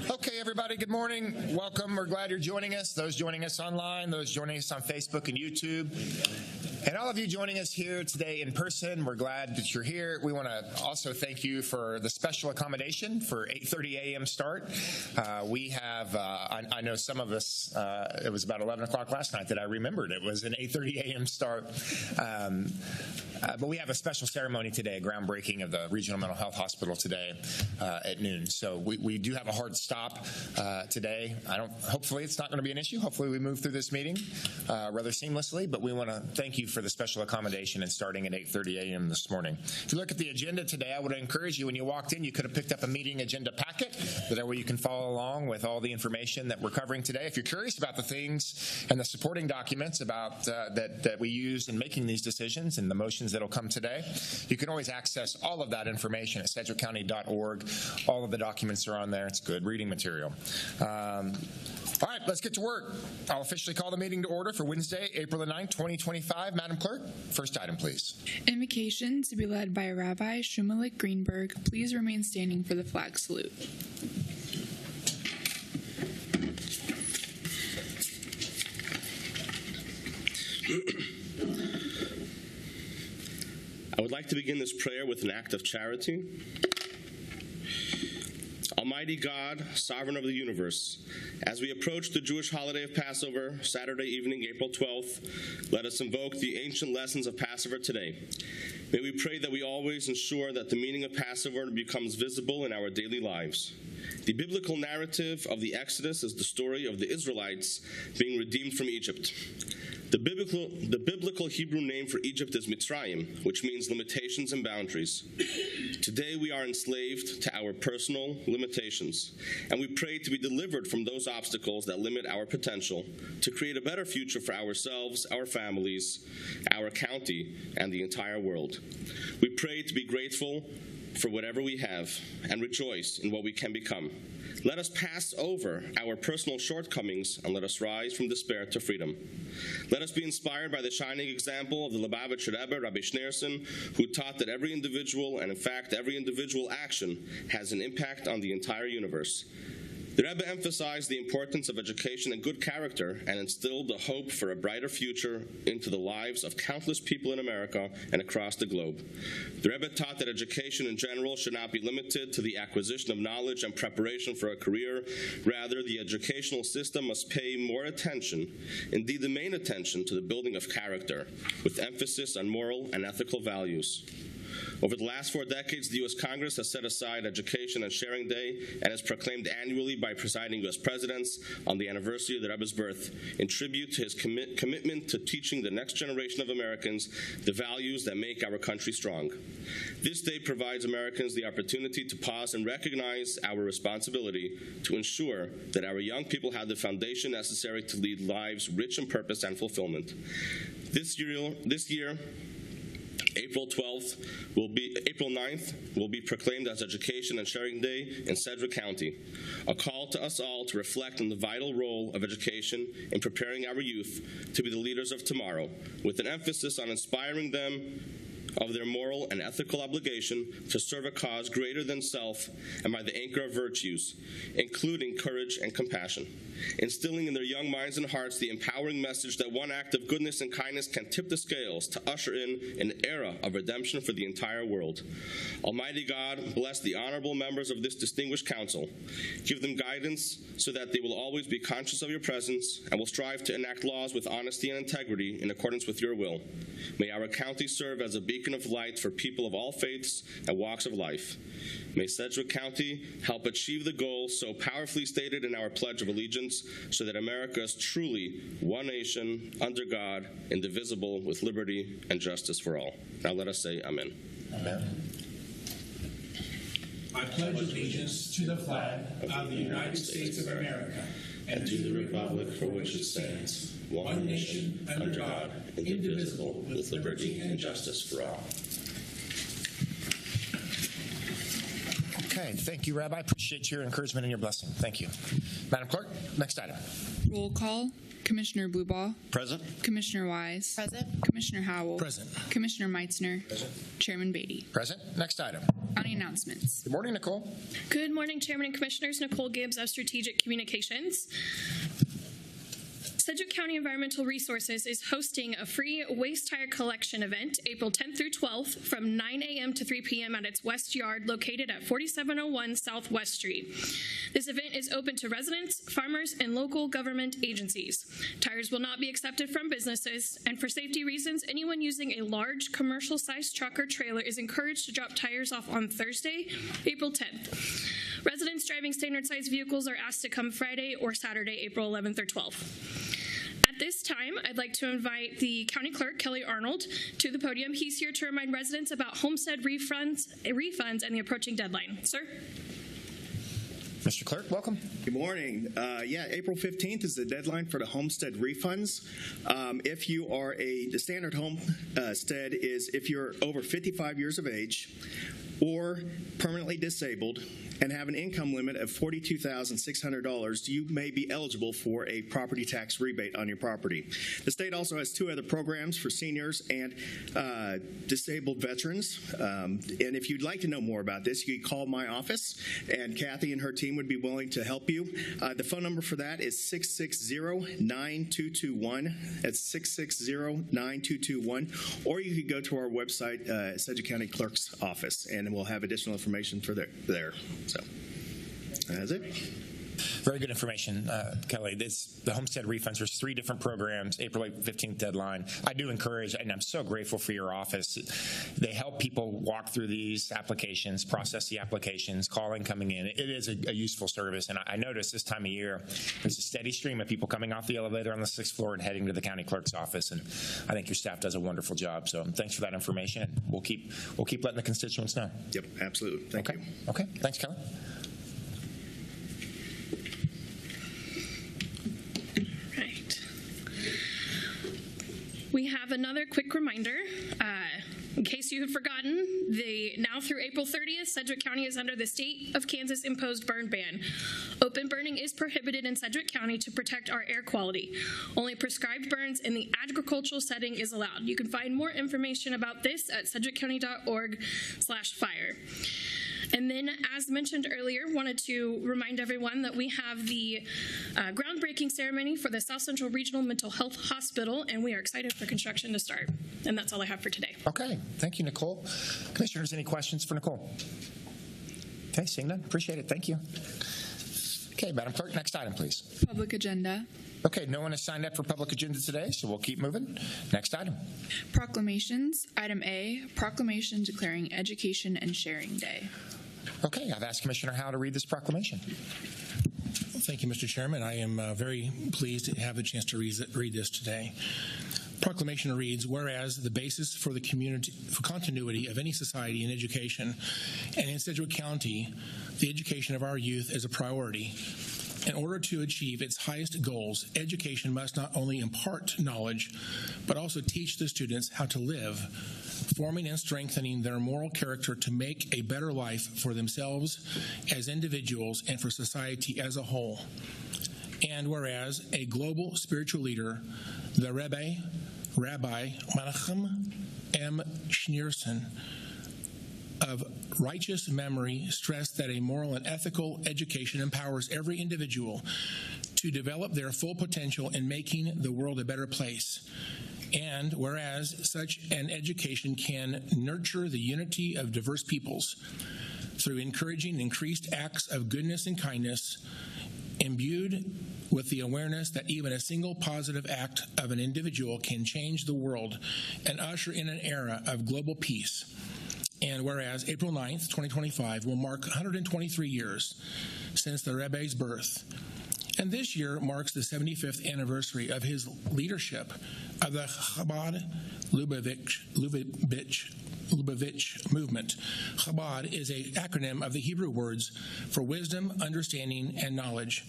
Okay, everybody, good morning. Welcome. We're glad you're joining us. Those joining us online, those joining us on Facebook and YouTube, and all of you joining us here today in person. We're glad that you're here. We want to also thank you for the special accommodation for 8:30 a.m. start. We have, I know some of us, it was about 11 o'clock last night that I remembered it was an 8:30 a.m. start. But we have a special ceremony today, a groundbreaking of the Regional Mental Health Hospital today at noon. So we do have a hard stop today. Hopefully it's not going to be an issue. Hopefully we move through this meeting rather seamlessly, but we want to thank you for the special accommodation and starting at 8:30 a.m. this morning. If you look at the agenda today, I would encourage you, when you walked in, you could have picked up a meeting agenda packet. That way you can follow along with all the information that we're covering today. If you're curious about the things and the supporting documents about that we use in making these decisions and the motions that'll come today, you can always access all of that information at sedgwickcounty.org. All of the documents are on there. It's good reading material. All right, let's get to work. I'll officially call the meeting to order for Wednesday, April the 9th, 2025. Madam Clerk, first item, please. Invocation to be led by Rabbi Shumalik Greenberg. Please remain standing for the flag salute. I would like to begin this prayer with an act of charity. Almighty God, sovereign of the universe, as we approach the Jewish holiday of Passover, Saturday evening, April 12th, let us invoke the ancient lessons of Passover today. May we pray that we always ensure that the meaning of Passover becomes visible in our daily lives. The biblical narrative of the Exodus is the story of the Israelites being redeemed from Egypt. The biblical Hebrew name for Egypt is Mitzrayim, which means limitations and boundaries. Today we are enslaved to our personal limitations, and we pray to be delivered from those obstacles that limit our potential to create a better future for ourselves, our families, our county, and the entire world. We pray to be grateful for whatever we have and rejoice in what we can become. Let us pass over our personal shortcomings and let us rise from despair to freedom. Let us be inspired by the shining example of the Lubavitcher Rebbe, Rabbi Schneerson, who taught that every individual, and in fact every individual action, has an impact on the entire universe. The Rebbe emphasized the importance of education and good character and instilled the hope for a brighter future into the lives of countless people in America and across the globe. The Rebbe taught that education in general should not be limited to the acquisition of knowledge and preparation for a career. Rather, the educational system must pay more attention, indeed the main attention, to the building of character, with emphasis on moral and ethical values. Over the last 4 decades, the U.S. Congress has set aside Education and Sharing Day and is proclaimed annually by presiding U.S. presidents on the anniversary of the Rebbe's birth in tribute to his commitment to teaching the next generation of Americans the values that make our country strong. This day provides Americans the opportunity to pause and recognize our responsibility to ensure that our young people have the foundation necessary to lead lives rich in purpose and fulfillment. This year, April 9th will be proclaimed as Education and Sharing Day in Sedgwick County, a call to us all to reflect on the vital role of education in preparing our youth to be the leaders of tomorrow, with an emphasis on inspiring them of their moral and ethical obligation to serve a cause greater than self and by the anchor of virtues, including courage and compassion, instilling in their young minds and hearts the empowering message that one act of goodness and kindness can tip the scales to usher in an era of redemption for the entire world. Almighty God, bless the honorable members of this distinguished council. Give them guidance so that they will always be conscious of your presence and will strive to enact laws with honesty and integrity in accordance with your will. May our county serve as a beacon of light for people of all faiths and walks of life. May Sedgwick County help achieve the goals so powerfully stated in our Pledge of Allegiance, so that America is truly one nation, under God, indivisible, with liberty and justice for all. Now let us say amen. Amen. I pledge allegiance to the flag of the United States of America and to the republic for which it stands, one nation, under God, indivisible, with liberty and justice for all. Okay, thank you, Rabbi. I appreciate your encouragement and your blessing. Thank you. Madam Clerk, next item. Roll call. Commissioner Blubaugh. Present. Commissioner Wise. Present. Commissioner Howell. Present. Commissioner Meitzner. Present. Chairman Beatty. Present. Next item. County announcements. Good morning, Nicole. Good morning, Chairman and Commissioners. Nicole Gibbs of Strategic Communications. Sedgwick County Environmental Resources is hosting a free waste tire collection event April 10th through 12th from 9 a.m. to 3 p.m. at its west yard located at 4701 South West Street. This event is open to residents, farmers, and local government agencies. Tires will not be accepted from businesses, and for safety reasons, anyone using a large commercial-sized truck or trailer is encouraged to drop tires off on Thursday, April 10th. Residents driving standard-sized vehicles are asked to come Friday or Saturday, April 11th or 12th. At this time, I'd like to invite the County Clerk, Kelly Arnold, to the podium. He's here to remind residents about homestead refunds and the approaching deadline. Sir? Mr. Clerk, welcome. Good morning. April 15th is the deadline for the homestead refunds. If you are the standard homestead is if you're over 55 years of age or permanently disabled and have an income limit of $42,600, you may be eligible for a property tax rebate on your property. The state also has two other programs for seniors and disabled veterans. And if you'd like to know more about this, you can call my office, and Kathy and her team would be willing to help you. The phone number for that is 660-9221. That's 660-9221. Or you could go to our website, Sedgwick County Clerk's office, and we'll have additional information for there. So that's it. Very good information, Kelly. The homestead refunds, there's 3 different programs, April 15th deadline. I do encourage, and I'm so grateful for your office. They help people walk through these applications, process the applications, calling, coming in. It is a useful service, and I notice this time of year, there's a steady stream of people coming off the elevator on the 6th floor and heading to the county clerk's office, and I think your staff does a wonderful job. So thanks for that information, and we'll keep letting the constituents know. Yep, absolutely. Thank you. Okay, thanks, Kelly. We have another quick reminder. In case you had forgotten, now through April 30th, Sedgwick County is under the State of Kansas imposed burn ban. Open burning is prohibited in Sedgwick County to protect our air quality. Only prescribed burns in the agricultural setting is allowed. You can find more information about this at sedgwickcounty.org/fire. And then, as mentioned earlier, wanted to remind everyone that we have the groundbreaking ceremony for the South Central Regional Mental Health Hospital, and we are excited for construction to start. And that's all I have for today. Okay. Thank you, Nicole. Commissioners, any questions for Nicole? Okay, seeing none. Appreciate it. Thank you. Okay, Madam Clerk, next item, please. Public agenda. Okay, no one has signed up for public agenda today, so we'll keep moving. Next item. Proclamations. Item A, proclamation declaring Education and Sharing Day. Okay, I've asked Commissioner Howe to read this proclamation. Thank you, Mr. Chairman. I am very pleased to have the chance to read this today. Proclamation reads, whereas the basis for continuity of any society in education, and in Sedgwick County, the education of our youth is a priority. In order to achieve its highest goals, education must not only impart knowledge, but also teach the students how to live, forming and strengthening their moral character to make a better life for themselves as individuals and for society as a whole. And whereas a global spiritual leader, the Rabbi Menachem M. Schneerson, of righteous memory, stressed that a moral and ethical education empowers every individual to develop their full potential in making the world a better place. And whereas such an education can nurture the unity of diverse peoples through encouraging increased acts of goodness and kindness, imbued with the awareness that even a single positive act of an individual can change the world and usher in an era of global peace. And whereas April 9th, 2025 will mark 123 years since the Rebbe's birth. And this year marks the 75th anniversary of his leadership of the Chabad Lubavitch movement. Chabad is an acronym of the Hebrew words for wisdom, understanding, and knowledge.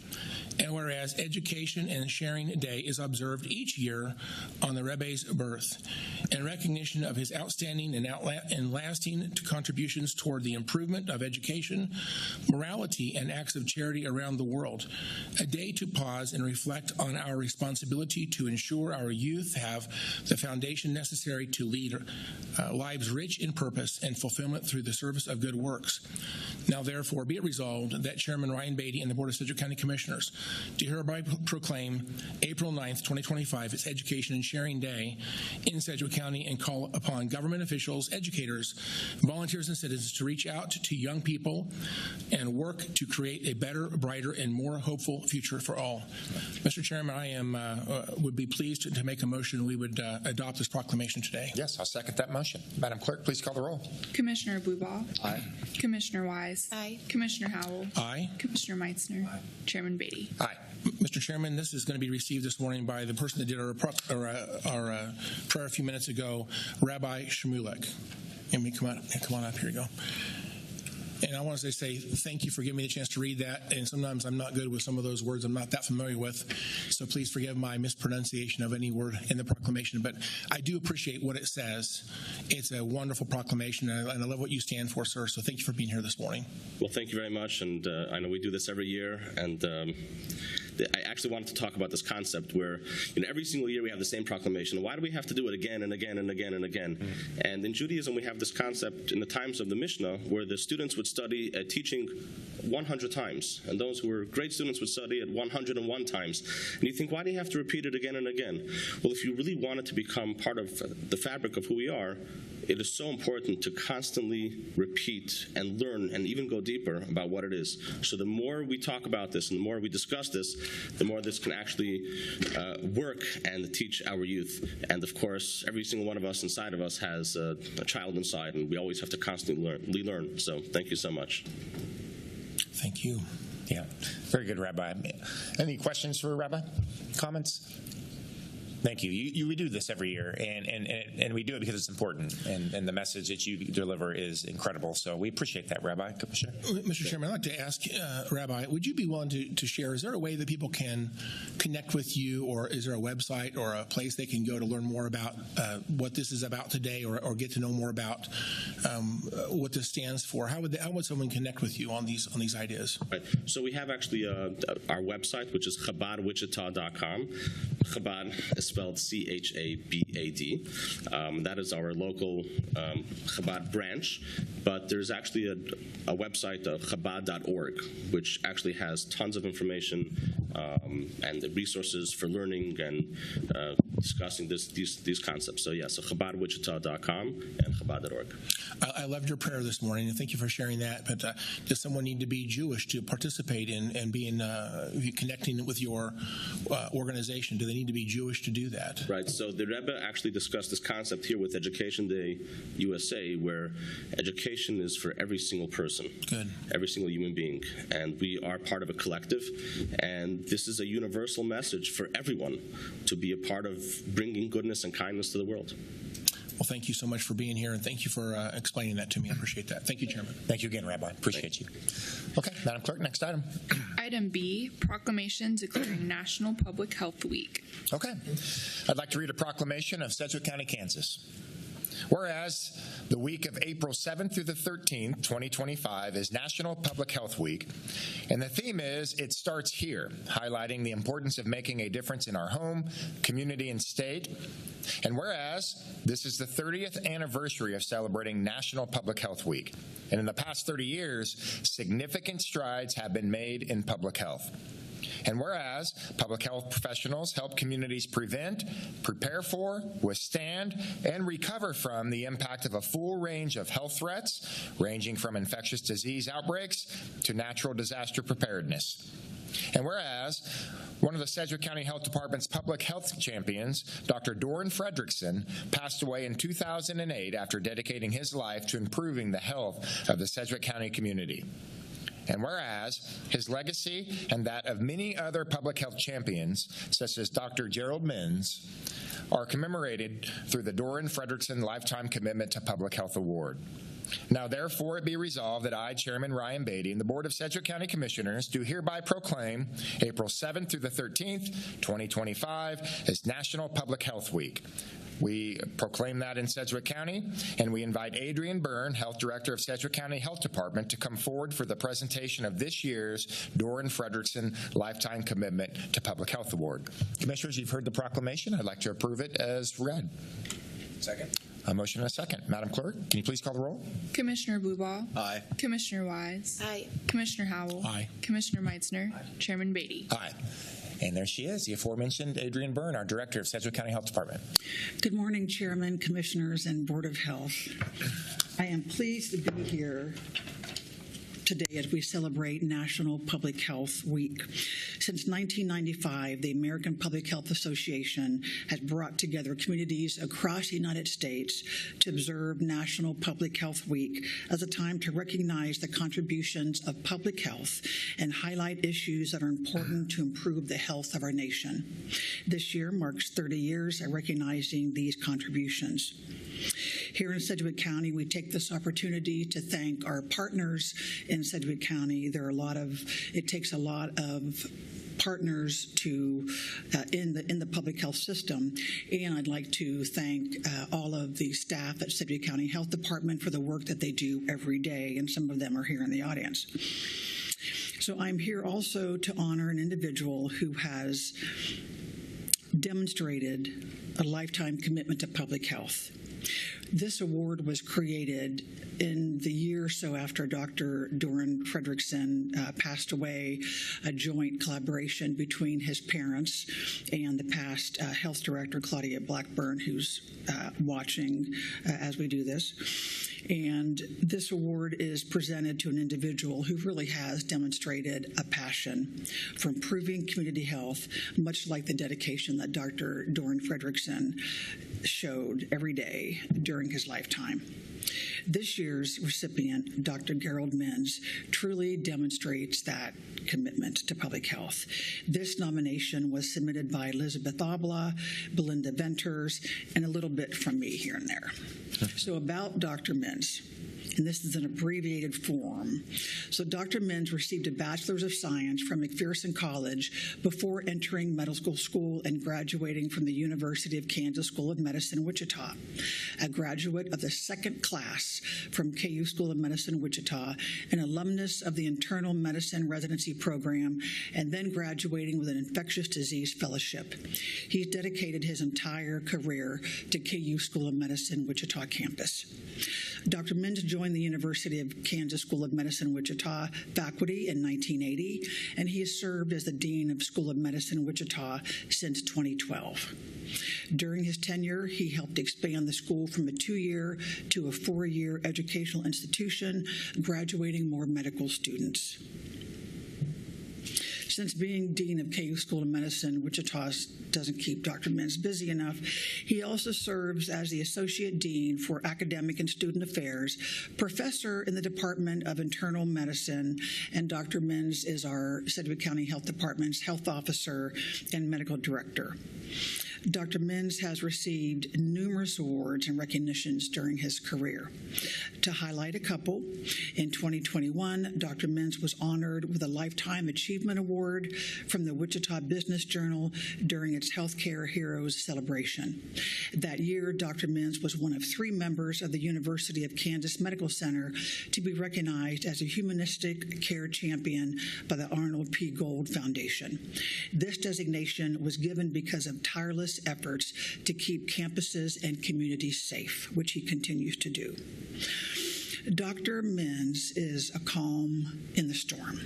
And whereas Education and Sharing Day is observed each year on the Rebbe's birth, in recognition of his outstanding and lasting contributions toward the improvement of education, morality, and acts of charity around the world, a day to pause and reflect on our responsibility to ensure our youth have the foundation necessary to lead lives rich rich in purpose and fulfillment through the service of good works. Now, therefore, be it resolved that Chairman Ryan Beatty and the Board of Sedgwick County Commissioners do hereby proclaim April 9th, 2025 as Education and Sharing Day in Sedgwick County and call upon government officials, educators, volunteers, and citizens to reach out to young people and work to create a better, brighter, and more hopeful future for all. Mr. Chairman, I would be pleased to make a motion we would adopt this proclamation today. Yes, I'll second that motion. Madam Clerk, please call the roll. Commissioner Blubow. Aye. Commissioner Wise. Aye. Commissioner Howell. Aye. Commissioner Meitzner. Aye. Chairman Beatty. Aye. Mr. Chairman, this is going to be received this morning by the person that did our prayer a few minutes ago, Rabbi Shmulek. And come on up. Here you go. And I want to say thank you for giving me the chance to read that. And sometimes I'm not good with some of those words I'm not that familiar with. So please forgive my mispronunciation of any word in the proclamation. But I do appreciate what it says. It's a wonderful proclamation, and I love what you stand for, sir. So thank you for being here this morning. Well, thank you very much. And I know we do this every year. And I actually wanted to talk about this concept where, every single year we have the same proclamation. Why do we have to do it again and again and again and again? And in Judaism, we have this concept in the times of the Mishnah where the students would study teaching 100 times, and those who were great students would study it 101 times. And you think, why do you have to repeat it again and again? Well, if you really want it to become part of the fabric of who we are, it is so important to constantly repeat and learn and even go deeper about what it is. So the more we talk about this and the more we discuss this, the more this can actually work and teach our youth. And of course, every single one of us inside of us has a child inside, and we always have to constantly learn. So thank you so much. Thank you. Yeah, very good, Rabbi. Any questions for Rabbi? Comments? Thank you. We do this every year, and we do it because it's important, and the message that you deliver is incredible. So we appreciate that, Rabbi. Commissioner? Mr. Chairman, I'd like to ask, Rabbi, would you be willing to share, is there a way that people can connect with you, or is there a website or a place they can go to learn more about what this is about today, or get to know more about what this stands for? How would someone connect with you on these ideas? Right. So we have actually our website, which is chabadwichita.com. Chabad is spelled C-H-A-B-A-D. That is our local Chabad branch, but there's actually a website of chabad.org, which actually has tons of information and the resources for learning and discussing these concepts. So so chabadwichita.com and chabad.org. I loved your prayer this morning, and thank you for sharing that. But does someone need to be Jewish to participate in being connecting with your organization? Do they need to be Jewish to do that? Right. So the Rebbe actually discussed this concept here with Education Day USA, where education is for every single person, every single human being, and we are part of a collective. And this is a universal message for everyone to be a part of bringing goodness and kindness to the world. Well, thank you so much for being here, and thank you for explaining that to me. I appreciate that. Thank you, Chairman. Thank you again, Rabbi. Appreciate you. Okay, Madam Clerk, next item. Item B, proclamation declaring National Public Health Week. Okay. I'd like to read a proclamation of Sedgwick County, Kansas. Whereas the week of April 7th through the 13th, 2025 is National Public Health Week, and the theme is It Starts Here, highlighting the importance of making a difference in our home, community, and state. And whereas this is the 30th anniversary of celebrating National Public Health Week, and in the past 30 years, significant strides have been made in public health. And whereas public health professionals help communities prevent, prepare for, withstand, and recover from the impact of a full range of health threats, ranging from infectious disease outbreaks to natural disaster preparedness. And whereas one of the Sedgwick County Health Department's public health champions, Dr. Doran Fredrickson, passed away in 2008 after dedicating his life to improving the health of the Sedgwick County community. And whereas his legacy and that of many other public health champions, such as Dr. Gerald Minns, are commemorated through the Doran Fredrickson Lifetime Commitment to Public Health Award. Now, therefore, it be resolved that I, Chairman Ryan Beatty, and the Board of Sedgwick County Commissioners do hereby proclaim April 7th through the 13th, 2025, as National Public Health Week. We proclaim that in Sedgwick County, and we invite Adrian Byrne, Health Director of Sedgwick County Health Department, to come forward for the presentation of this year's Doran Fredrickson Lifetime Commitment to Public Health Award. Commissioners, you've heard the proclamation. I'd like to approve it as read. Second. A motion and a second. Madam Clerk, can you please call the roll? Commissioner Blueball. Aye. Commissioner Wise. Aye. Commissioner Howell. Aye. Commissioner Meitzner. Chairman Beatty. Aye. And there she is, the aforementioned Adrienne Byrne, our Director of Sedgwick County Health Department. Good morning, Chairman, Commissioners, and Board of Health. I am pleased to be here today as we celebrate National Public Health Week. Since 1995, the American Public Health Association has brought together communities across the United States to observe National Public Health Week as a time to recognize the contributions of public health and highlight issues that are important to improve the health of our nation. This year marks 30 years of recognizing these contributions. Here in Sedgwick County, we take this opportunity to thank our partners in Sedgwick County. It takes a lot of partners to in the public health system, and I'd like to thank all of the staff at Sedgwick County Health Department for the work that they do every day, and some of them are here in the audience. So I'm here also to honor an individual who has demonstrated a lifetime commitment to public health. This award was created in the year or so after Dr. Doran Fredrickson passed away, a joint collaboration between his parents and the past health director, Claudia Blackburn, who's watching as we do this. And this award is presented to an individual who really has demonstrated a passion for improving community health, much like the dedication that Dr. Doran Fredrickson showed every day during his lifetime. This year's recipient, Dr. Gerald Menz, truly demonstrates that commitment to public health. This nomination was submitted by Elizabeth Obla, Belinda Venters, and a little bit from me here and there. So about Dr. Menz. And this is an abbreviated form. So Dr. Menz received a Bachelor's of Science from McPherson College before entering medical school and graduating from the University of Kansas School of Medicine, Wichita. A graduate of the second class from KU School of Medicine, Wichita, an alumnus of the Internal Medicine Residency Program, and then graduating with an infectious disease fellowship. He's dedicated his entire career to KU School of Medicine, Wichita campus. Dr. Menz joined the University of Kansas School of Medicine, Wichita faculty in 1980, and he has served as the Dean of School of Medicine, Wichita since 2012. During his tenure, he helped expand the school from a 2-year to a 4-year educational institution, graduating more medical students. Since being Dean of KU School of Medicine, Wichita doesn't keep Dr. Menz busy enough. He also serves as the Associate Dean for Academic and Student Affairs, Professor in the Department of Internal Medicine, and Dr. Menz is our Sedgwick County Health Department's Health Officer and Medical Director. Dr. Menz has received numerous awards and recognitions during his career. To highlight a couple, in 2021, Dr. Menz was honored with a Lifetime Achievement Award from the Wichita Business Journal during its Healthcare Heroes celebration. That year, Dr. Menz was one of 3 members of the University of Kansas Medical Center to be recognized as a humanistic care champion by the Arnold P. Gold Foundation. This designation was given because of tireless efforts to keep campuses and communities safe, which he continues to do. Dr. Menz is a calm in the storm,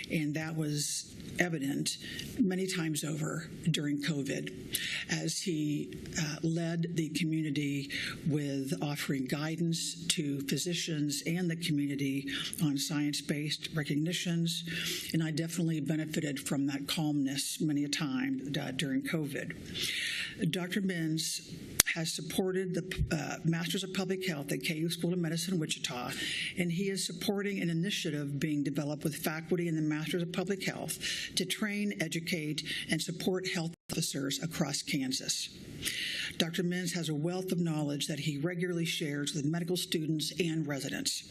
and that was evident many times over during COVID as he led the community with offering guidance to physicians and the community on science-based recognitions, and I definitely benefited from that calmness many a time during COVID. Dr. Menz has supported the Masters of Public Health at KU School of Medicine, Wichita, and he is supporting an initiative being developed with faculty in the Masters of Public Health to train, educate, and support health officers across Kansas. Dr. Menz has a wealth of knowledge that he regularly shares with medical students and residents.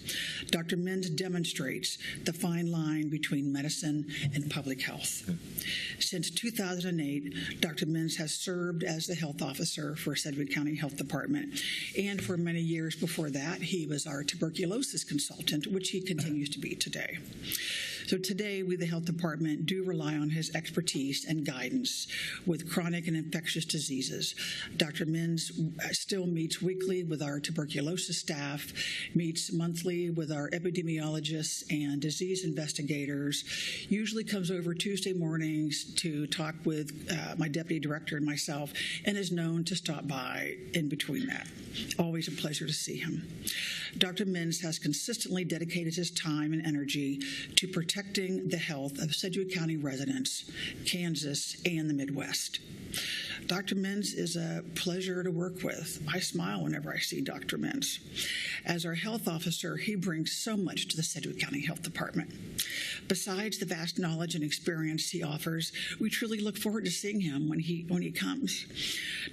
Dr. Menz demonstrates the fine line between medicine and public health. Since 2008, Dr. Menz has served as the health officer for Sedgwick County Health Department, and for many years before that, he was our tuberculosis consultant, which he continues to be today. So today, we, the Health Department, do rely on his expertise and guidance with chronic and infectious diseases. Dr. Menz still meets weekly with our tuberculosis staff, meets monthly with our epidemiologists and disease investigators, usually comes over Tuesday mornings to talk with my deputy director and myself, and is known to stop by in between that. Always a pleasure to see him. Dr. Menz has consistently dedicated his time and energy to protecting the health of Sedgwick County residents, Kansas, and the Midwest. Dr. Menz is a pleasure to work with. I smile whenever I see Dr. Menz. As our health officer, he brings so much to the Sedgwick County Health Department. Besides the vast knowledge and experience he offers, we truly look forward to seeing him when he comes.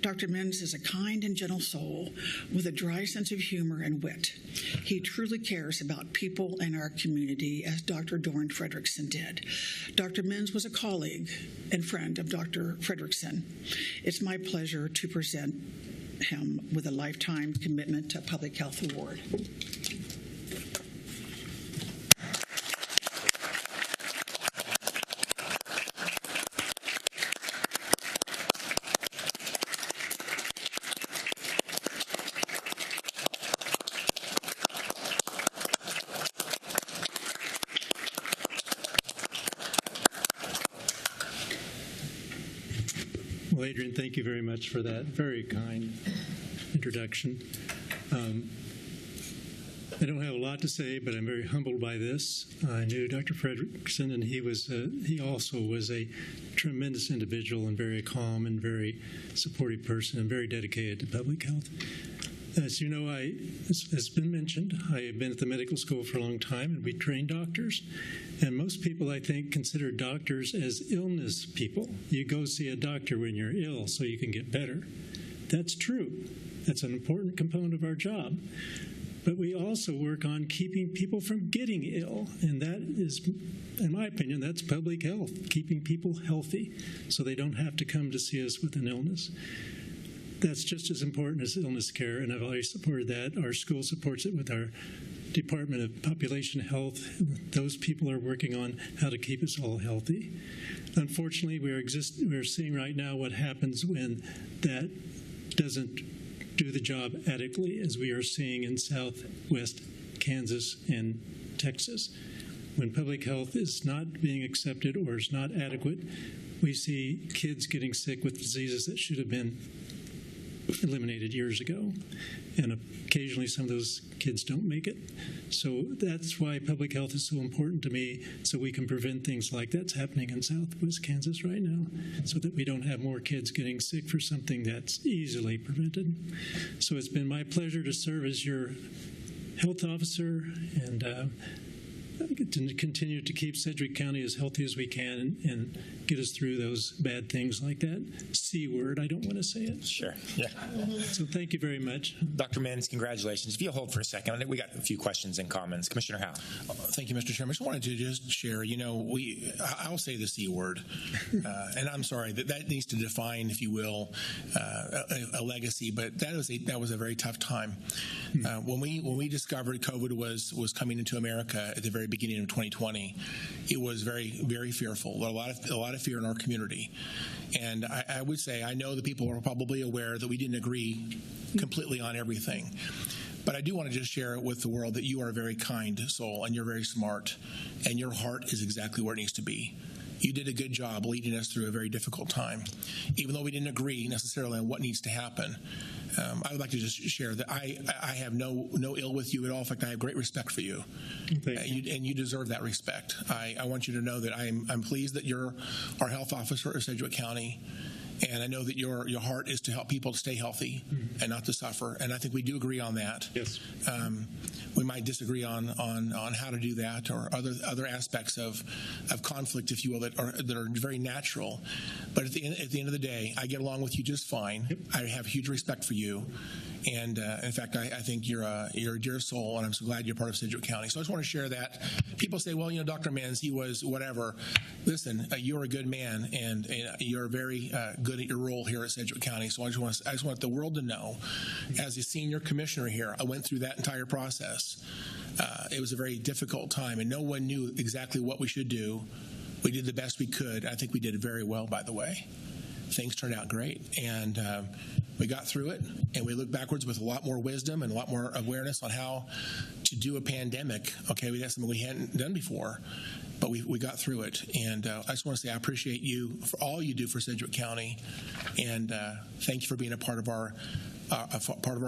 Dr. Menz is a kind and gentle soul with a dry sense of humor and wit. He truly cares about people in our community, as Dr. Dorn Fredrickson did. Dr. Menz was a colleague and friend of Dr. Fredrickson. It's my pleasure to present him with a Lifetime Commitment to Public Health Award. Well, Adrian, thank you very much for that very kind introduction. I don't have a lot to say, but I'm very humbled by this. I knew Dr. Fredrickson, and he also was a tremendous individual and very calm and very supportive person and very dedicated to public health. As you know, as has been mentioned, I have been at the medical school for a long time, and we train doctors. And most people, I think, consider doctors as illness people. You go see a doctor when you're ill so you can get better. That's true. That's an important component of our job. But we also work on keeping people from getting ill. And that is, in my opinion, that's public health, keeping people healthy so they don't have to come to see us with an illness. That's just as important as illness care, and I've always supported that. Our school supports it with our Department of Population Health. Those people are working on how to keep us all healthy. Unfortunately, we're seeing right now what happens when that doesn't do the job adequately, as we are seeing in Southwest Kansas and Texas. When public health is not being accepted or is not adequate, we see kids getting sick with diseases that should have been eliminated years ago, and occasionally some of those kids don't make it. So that's why public health is so important to me, so we can prevent things like that's happening in Southwest Kansas right now, so that we don't have more kids getting sick for something that's easily prevented. So it's been my pleasure to serve as your health officer and to continue to keep Sedgwick County as healthy as we can and get us through those bad things like that C word. I don't want to say it. Sure. Yeah. So thank you very much. Dr. Menz, congratulations. If you'll hold for a second, I think we got a few questions and comments. Commissioner Howe. Thank you, Mr. Chairman. I just wanted to just share, I'll say the C word, and I'm sorry, that needs to define, if you will, a legacy, but that was a very tough time. When we discovered COVID was coming into America at the very beginning of 2020, it was very, very fearful. A lot of fear in our community. And I would say, I know that people are probably aware that we didn't agree completely on everything. But I do want to just share with the world that you are a very kind soul, and you're very smart, and your heart is exactly where it needs to be. You did a good job leading us through a very difficult time. Even though we didn't agree necessarily on what needs to happen, I would like to just share that I have no ill with you at all. In fact, I have great respect for you. And you deserve that respect. I want you to know that I'm pleased that you're our health officer of Sedgwick County. And I know that your heart is to help people to stay healthy and not to suffer. And I think we do agree on that. Yes. We might disagree on how to do that, or other aspects of conflict, if you will, that are very natural. But at the end of the day, I get along with you just fine. Yep. I have huge respect for you. And in fact, I think you're a dear soul, and I'm so glad you're part of Sedgwick County. So I just want to share that. People say, well, Dr. Menz, he was whatever. Listen, you're a good man, and you're very good at your role here at Sedgwick County. So I just want the world to know, as a senior commissioner here, I went through that entire process. It was a very difficult time, and no one knew exactly what we should do. We did the best we could. I think we did it very well, by the way. Things turned out great, and we got through it, and we look backwards with a lot more wisdom and a lot more awareness on how to do a pandemic. Okay, that's something we hadn't done before, but we got through it. And I just want to say I appreciate you for all you do for Sedgwick County, and thank you for being a part of our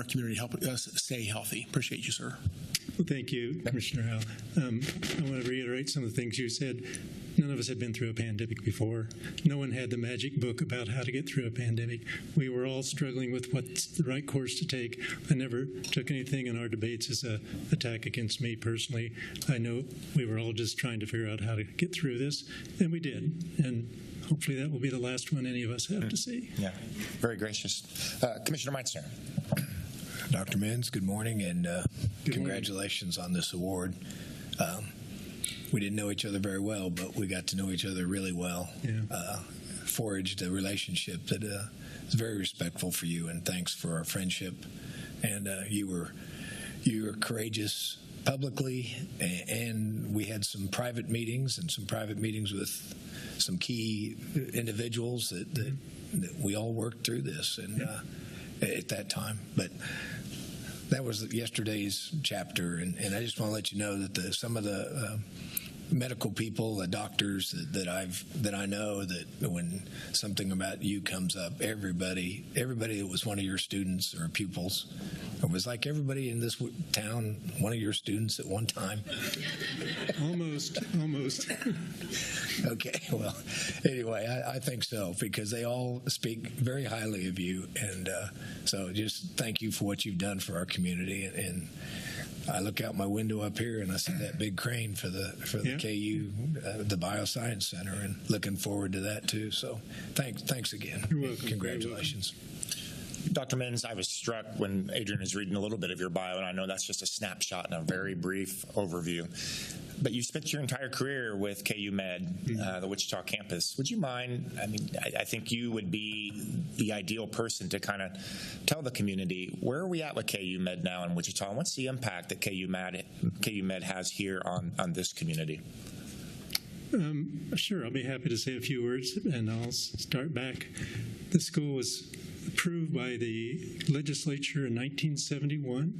community, helping us stay healthy. Appreciate you, sir. Well, thank you, Commissioner Howell. I want to reiterate some of the things you said. None of us had been through a pandemic before. No one had the magic book about how to get through a pandemic. We were all struggling with what's the right course to take. I never took anything in our debates as an attack against me personally. I know we were all just trying to figure out how to get through this, and we did. And hopefully that will be the last one any of us have to see. Yeah, very gracious. Commissioner Meitzner. Dr. Menz, good morning, and congratulations on this award. We didn't know each other very well, but we got to know each other really well. Yeah. Forged a relationship that is very respectful for you, and thanks for our friendship. And you were courageous publicly, and we had some private meetings with some key individuals that we all worked through this and at that time. But that was yesterday's chapter, and I just want to let you know that some of the medical people, the doctors that I know, that when something about you comes up, everybody that was one of your students or pupils, it was like everybody in this town, one of your students at one time. Almost. Okay, well, anyway, I think so, because they all speak very highly of you, and so just thank you for what you've done for our community. And I look out my window up here and I see that big crane for the KU, the Bioscience Center, and looking forward to that too. So thanks again. You're welcome. Congratulations. Dr. Menz, I was struck when Adrian was reading a little bit of your bio, and I know that's just a snapshot and a very brief overview. But you spent your entire career with KU Med, the Wichita campus. Would you mind, I think you would be the ideal person to kind of tell the community, where are we at with KU Med now in Wichita, and what's the impact that KU Med has here on this community? Sure, I'll be happy to say a few words, and I'll start back. The school was approved by the legislature in 1971.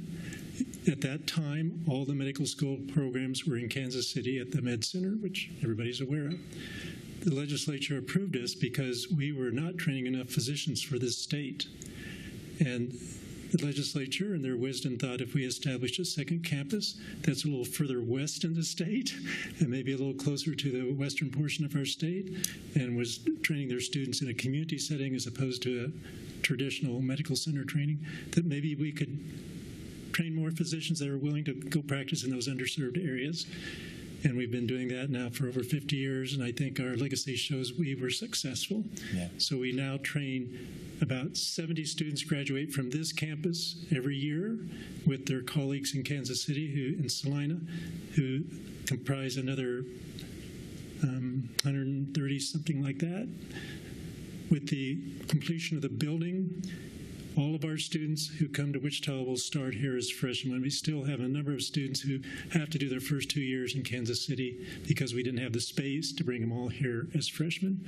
At that time, all the medical school programs were in Kansas City at the Med Center, which everybody's aware of. The legislature approved us because we were not training enough physicians for this state. And the legislature, in their wisdom, thought if we established a second campus that's a little further west in the state and maybe a little closer to the western portion of our state, and was training their students in a community setting as opposed to a traditional medical center training, that maybe we could train more physicians that are willing to go practice in those underserved areas. And we've been doing that now for over 50 years, and I think our legacy shows we were successful. Yeah. So we now train about 70 students graduate from this campus every year with their colleagues in Kansas City, in Salina, who comprise another 130, something like that. With the completion of the building, all of our students who come to Wichita will start here as freshmen. We still have a number of students who have to do their first 2 years in Kansas City because we didn't have the space to bring them all here as freshmen.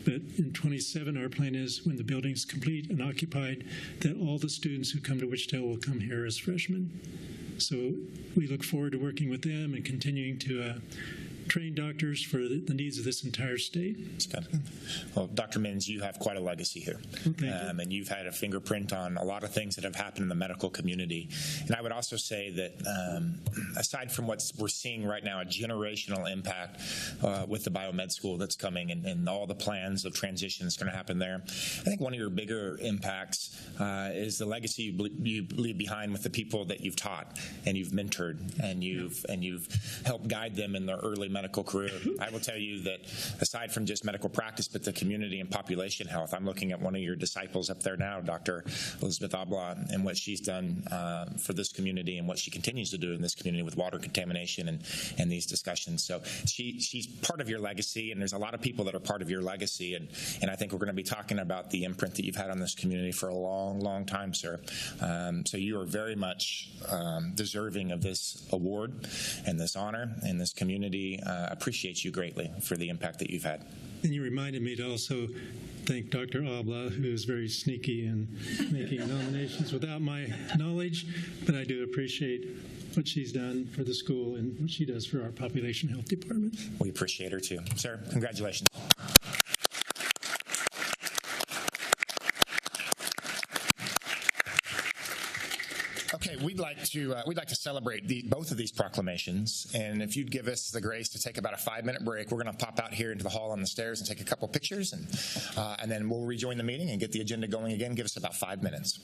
But in 27, our plan is, when the building's complete and occupied, that all the students who come to Wichita will come here as freshmen. So we look forward to working with them and continuing to train doctors for the needs of this entire state. Well, Dr. Menz, you have quite a legacy here. And you've had a fingerprint on a lot of things that have happened in the medical community. And I would also say that aside from what we're seeing right now, a generational impact with the biomed school that's coming and all the plans of transition that's going to happen there, I think one of your bigger impacts is the legacy you leave behind with the people that you've taught and you've mentored and you've helped guide them in their early medical career. I will tell you that aside from just medical practice, but the community and population health, I'm looking at one of your disciples up there now, Dr. Elizabeth Abla, and what she's done for this community and what she continues to do in this community with water contamination and these discussions. So she's part of your legacy, and there's a lot of people that are part of your legacy, and I think we're going to be talking about the imprint that you've had on this community for a long, long time, sir. So you are very much deserving of this award and this honor, and this community appreciates you greatly for the impact that you've had. And you reminded me to also thank Dr. Abla, who is very sneaky in making nominations without my knowledge, but I do appreciate what she's done for the school and what she does for our population health department. We appreciate her too. Sir, congratulations. Okay, we'd like to celebrate both of these proclamations, and if you'd give us the grace to take about a 5-minute break, we're going to pop out here into the hall on the stairs and take a couple pictures, and then we'll rejoin the meeting and get the agenda going again. Give us about 5 minutes.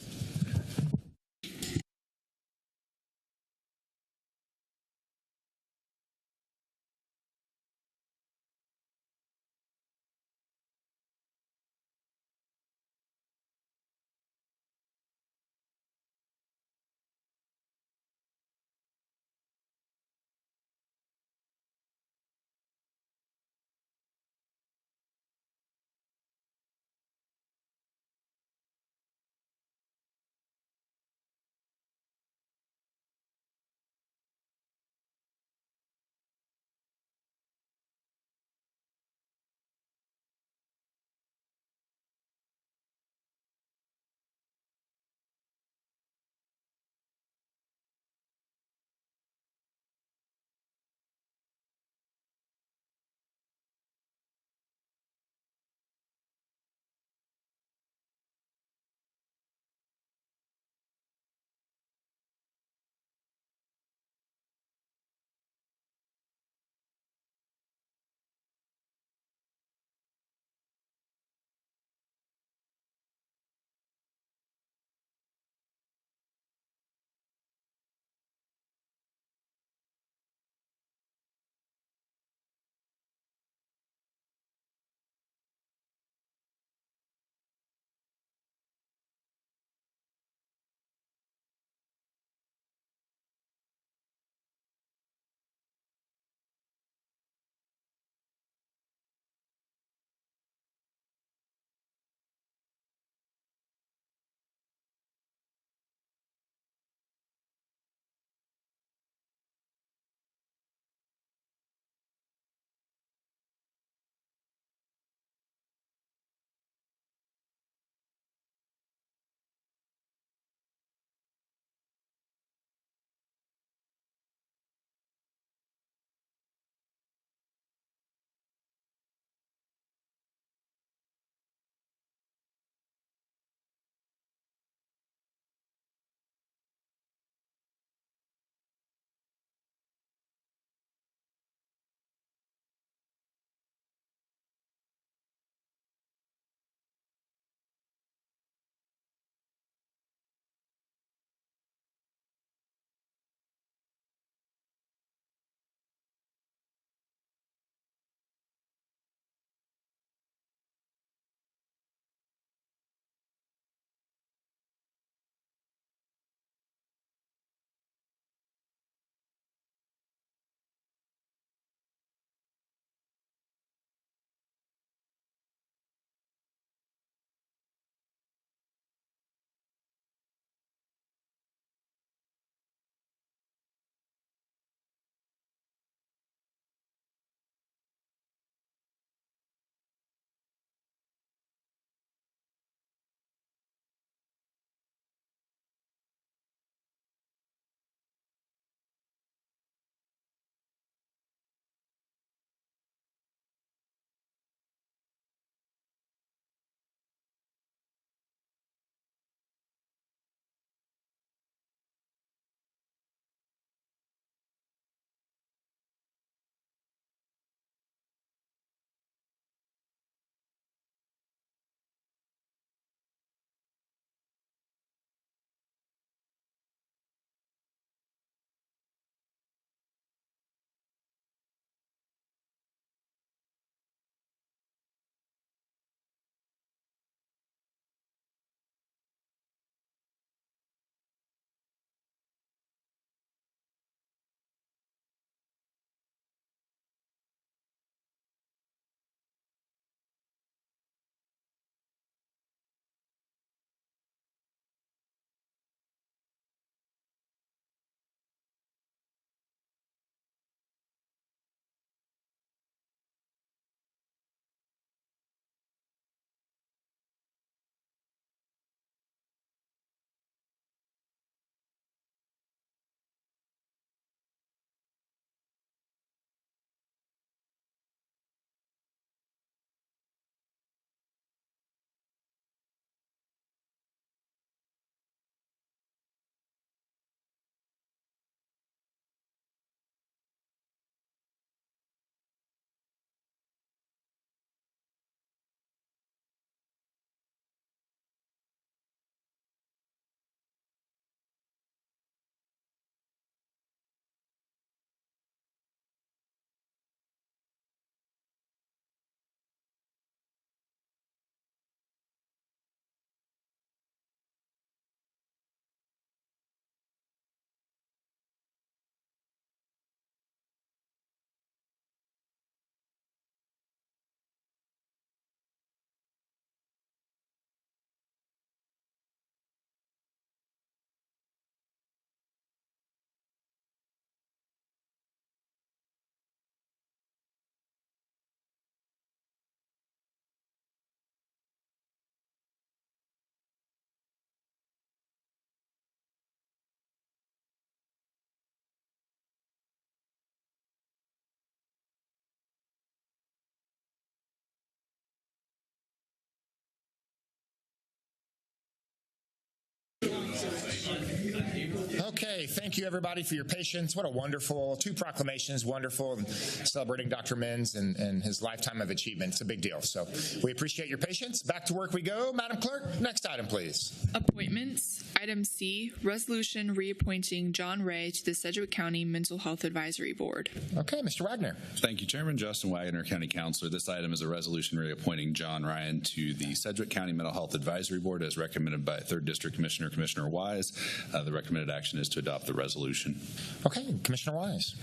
Okay, thank you everybody for your patience. What a wonderful, 2 proclamations, wonderful, and celebrating Dr. Menz and his lifetime of achievement. It's a big deal. So we appreciate your patience. Back to work we go. Madam Clerk, next item, please. Appointments. Item C, resolution reappointing John Ray to the Sedgwick County Mental Health Advisory Board. Okay, Mr. Wagner. Thank you, Chairman. Justin Wagner, County Councilor. This item is a resolution reappointing John Ryan to the Sedgwick County Mental Health Advisory Board as recommended by 3rd District Commissioner Wise. The recommended action is to adopt the resolution. Okay, Commissioner Wise.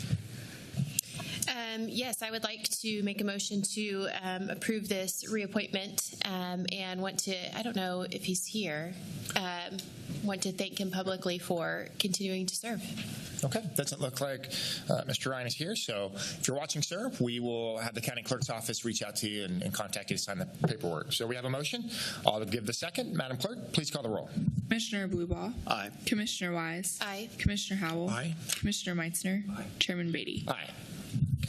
Yes, I would like to make a motion to approve this reappointment and want to, I don't know if he's here, want to thank him publicly for continuing to serve. Okay, doesn't look like Mr. Ryan is here, so if you're watching, sir, we will have the county clerk's office reach out to you and contact you to sign the paperwork. So we have a motion. I'll give the second. Madam Clerk, please call the roll. Commissioner Bluebow. Aye. Commissioner Wise. Aye. Commissioner Howell. Aye. Commissioner Meitzner. Aye. Chairman Beatty. Aye.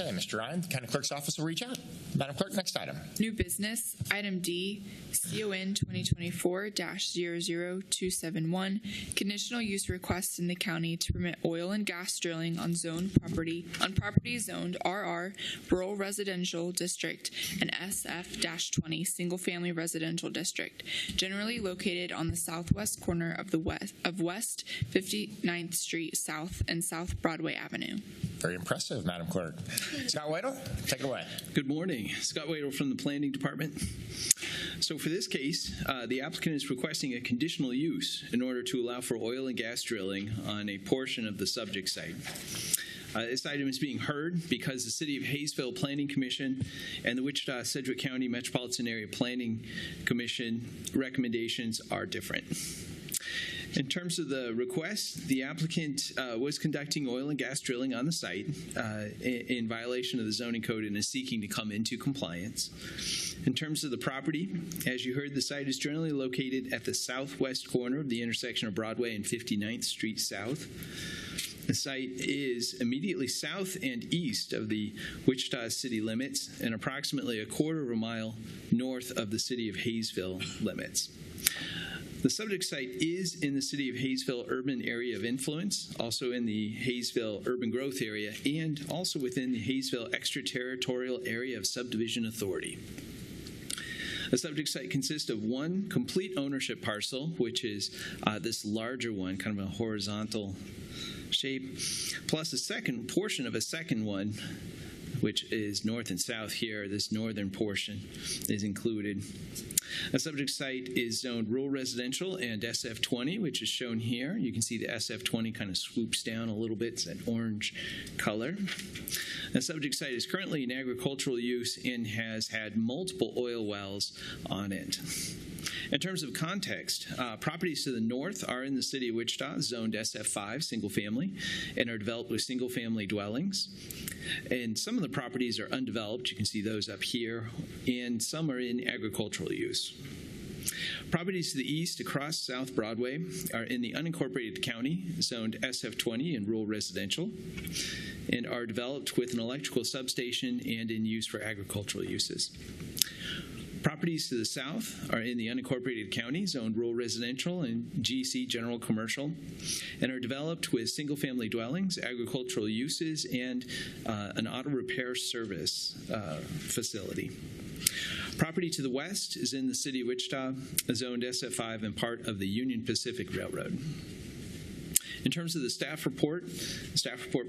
Okay, Mr. Ryan, the county clerk's office will reach out. Madam Clerk, next item. New business. Item D, CON 2024-00271, conditional use request in the county to permit oil and gas drilling on property zoned RR, Rural Residential District, and SF-20, Single Family Residential District, generally located on the southwest corner of West 59th Street South and South Broadway Avenue. Very impressive, Madam Clerk. Scott Waddle, take it away. Good morning. Scott Waddle from the Planning Department. So for this case, the applicant is requesting a conditional use in order to allow for oil and gas drilling on a portion of the subject site. This item is being heard because the City of Hayesville Planning Commission and the Wichita-Sedgwick County Metropolitan Area Planning Commission recommendations are different. In terms of the request, the applicant was conducting oil and gas drilling on the site in violation of the zoning code and is seeking to come into compliance. In terms of the property, as you heard, the site is generally located at the southwest corner of the intersection of Broadway and 59th Street South. The site is immediately south and east of the Wichita city limits and approximately a quarter of a mile north of the City of Hayesville limits. The subject site is in the City of Hayesville urban area of influence, also in the Hayesville urban growth area, and also within the Hayesville extraterritorial area of subdivision authority. The subject site consists of one complete ownership parcel, which is this larger one, kind of a horizontal shape, plus a second portion of a second one, which is north and south here. This northern portion is included. The subject site is zoned rural residential and SF-20, which is shown here. You can see the SF-20 kind of swoops down a little bit. It's an orange color. The subject site is currently in agricultural use and has had multiple oil wells on it. In terms of context, properties to the north are in the City of Wichita, zoned SF5, single family, and are developed with single family dwellings. And some of the properties are undeveloped. You can see those up here, and some are in agricultural use. Properties to the east across South Broadway are in the unincorporated county, zoned SF20 and rural residential, and are developed with an electrical substation and in use for agricultural uses. Properties to the south are in the unincorporated county, zoned rural residential and GC general commercial, and are developed with single-family dwellings, agricultural uses, and an auto repair service facility. Property to the west is in the City of Wichita, zoned SF5 and part of the Union Pacific Railroad. In terms of the staff report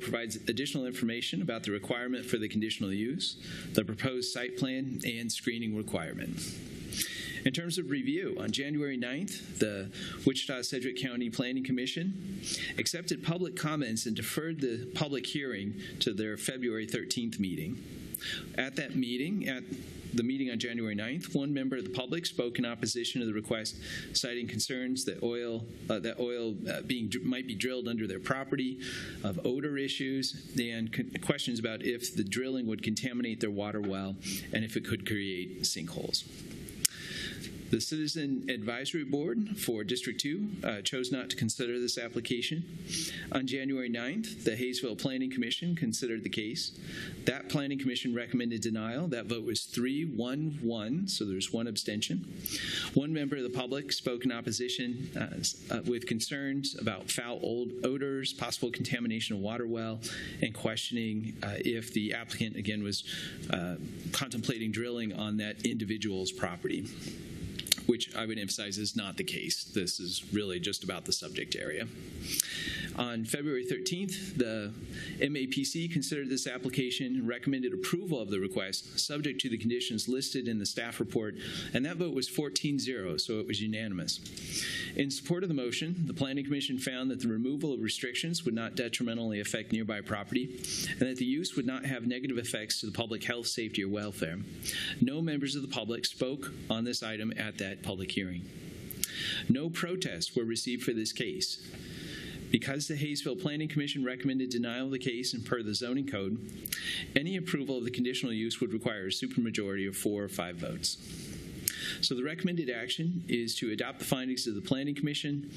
provides additional information about the requirement for the conditional use, the proposed site plan, and screening requirement. In terms of review, on January 9th, the Wichita-Sedgwick County Planning Commission accepted public comments and deferred the public hearing to their February 13th meeting. At that meeting, the meeting on January 9th, one member of the public spoke in opposition to the request, citing concerns that oil might be drilled under their property, of odor issues, and questions about if the drilling would contaminate their water well and if it could create sinkholes. The Citizen Advisory Board for District 2 chose not to consider this application. On January 9th, the Hayesville Planning Commission considered the case. That Planning Commission recommended denial. That vote was 3-1-1, so there's one abstention. One member of the public spoke in opposition with concerns about foul odors, possible contamination of water well, and questioning if the applicant, again, was contemplating drilling on that individual's property, which I would emphasize is not the case. This is really just about the subject area. On February 13th, the MAPC considered this application and recommended approval of the request subject to the conditions listed in the staff report, and that vote was 14-0, so it was unanimous. In support of the motion, the Planning Commission found that the removal of restrictions would not detrimentally affect nearby property and that the use would not have negative effects to the public health, safety, or welfare. No members of the public spoke on this item at that public hearing. No protests were received for this case. Because the Hayesville Planning Commission recommended denial of the case and per the zoning code, any approval of the conditional use would require a supermajority of 4 or 5 votes. So the recommended action is to adopt the findings of the Planning Commission,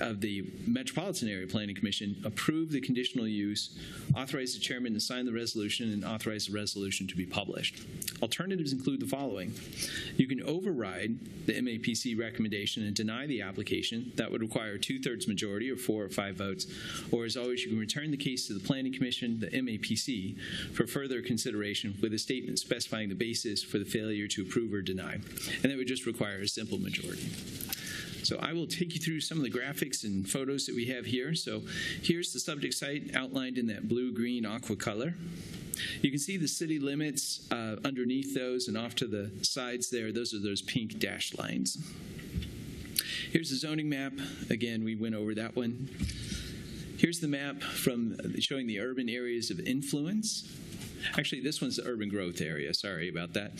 of the Metropolitan Area Planning Commission, approve the conditional use, authorize the chairman to sign the resolution, and authorize the resolution to be published. Alternatives include the following. You can override the MAPC recommendation and deny the application. That would require a 2/3 majority or 4 or 5 votes. Or as always, you can return the case to the Planning Commission, the MAPC, for further consideration with a statement specifying the basis for the failure to approve or deny. And that would just require a simple majority. So I will take you through some of the graphics and photos that we have here. So here's the subject site outlined in that blue, green, aqua color. You can see the city limits underneath those, and off to the sides there, those are those pink dashed lines. Here's the zoning map. Again, we went over that one. Here's the map from showing the urban areas of influence. Actually, this one's the urban growth area. Sorry about that.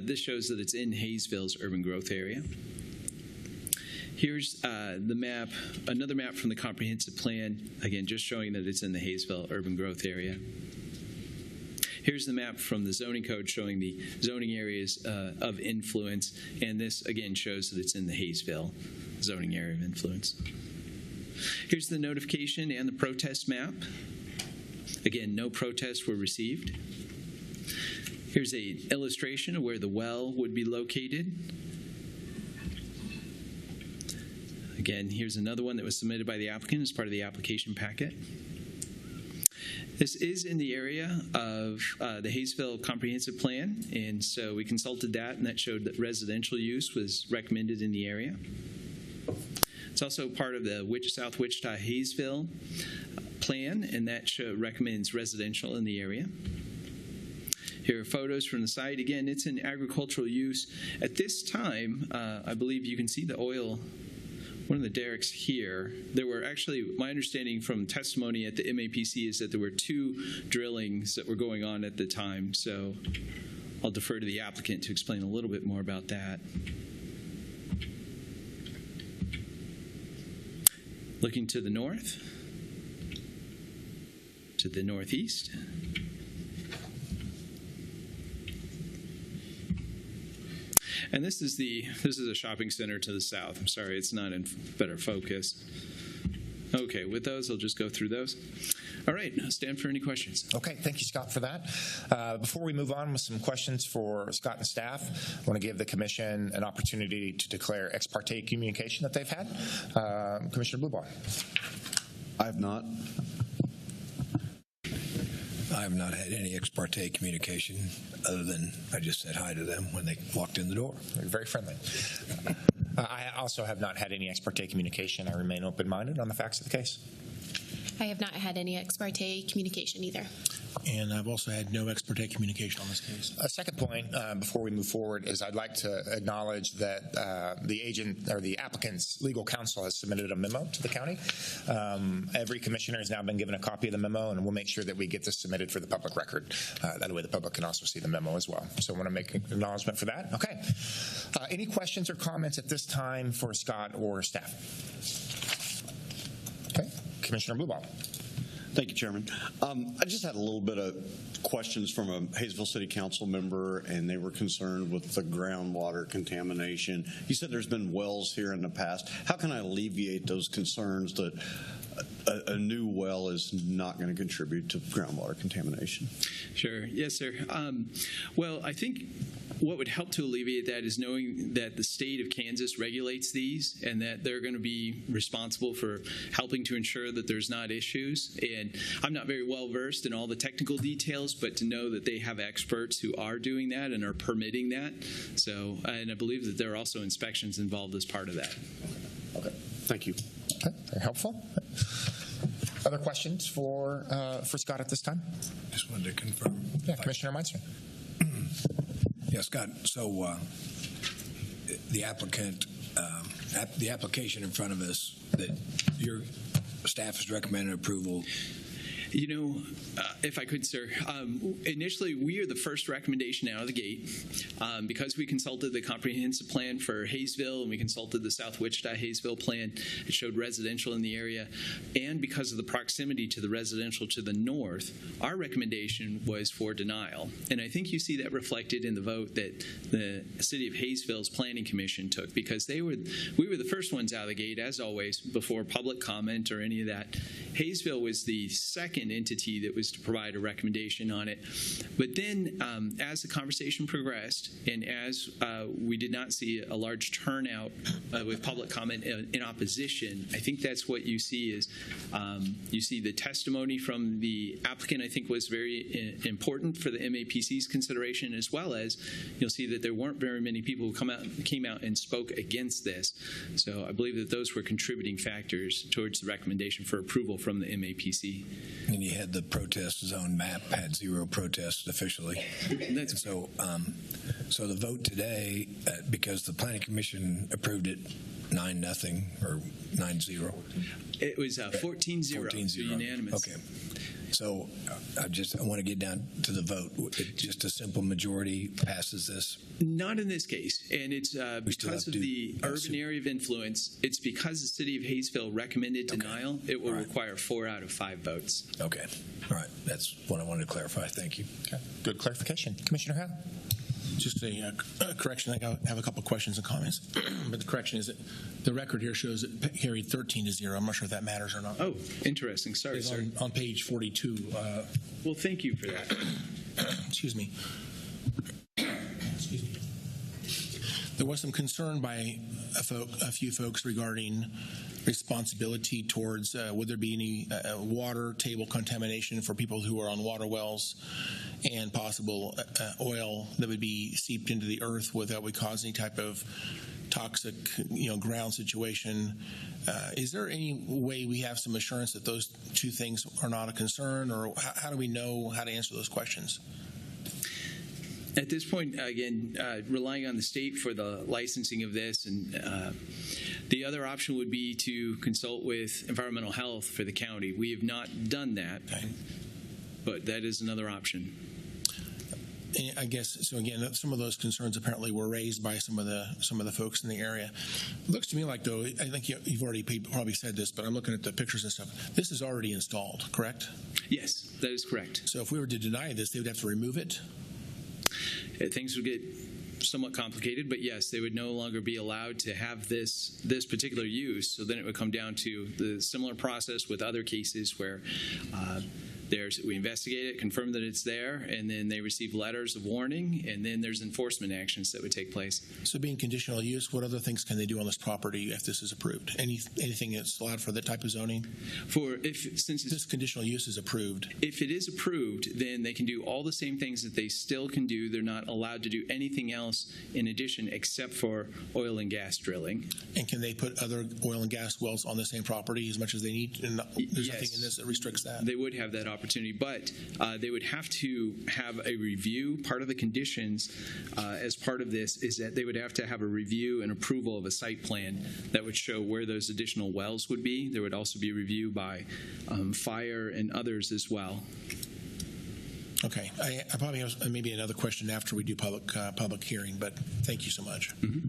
This shows that it's in Hayesville's urban growth area. Here's the map, another map from the comprehensive plan, again, just showing that it's in the Hayesville urban growth area. Here's the map from the zoning code showing the zoning areas of influence, and this, again, shows that it's in the Hayesville zoning area of influence. Here's the notification and the protest map. Again, no protests were received. Here's an illustration of where the well would be located. Again, here's another one that was submitted by the applicant as part of the application packet. This is in the area of the Hayesville Comprehensive Plan, and so we consulted that, and that showed that residential use was recommended in the area. It's also part of the South Wichita Hayesville plan, and that recommends residential in the area. Here are photos from the site. Again, it's an agricultural use. At this time, I believe you can see the oil, one of the derricks here. There were actually, my understanding from testimony at the MAPC is that there were 2 drillings that were going on at the time, so I'll defer to the applicant to explain a little bit more about that. Looking to the north, to the northeast. And this is a shopping center to the south. I'm sorry, it's not in better focus. Okay, with those, I'll just go through those. All right, stand for any questions. Okay, thank you, Scott, for that. Before we move on with some questions for Scott and staff, I want to give the commission an opportunity to declare ex parte communication that they've had. Commissioner Blueboy. I have not. I have not had any ex parte communication other than I just said hi to them when they walked in the door. They're very friendly. I also have not had any ex parte communication. I remain open-minded on the facts of the case. I have not had any ex parte communication either. And I've also had no ex parte communication on this case. A second point before we move forward is I'd like to acknowledge that the agent or the applicant's legal counsel has submitted a memo to the county. Every commissioner has now been given a copy of the memo, and we'll make sure that we get this submitted for the public record. That way the public can also see the memo as well. So I want to make an acknowledgement for that. Okay. Any questions or comments at this time for Scott or staff? Okay. Commissioner Blueboy. Thank you, Chairman. I just had a little bit of questions from a Hayesville City Council member, and they were concerned with the groundwater contamination. You said there's been wells here in the past. How can I alleviate those concerns that a new well is not going to contribute to groundwater contamination? Sure. Yes, sir. Well, I think what would help to alleviate that is knowing that the state of Kansas regulates these and that they're going to be responsible for helping to ensure that there's not issues. And I'm not very well versed in all the technical details, but to know that they have experts who are doing that and are permitting that. So, and I believe that there are also inspections involved as part of that. Okay. Thank you. Okay. Very helpful. Other questions for Scott at this time? Just wanted to confirm. Yeah, Commissioner Meinster. Yeah, Scott, so the applicant, the application in front of us that your staff has recommended approval. You know, if I could, sir, initially we are the first recommendation out of the gate because we consulted the comprehensive plan for Hayesville and we consulted the South Wichita-Hayesville plan. It showed residential in the area. And because of the proximity to the residential to the north, our recommendation was for denial. And I think you see that reflected in the vote that the City of Hayesville's Planning Commission took because we were the first ones out of the gate, as always, before public comment or any of that. Hayesville was the second entity that was to provide a recommendation on it. But then as the conversation progressed and as we did not see a large turnout with public comment in opposition, I think that's what you see is you see the testimony from the applicant I think was very important for the MAPC's consideration, as well as you'll see that there weren't very many people who came out and spoke against this. So I believe that those were contributing factors towards the recommendation for approval from the MAPC. And you had the protest zone map, had 0 protests officially. So the vote today, because the Planning Commission approved it 9-0 or 9-0. It was 14-0, so unanimous. Okay. So I want to get down to the vote. Just a simple majority passes this? Not in this case. And it's because of the urban area of influence. It's because the City of Hayesville recommended denial. It will require 4 out of 5 votes. Okay. All right. That's what I wanted to clarify. Thank you. Okay. Good clarification. Commissioner Hale? Just a correction. I have a couple of questions and comments. But the correction is that the record here shows it carried 13-0. I'm not sure if that matters or not. Oh, interesting. Sorry, sir. On page 42. Well, thank you for that. Excuse me. Excuse me. There was some concern by a few folks regarding responsibility towards would there be any water table contamination for people who are on water wells and possible oil that would be seeped into the earth that would cause any type of toxic ground situation. Is there any way we have some assurance that those two things are not a concern, or how do we know how to answer those questions? At this point, again, relying on the state for the licensing of this, and the other option would be to consult with environmental health for the county. We have not done that, but that is another option. I guess so. Again, some of those concerns apparently were raised by some of the folks in the area. It looks to me like, though, I think you've already probably said this, but I'm looking at the pictures and stuff. This is already installed, correct? Yes, that is correct. So if we were to deny this, they would have to remove it? Things would get somewhat complicated, but yes, they would no longer be allowed to have this particular use. So then it would come down to the similar process with other cases where we investigate it, confirm that it's there, and then they receive letters of warning, and then there's enforcement actions that would take place. So being conditional use, what other things can they do on this property if this is approved? Anything that's allowed for that type of zoning? Since this conditional use is approved. If it is approved, then they can do all the same things that they still can do. They're not allowed to do anything else in addition except for oil and gas drilling. And can they put other oil and gas wells on the same property as much as they need? And there's nothing in this that restricts that? They would have that opportunity, but they would have to have a review. Part of the conditions as part of this is that they would have to have a review and approval of a site plan that would show where those additional wells would be. There would also be a review by fire and others as well. Okay. I probably have maybe another question after we do public hearing, but thank you so much. Mm-hmm.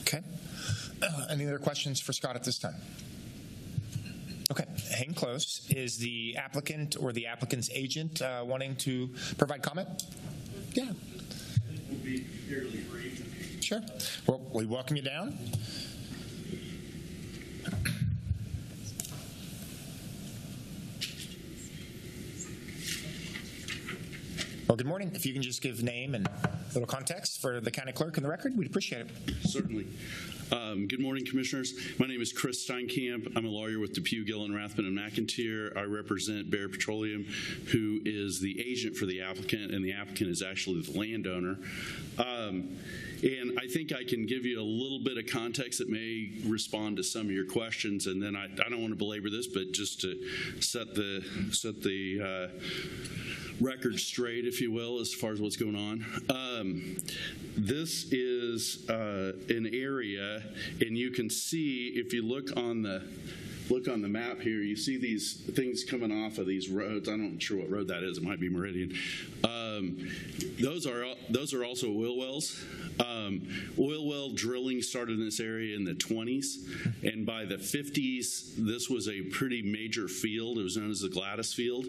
Okay. Any other questions for Scott at this time? Okay, hang close. Is the applicant or the applicant's agent wanting to provide comment? Yeah. We'll be fairly brief. Sure. Well, we welcome you down. Well, good morning. If you can just give name and a little context for the county clerk and the record, we'd appreciate it. Certainly. Good morning, Commissioners. My name is Chris Steinkamp. I'm a lawyer with Depew, Gillen, Rathman, and McIntyre. I represent Bear Petroleum, who is the agent for the applicant, and the applicant is actually the landowner. And I think I can give you a little bit of context that may respond to some of your questions, and then I don't want to belabor this, but just to set the record straight, if you will, as far as what's going on. This is an area, and you can see if you look on the map here, you see these things coming off of these roads. I'm not sure what road that is. It might be Meridian. Those are also oil wells. Oil well drilling started in this area in the 20s, and by the 50s, this was a pretty major field. It was known as the Gladys Field,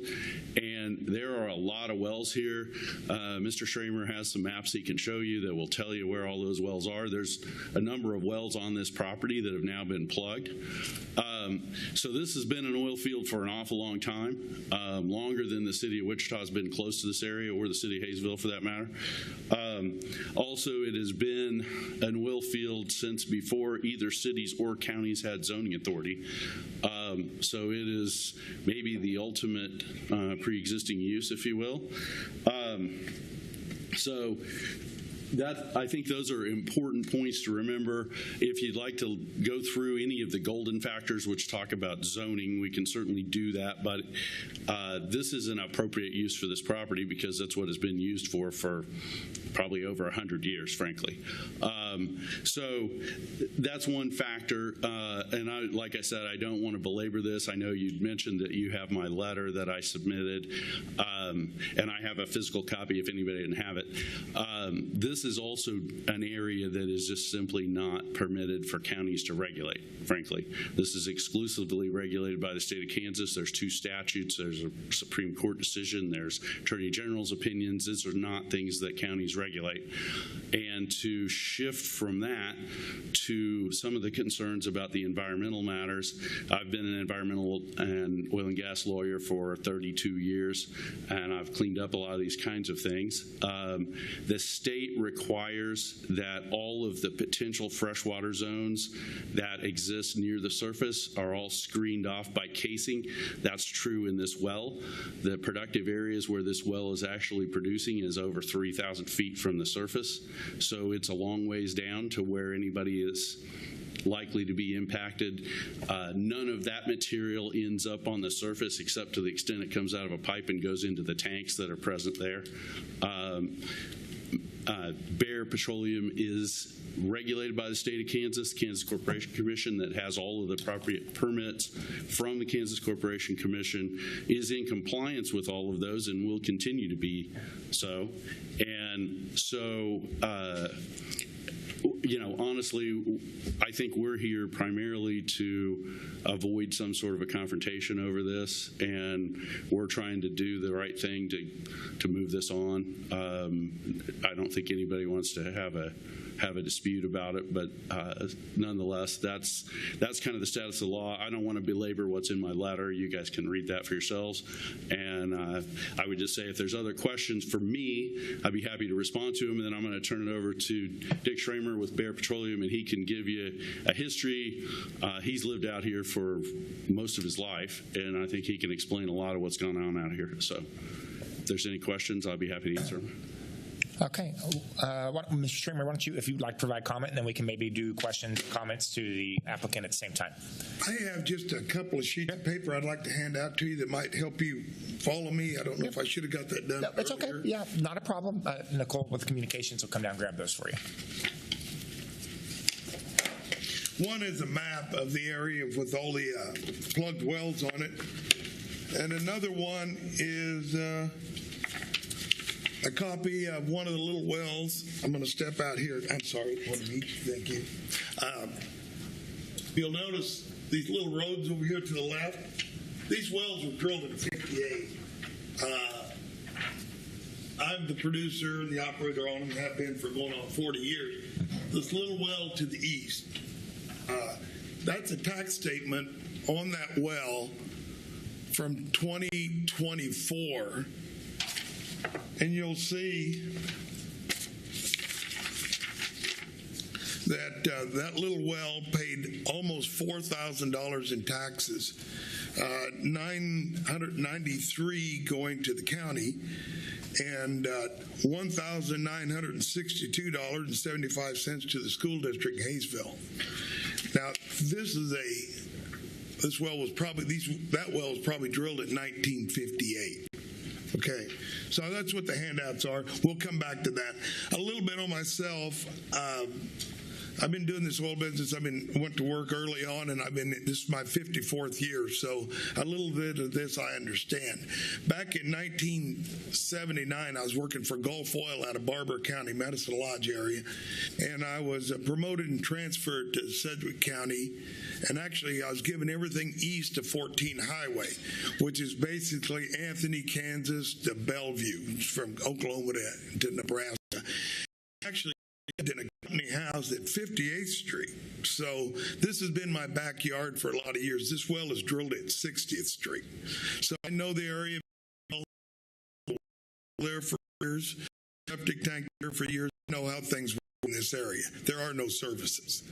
and there are a lot of wells here. Mr. Schramer has some maps he can show you that will tell you where all those wells are. There's a number of wells on this property that have now been plugged. So this has been an oil field for an awful long time, longer than the city of Wichita has been close to this area, or the city of Hayesville for that matter. Also, it has been an oil field since before either cities or counties had zoning authority. So it is maybe the ultimate pre-existing use, if you will. So I think those are important points to remember. If you'd like to go through any of the golden factors which talk about zoning, we can certainly do that, but this is an appropriate use for this property because that's what it's been used for probably over 100 years, frankly. So that's one factor, and like I said, I don't want to belabor this. I know you'd mentioned that you have my letter that I submitted, and I have a physical copy if anybody didn't have it. This is also an area that is just simply not permitted for counties to regulate, frankly. This is exclusively regulated by the state of Kansas. There's 2 statutes. There's a Supreme Court decision. There's Attorney General's opinions. These are not things that counties regulate. And to shift from that to some of the concerns about the environmental matters, I've been an environmental and oil and gas lawyer for 32 years, and I've cleaned up a lot of these kinds of things. The state requires that all of the potential freshwater zones that exist near the surface are all screened off by casing. That's true in this well. The productive areas where this well is actually producing is over 3,000 feet from the surface. So it's a long ways down to where anybody is likely to be impacted. None of that material ends up on the surface except to the extent it comes out of a pipe and goes into the tanks that are present there. Bear Petroleum is regulated by the state of Kansas Corporation Commission that has all of the appropriate permits from the Kansas Corporation Commission, is in compliance with all of those and will continue to be so. And so, honestly, I think we're here primarily to avoid some sort of a confrontation over this, and we're trying to do the right thing to move this on. I don't think anybody wants to have a dispute about it, but nonetheless, that's kind of the status of the law. I don't want to belabor what's in my letter. You guys can read that for yourselves. And I would just say if there's other questions for me, I'd be happy to respond to them. And then I'm going to turn it over to Dick Schramer with Bear Petroleum, and he can give you a history. He's lived out here for most of his life, and I think he can explain a lot of what's going on out here. So if there's any questions, I'll be happy to answer them. Okay. Mr. Schramer, why don't you, if you'd like to provide comment, and then we can maybe do questions, comments to the applicant at the same time. I have just a couple of sheets of paper I'd like to hand out to you that might help you follow me. I don't know if I should have got that done. No, it's okay. Yeah, not a problem. Nicole with communications will come down and grab those for you. One is a map of the area with all the plugged wells on it. And another one is a copy of one of the little wells. I'm going to step out here. I'm sorry, one of each. Thank you. You'll notice these little roads over here to the left, these wells were drilled in 58. I'm the producer and the operator on them, have been for going on 40 years. This little well to the east, that's a tax statement on that well from 2024. And you'll see that that little well paid almost $4,000 in taxes, 993 going to the county, and $1,962.75 to the school district in Hayesville. Now, that well was probably drilled in 1958. Okay, so that's what the handouts are. We'll come back to that. A little bit on myself. I've been doing this oil business. Went to work early on, and this is my 54th year, so a little bit of this I understand. Back in 1979, I was working for Gulf Oil out of Barber County, Medicine Lodge area, and I was promoted and transferred to Sedgwick County, and actually I was given everything east of 14 Highway, which is basically Anthony, Kansas to Bellevue, from Oklahoma to Nebraska. Actually, in a company house at 58th Street. So this has been my backyard for a lot of years. This well is drilled at 60th Street. So I know the area there for years, septic tank there for years. I know how things work in this area. There are no services.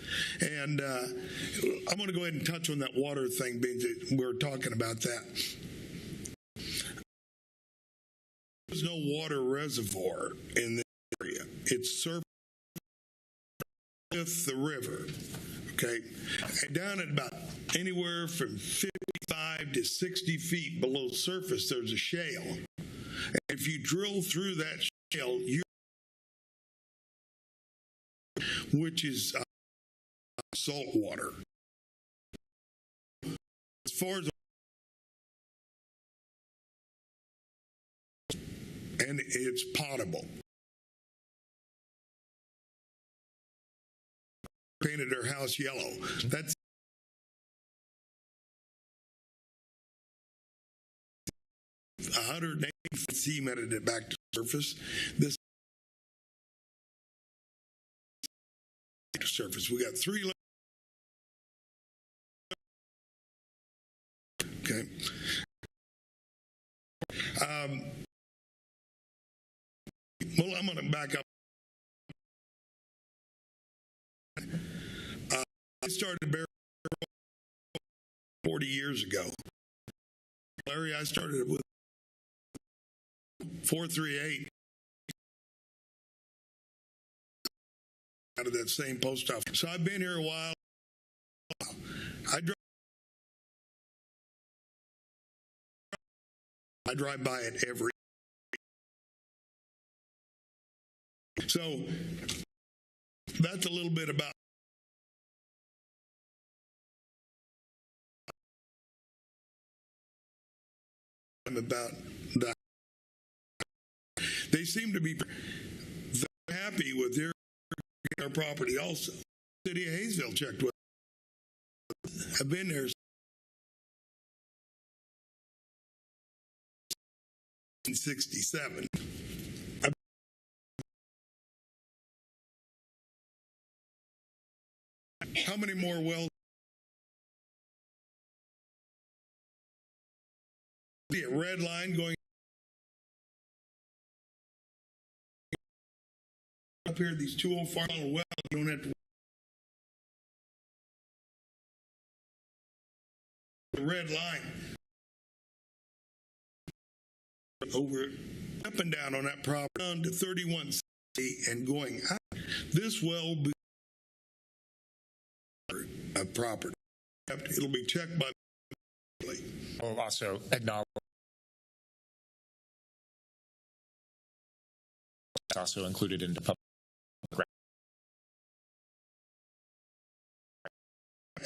And I'm going to go ahead and touch on that water thing, being that we're talking about that. There's no water reservoir in this area. It's surface with the river, okay? And down at about anywhere from 55 to 60 feet below surface, there's a shale. And if you drill through that shale, which is salt water. As far as and it's potable. Painted her house yellow. That's 180 feet cemented it back to surface. This to surface. We got 3 layers. Okay. Well, I'm going to back up. I started Bear 40 years ago. Larry, I started with 438 out of that same post office. So I've been here a while. I drive by it every. So that's a little bit about that. They seem to be very happy with their property also. The city of Hayesville checked with. I've been there since 1967. How many more wells? See a red line going up here, these 204 wells, you don't have to. The red line over, up and down on that property, down to 3160 and going out. This well will be a property. It'll be checked by. We'll also acknowledge it's also included into public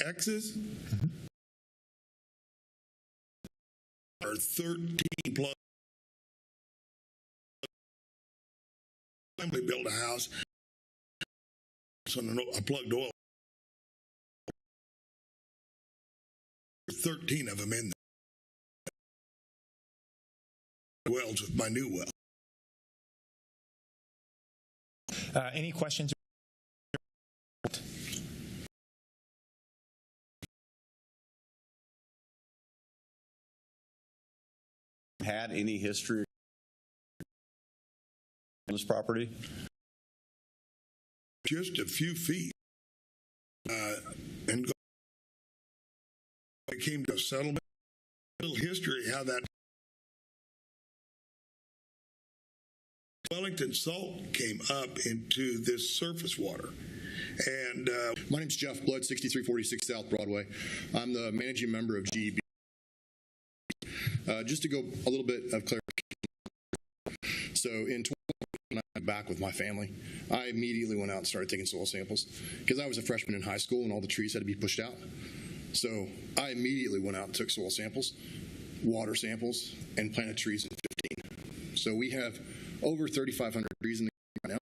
X's are 13 plus. Family built a house on a plugged oil. 13 of them in there. Wells with my new well. Any questions? Had any history on this property? Just a few feet. And it came to a settlement. A little history how that Wellington salt came up into this surface water. And my name's Jeff Blood, 6346 South Broadway. I'm the managing member of GEB. Just to go a little bit of clarification. So in 2020, I'm back with my family. I immediately went out and started taking soil samples because I was a freshman in high school and all the trees had to be pushed out. So I immediately went out and took soil samples, water samples, and planted trees in 15. So we have over 3,500 trees in the right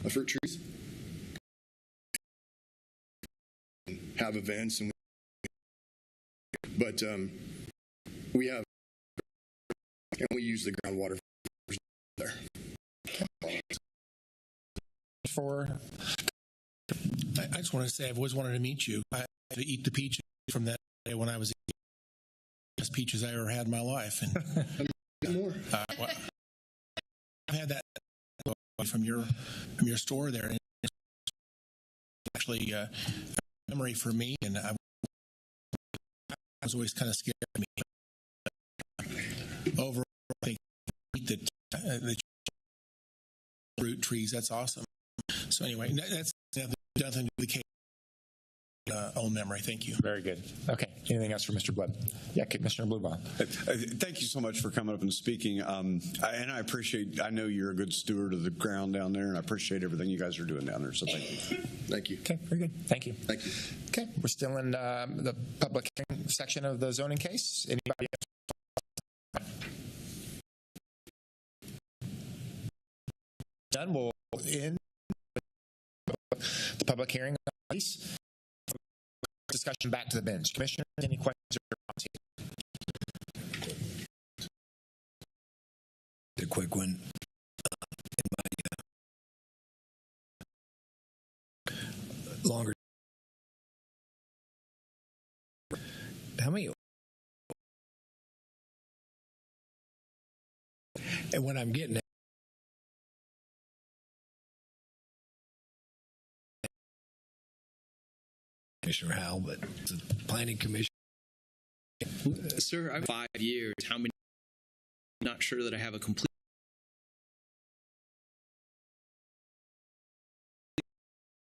now, fruit trees. Have events, and we have, and we use the groundwater there. I just want to say I've always wanted to meet you. I had to eat the peaches from that day when I was the best peaches I ever had in my life. And more. I've had that from your store there. And it's actually a memory for me, and I was always kind of scared of me. Overall, I think that the fruit trees, that's awesome. So anyway, that's nothing to the case. Old memory. Thank you. Very good. Okay. Anything else for Mr. Blood? Yeah, Commissioner Bluebell. Thank you so much for coming up and speaking. And I appreciate, I know you're a good steward of the ground down there, and I appreciate everything you guys are doing down there. So thank you. Thank you. Okay, very good. Thank you. Thank you. Okay, we're still in the public hearing section of the zoning case. Anybody else? Done. We'll end the public hearing. Discussion back to the bench. Commissioners, any questions or comments? A quick one. Longer. How many? And what I'm getting at, Commissioner Howell, but the Planning Commission. Sir, I've 5 years. How many? I'm not sure that I have a complete.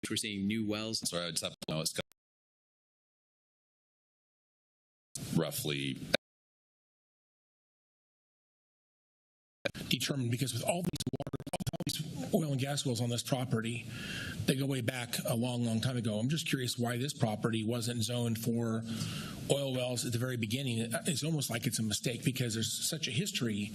We're seeing new wells. Sorry, I just have to know it's roughly determined, because with all these oil and gas wells on this property, they go way back a long time ago. I'm just curious why this property wasn't zoned for oil wells at the very beginning. It's almost like it's a mistake because there's such a history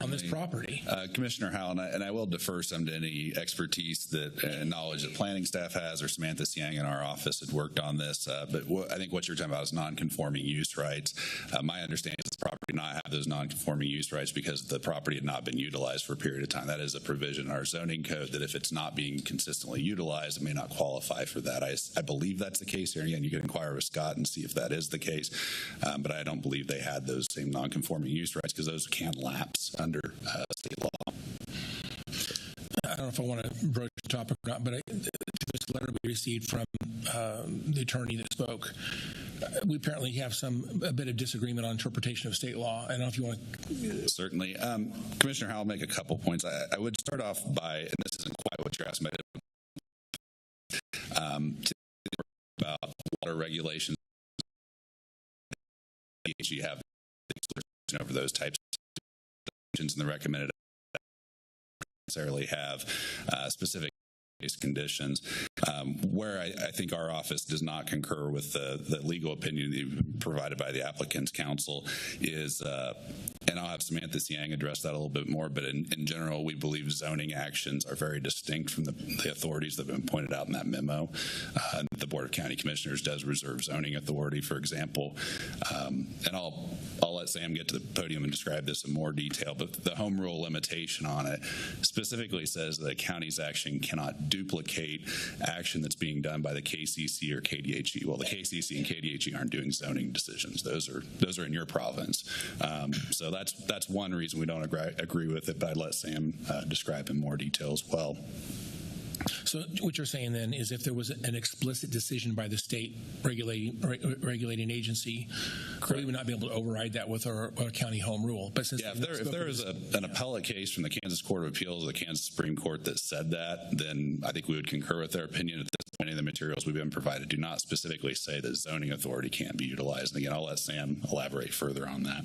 on this property. Commissioner Howell, and I will defer some to any expertise that knowledge that planning staff has, or Samantha Siang in our office had worked on this. But I think what you're talking about is non-conforming use rights. My understanding is this property did not have those non-conforming use rights because the property had not been utilized for a period of time. That is a provision in our zoning code that if it's not being consistently utilized, it may not qualify for that. I believe that's the case here. Again, you can inquire with Scott and see if that is the case. But I don't believe they had those same non-conforming use rights because those can lapse under state law. I don't know if I want to broach the topic or not, but this letter we received from the attorney that spoke, we apparently have a bit of disagreement on interpretation of state law. I don't know if you want to. Certainly. Commissioner Howell, make a couple points. I would start off by, and this isn't quite what you're asking about water regulations. You have over those types of in the recommended necessarily have specific conditions. Where I think our office does not concur with the legal opinion provided by the applicant's counsel is, and I'll have Samantha Siang address that a little bit more, but in general, we believe zoning actions are very distinct from the authorities that have been pointed out in that memo. The Board of County Commissioners does reserve zoning authority, for example, and I'll let Sam get to the podium and describe this in more detail, but the home rule limitation on it specifically says that a county's action cannot duplicate action that's being done by the KCC or KDHE. Well, the KCC and KDHE aren't doing zoning decisions. Those are in your province. So that's one reason we don't agree with it, but I'd let Sam describe in more detail as well. So what you're saying then is if there was an explicit decision by the state regulating agency, we would not be able to override that with our county home rule. But since if there is an appellate case from the Kansas Court of Appeals or the Kansas Supreme Court that said that, then I think we would concur with their opinion. At this point, any of the materials we've been provided do not specifically say that zoning authority can't be utilized. And again, I'll let Sam elaborate further on that.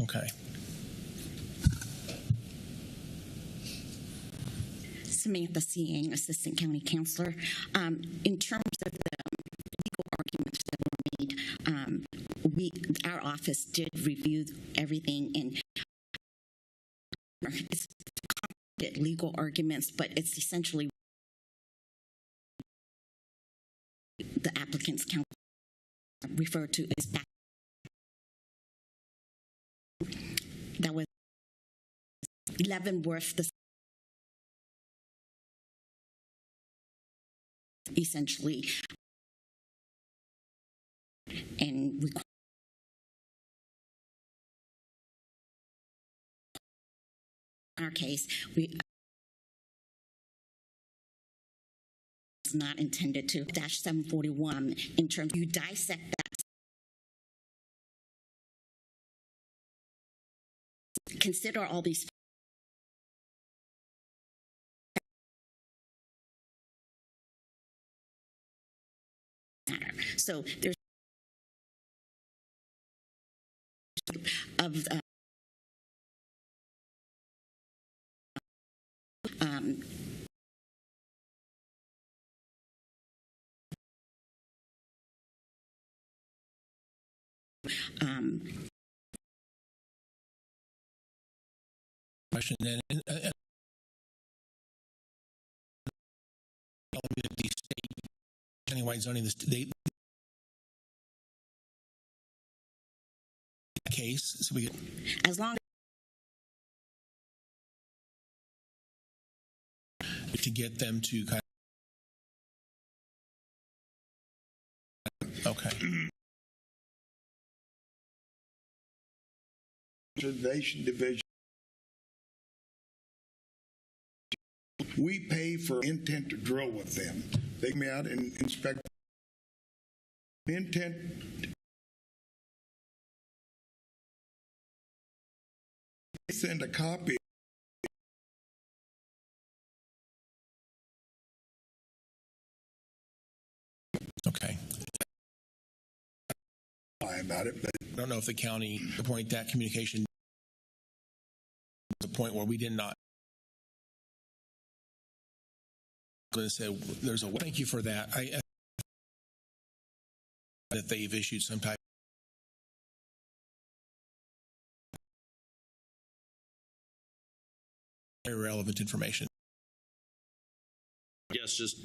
Okay. Samantha Siang, Assistant County Counselor. In terms of the legal arguments that were made, our office did review everything, and it's complicated legal arguments, but it's essentially the applicant's counsel referred to as back. That was Leavenworth, the essentially, and in our case, it's not intended to -741 in terms you dissect that. Consider all these. So there's of question then. The state countywide zoning, they case, so we as long to get them to kind of, okay. Conservation Division. We pay for intent to drill with them. They come out and inspect intent. They send a copy. Okay. About it, but I don't know if the county appoint that communication to the point where we did not. Said there's a. Thank you for that. That they've issued some type. Irrelevant information. Yes, just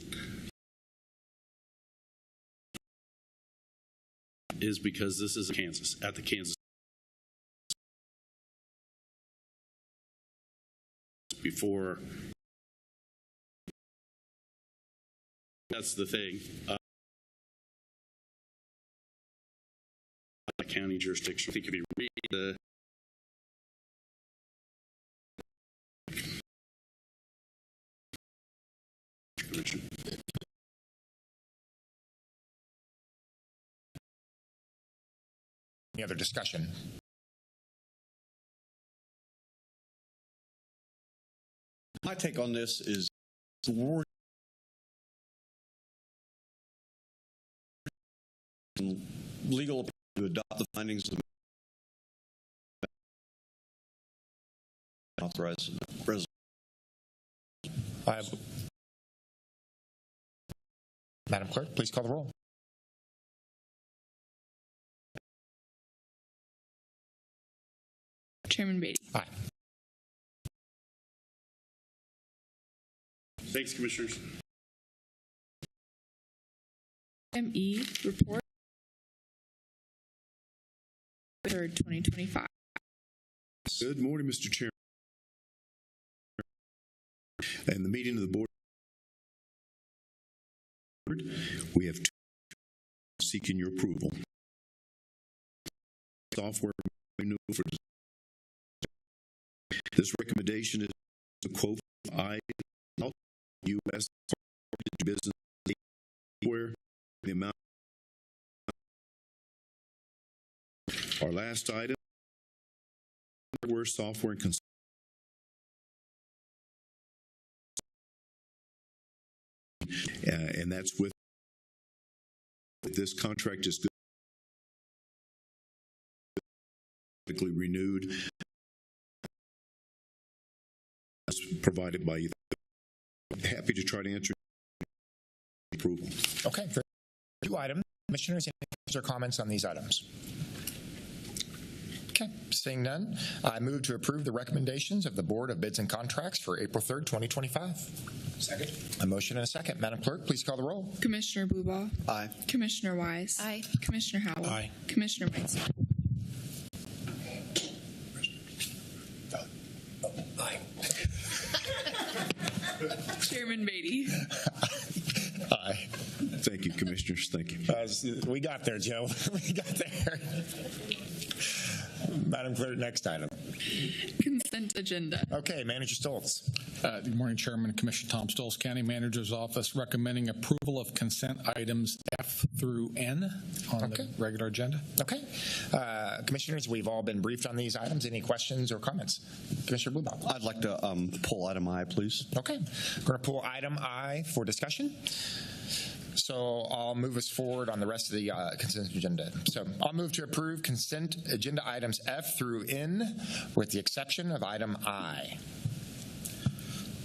is because this is Kansas, at the Kansas before. That's the thing. County jurisdiction. I think if you read the Any other discussion? My take on this is the word legal opinion to adopt the findings of the authorized resolution. Madam Clerk, please call the roll. Chairman Beatty. Aye. Thanks, Commissioners. Item E, report 3rd, 2025. Good morning, Mr. Chairman. And the meeting of the board, we have two seeking your approval. Software renewal for this recommendation is a quote from U.S. business where the amount. Our last item, hardware, software, and and that's with this contract is renewed as provided by you. Happy to try to answer approval. Okay. Two items. Commissioners, any questions or comments on these items? Okay, seeing none, I move to approve the recommendations of the Board of Bids and Contracts for April 3rd, 2025. Second. A motion and a second. Madam Clerk, please call the roll. Commissioner Blubow. Aye. Commissioner Wise. Aye. Commissioner Howell. Aye. Commissioner Meitzner. Aye. Chairman Beatty. Aye. Thank you, Commissioners. Thank you. We got there, Joe. We got there. Madam Clerk, next item. Consent agenda. Okay, Manager Stoltz. Good morning, Chairman. Commissioner Tom Stoltz, County Manager's Office, recommending approval of consent items F through N on the regular agenda. Okay. Commissioners, we've all been briefed on these items. Any questions or comments? Commissioner Blubow. I'd like to pull item I, please. Okay. We're going to pull item I for discussion. So I'll move us forward on the rest of the consent agenda. So I'll move to approve consent agenda items F through N with the exception of item I.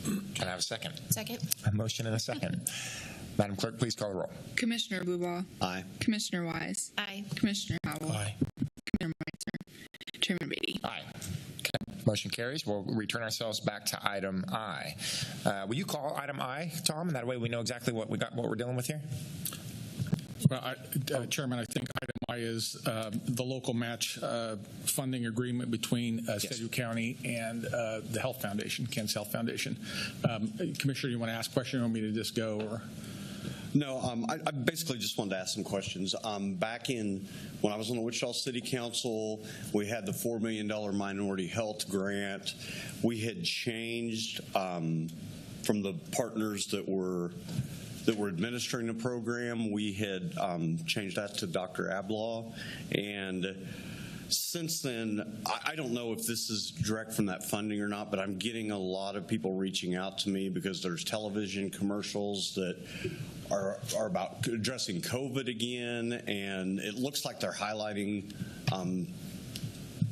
Can I have a second? Second. A motion and a second. Madam Clerk, please call the roll. Commissioner Blubow. Aye. Commissioner Wise. Aye. Commissioner Howell. Aye. Commissioner Meitzner. Chairman Beatty. Aye. Okay. Motion carries. We'll return ourselves back to item I. Will you call item I, Tom, and that way we know exactly what we're dealing with here? Well, Chairman, I think item I is the local match funding agreement between Sedgwick County and the Health Foundation, Kansas Health Foundation. Commissioner, you want to ask a question or want me to just go? Or? No, I basically just wanted to ask some questions. Back in when I was on the Wichita City Council, we had the $4 million minority health grant. We had changed from the partners that were administering the program. We had changed that to Dr. Ablaw, and since then, I don't know if this is direct from that funding or not, but I'm getting a lot of people reaching out to me because there's television commercials that are about addressing COVID again, and it looks like they're highlighting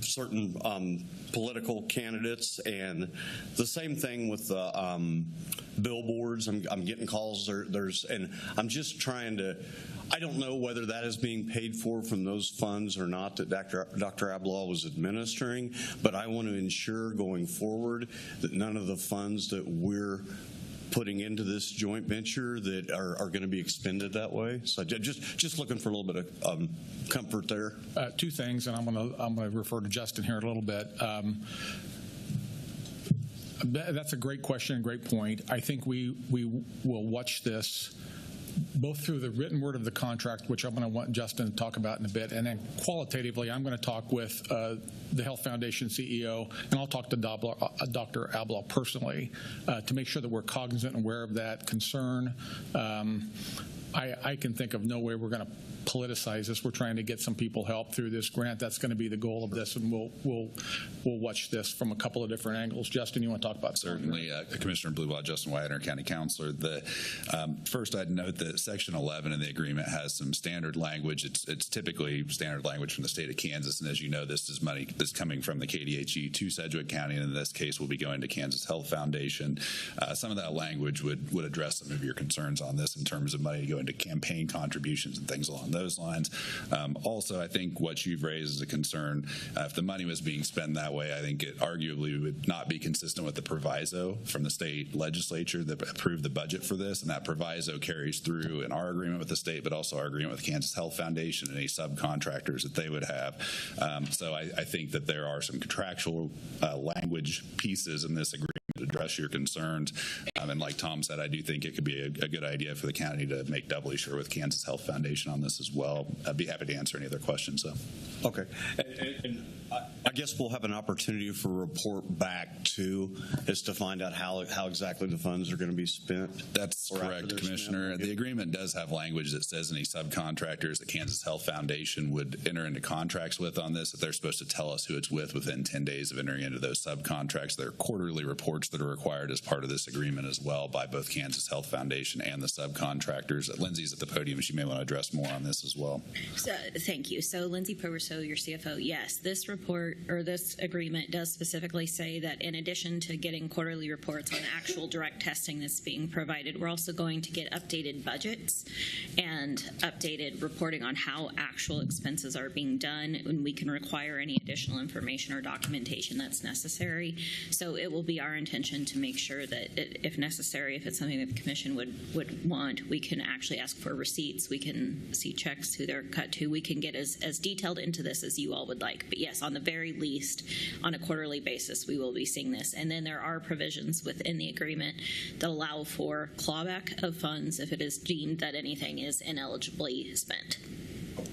certain political candidates, and the same thing with the billboards. I'm getting calls. And I'm just trying to. I don't know whether that is being paid for from those funds or not that Dr. Ablaw was administering, but I want to ensure going forward that none of the funds that we're putting into this joint venture that are going to be expended that way. So just looking for a little bit of comfort there. Two things, and I'm going to refer to Justin here a little bit. That's a great question and great point. I think we will watch this both through the written word of the contract, which I'm going to want Justin to talk about in a bit, and then qualitatively, I'm going to talk with the Health Foundation CEO, and I'll talk to Dr. Ablaw personally to make sure that we're cognizant and aware of that concern. I can think of no way we're going to politicize this. We're trying to get some people help through this grant. That's going to be the goal of this, and we'll watch this from a couple of different angles. Justin, you want to talk about certainly? Commissioner Bluewell, Justin White, County Councilor. First, I'd note that Section 11 in the agreement has some standard language. It's typically standard language from the state of Kansas, and as you know, this is money that's coming from the KDHE to Sedgwick County, and in this case, will be going to Kansas Health Foundation. Some of that language would address some of your concerns on this in terms of money going to campaign contributions and things along those lines. Also, I think what you've raised is a concern. If the money was being spent that way, I think it arguably would not be consistent with the proviso from the state legislature that approved the budget for this, and that proviso carries through in our agreement with the state, but also our agreement with Kansas Health Foundation and any subcontractors that they would have. So I think that there are some contractual language pieces in this agreement to address your concerns. And like Tom said, I do think it could be a good idea for the county to make doubly sure with Kansas Health Foundation on this as well. I'd be happy to answer any other questions. So. Okay. And I guess we'll have an opportunity for a report back too, is to find out how exactly the funds are going to be spent. That's correct, Commissioner. The agreement does have language that says any subcontractors that Kansas Health Foundation would enter into contracts with on this, that they're supposed to tell us who it's with within 10 days of entering into those subcontracts. There are quarterly reports that are required as part of this agreement as well by both Kansas Health Foundation and the subcontractors. Lindsay's at the podium. She may want to address more on this as well. So, thank you. So Lindsay Proverso, your CFO, yes, this report or this agreement does specifically say that in addition to getting quarterly reports on actual direct testing that's being provided, we're also going to get updated budgets and updated reporting on how actual expenses are being done, and we can require any additional information or documentation that's necessary. So it will be our intention to make sure that if necessary, if it's something that the commission would want, we can actually ask for receipts, we can see checks who they're cut to, we can get as detailed into this as you all would like. But yes, on the very least, on a quarterly basis, we will be seeing this. And then there are provisions within the agreement that allow for clawback of funds if it is deemed that anything is inelligibly spent.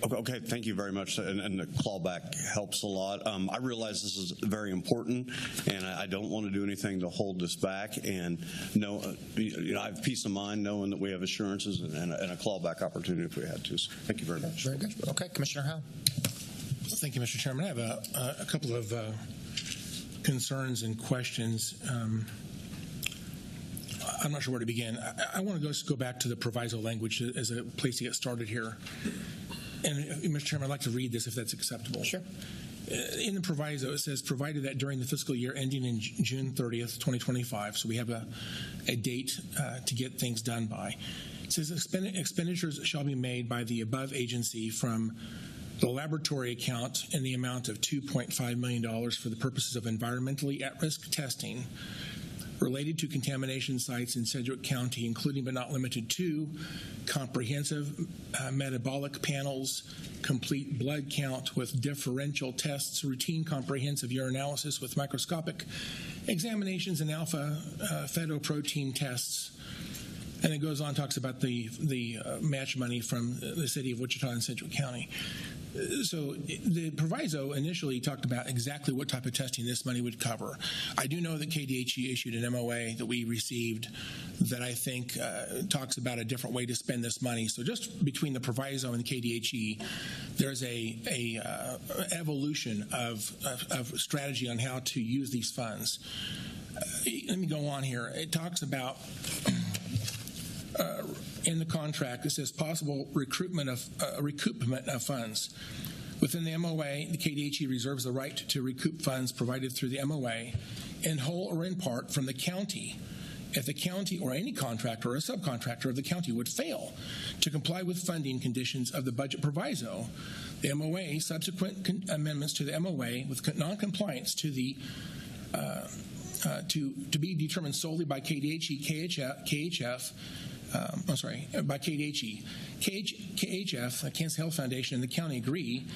Okay, thank you very much. And the clawback helps a lot. I realize this is very important, and I don't want to do anything to hold this back. And I have peace of mind knowing that we have assurances and a clawback opportunity if we had to. So thank you very much. Very good. Okay, Commissioner Howe. Thank you, Mr. Chairman. I have a couple of concerns and questions. I'm not sure where to begin. I want to go back to the proviso language as a place to get started here. And, Mr. Chairman, I'd like to read this if that's acceptable. Sure. In the proviso, it says, provided that during the fiscal year ending in June 30th, 2025, so we have a date to get things done by. It says expenditures shall be made by the above agency from the laboratory account in the amount of $2.5 million for the purposes of environmentally at-risk testing related to contamination sites in Sedgwick County, including but not limited to comprehensive metabolic panels, complete blood count with differential tests, routine comprehensive urinalysis with microscopic examinations, and alpha fetoprotein tests. And it goes on, talks about the match money from the city of Wichita and Sedgwick County. So the proviso initially talked about exactly what type of testing this money would cover. I do know that KDHE issued an MOA that we received that I think talks about a different way to spend this money. So just between the proviso and KDHE, there's a evolution of strategy on how to use these funds. Let me go on here. It talks about in the contract, it says possible recoupment of funds. Within the MOA, the KDHE reserves the right to recoup funds provided through the MOA in whole or in part from the county if the county or any contractor or a subcontractor of the county would fail to comply with funding conditions of the budget proviso. The MOA, subsequent amendments to the MOA with non-compliance to the to be determined solely by KDHE, by KDHE. KHF, Kansas Health Foundation, and the county agree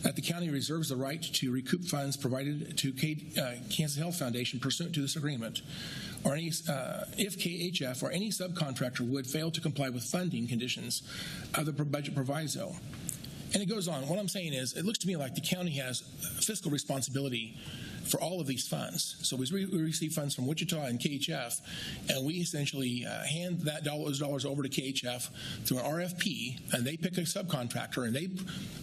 that the county reserves the right to recoup funds provided to Kansas Health Foundation pursuant to this agreement, or if KHF or any subcontractor would fail to comply with funding conditions of the budget proviso. And it goes on. What I'm saying is, it looks to me like the county has fiscal responsibility for all of these funds. So we receive funds from Wichita and KHF, and we essentially hand those dollars over to KHF through an RFP, and they pick a subcontractor, and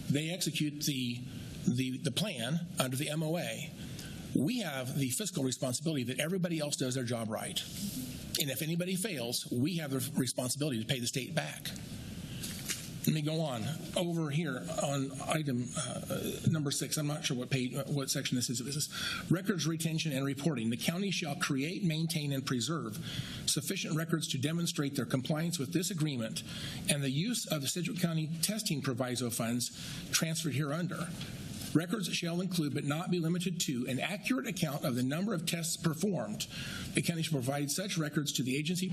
they execute the plan under the MOA. We have the fiscal responsibility that everybody else does their job right. And if anybody fails, we have the responsibility to pay the state back. Let me go on over here on item number 6. I'm not sure what section this is. This is records retention and reporting. The county shall create, maintain, and preserve sufficient records to demonstrate their compliance with this agreement and the use of the Sedgwick County testing proviso funds transferred hereunder. Records shall include, but not be limited to, an accurate account of the number of tests performed. The county shall provide such records to the agency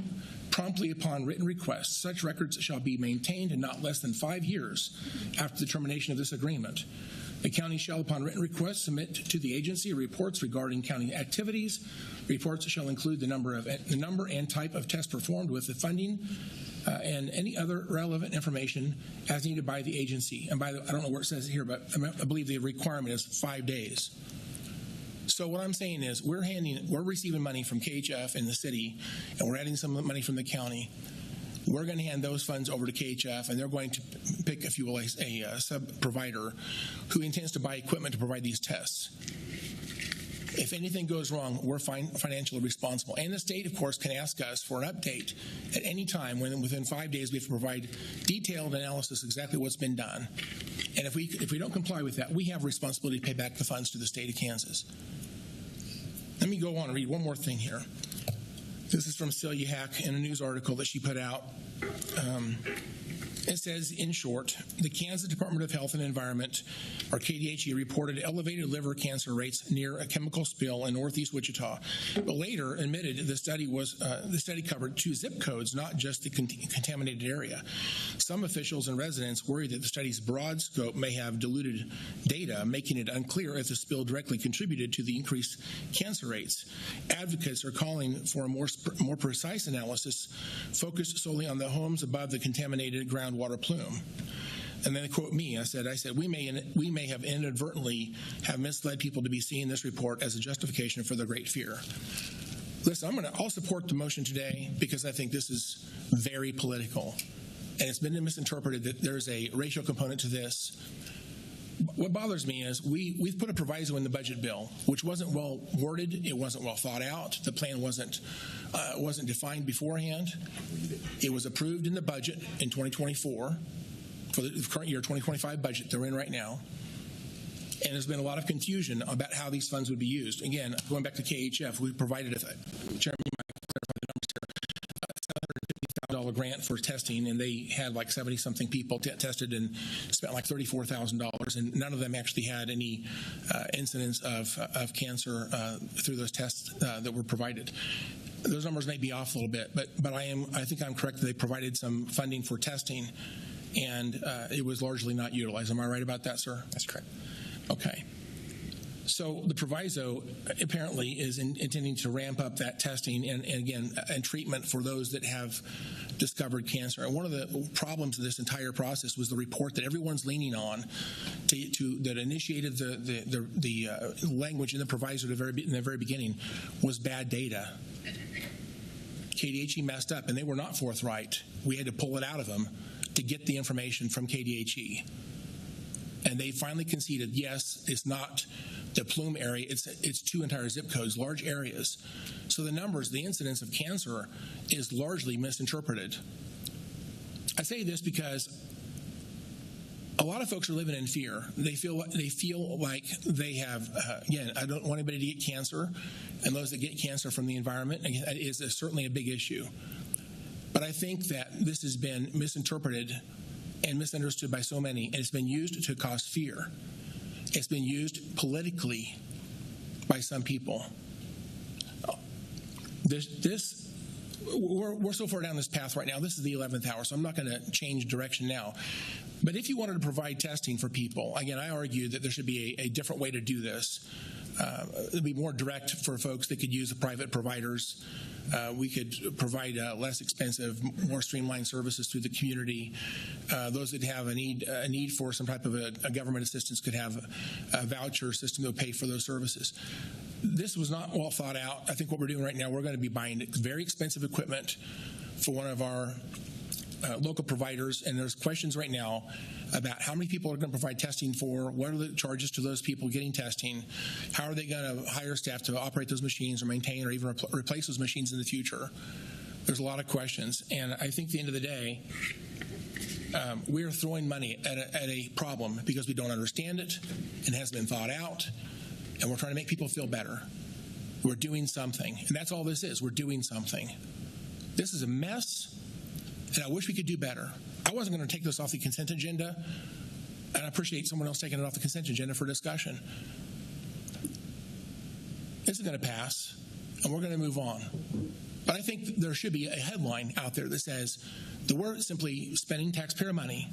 promptly upon written request. Such records shall be maintained in not less than 5 years after the termination of this agreement. The county shall, upon written request, submit to the agency reports regarding county activities. Reports shall include the number and type of tests performed with the funding and any other relevant information as needed by the agency. And I don't know where it says it here, but I believe the requirement is 5 days. So what I'm saying is we're receiving money from KHF in the city, and we're adding some money from the county. We're going to hand those funds over to KHF, and they're going to pick, if you will, a sub-provider who intends to buy equipment to provide these tests. If anything goes wrong, we're financially responsible. And the state, of course, can ask us for an update at any time when within 5 days we have to provide detailed analysis exactly what's been done. And if we don't comply with that, we have responsibility to pay back the funds to the state of Kansas. Let me go on and read one more thing here. This is from Celia Hack in a news article that she put out. It says, in short, the Kansas Department of Health and Environment, or KDHE, reported elevated liver cancer rates near a chemical spill in northeast Wichita, but later admitted the study covered 2 zip codes, not just the contaminated area. Some officials and residents worry that the study's broad scope may have diluted data, making it unclear if the spill directly contributed to the increased cancer rates. Advocates are calling for a more precise analysis focused solely on the homes above the contaminated groundwater plume. And then they quote me. I said, we may have inadvertently have misled people to be seeing this report as a justification for their great fear. Listen, I'll support the motion today because I think this is very political. And it's been misinterpreted that there's a racial component to this. What bothers me is we've put a proviso in the budget bill, which wasn't well worded, it wasn't well thought out, the plan wasn't defined beforehand. It was approved in the budget in 2024 for the current year 2025 budget they're in right now. And there's been a lot of confusion about how these funds would be used. Again, going back to KHF, we provided Chairman, you might clarify the numbers here, $750,000 grant for testing, and they had like 70-something people tested and spent like $34,000, and none of them actually had any incidents of cancer through those tests that were provided. Those numbers may be off a little bit, but I think I'm correct that they provided some funding for testing, and it was largely not utilized. Am I right about that, sir? That's correct. Okay. So the proviso apparently is intending to ramp up that testing and treatment for those that have discovered cancer. And one of the problems of this entire process was the report that everyone's leaning on that initiated the language in the proviso in the very beginning was bad data. KDHE messed up, and they were not forthright. We had to pull it out of them to get the information from KDHE. And they finally conceded, yes, it's not the plume area, it's 2 entire zip codes, large areas. So the numbers, the incidence of cancer is largely misinterpreted. I say this because a lot of folks are living in fear. They feel like they have, again, I don't want anybody to get cancer, and those that get cancer from the environment is certainly a big issue. But I think that this has been misinterpreted and misunderstood by so many, and it's been used to cause fear. It's been used politically by some people. We're so far down this path right now. This is the 11th hour, so I'm not going to change direction now. But if you wanted to provide testing for people, again, I argue that there should be a different way to do this. It would be more direct for folks that could use the private providers. We could provide less expensive, more streamlined services through the community. Those that have a need for some type of a government assistance could have a voucher system that would pay for those services. this was not well thought out. I think what we're doing right now, we're going to be buying very expensive equipment for one of our local providers, and there's questions right now about how many people are going to provide testing for, what are the charges to those people getting testing, how are they going to hire staff to operate those machines or maintain or even replace those machines in the future. There's a lot of questions, and I think at the end of the day, we're throwing money at a problem because we don't understand it and it hasn't been thought out, and we're trying to make people feel better. We're doing something, and that's all this is. We're doing something. This is a mess, and I wish we could do better. I wasn't going to take this off the consent agenda, and I appreciate someone else taking it off the consent agenda for discussion. This is going to pass, and we're going to move on. But I think there should be a headline out there that says that we're simply spending taxpayer money,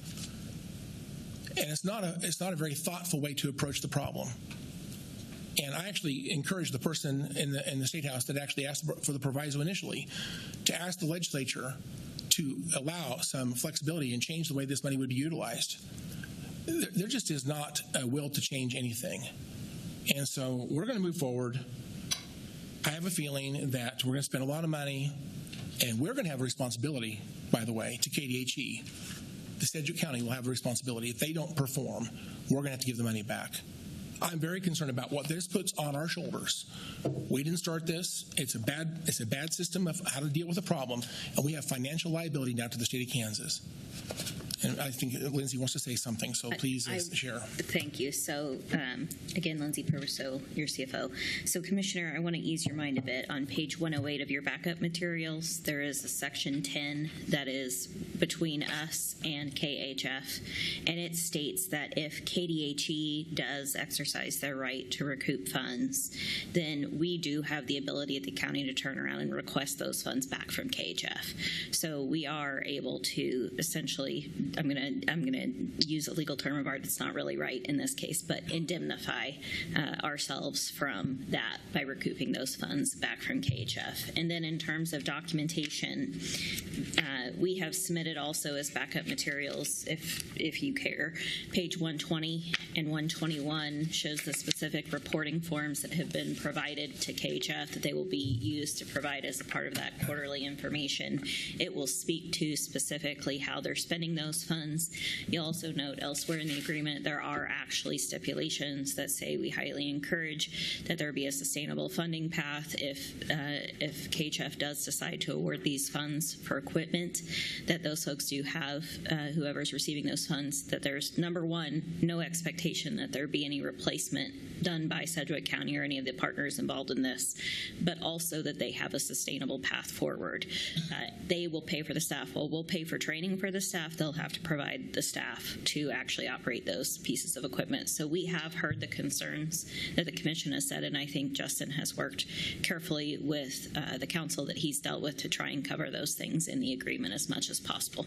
and it's not a very thoughtful way to approach the problem. And I actually encourage the person in the State House that actually asked for the proviso initially to ask the legislature to allow some flexibility and change the way this money would be utilized. There just is not a will to change anything. And so we're going to move forward. I have a feeling that we're going to spend a lot of money, and we're going to have a responsibility, by the way, to KDHE. The Sedgwick County will have a responsibility. If they don't perform, we're going to have to give the money back. I'm very concerned about what this puts on our shoulders. We didn't start this. It's a bad system of how to deal with a problem, and we have financial liability now to the state of Kansas. And I think Lindsay wants to say something, so please share. Thank you. So, again, Lindsay Purviso, your CFO. So, Commissioner, I want to ease your mind a bit. On page 108 of your backup materials, there is a section 10 that is between us and KHF, and it states that if KDHE does exercise their right to recoup funds, then we do have the ability at the county to turn around and request those funds back from KHF. So we are able to essentially, I'm gonna use a legal term of art that's not really right in this case, but indemnify ourselves from that by recouping those funds back from KHF. And then in terms of documentation, we have submitted also as backup materials, if you care, page 120 and 121 shows the specific reporting forms that have been provided to KHF that they will be used to provide as a part of that quarterly information. It will speak to specifically how they're spending those funds. You'll also note elsewhere in the agreement there are actually stipulations that say we highly encourage that there be a sustainable funding path if KHF does decide to award these funds for equipment, that those folks do have, whoever's receiving those funds, that there's, number one, no expectation that there be any replacement done by Sedgwick County or any of the partners involved in this, but also that they have a sustainable path forward. They will pay for the staff. Well, we'll pay for training for the staff. They'll have to provide the staff to actually operate those pieces of equipment. So we have heard the concerns that the commission has said, and I think Justin has worked carefully with the council that he's dealt with to try and cover those things in the agreement as much as possible.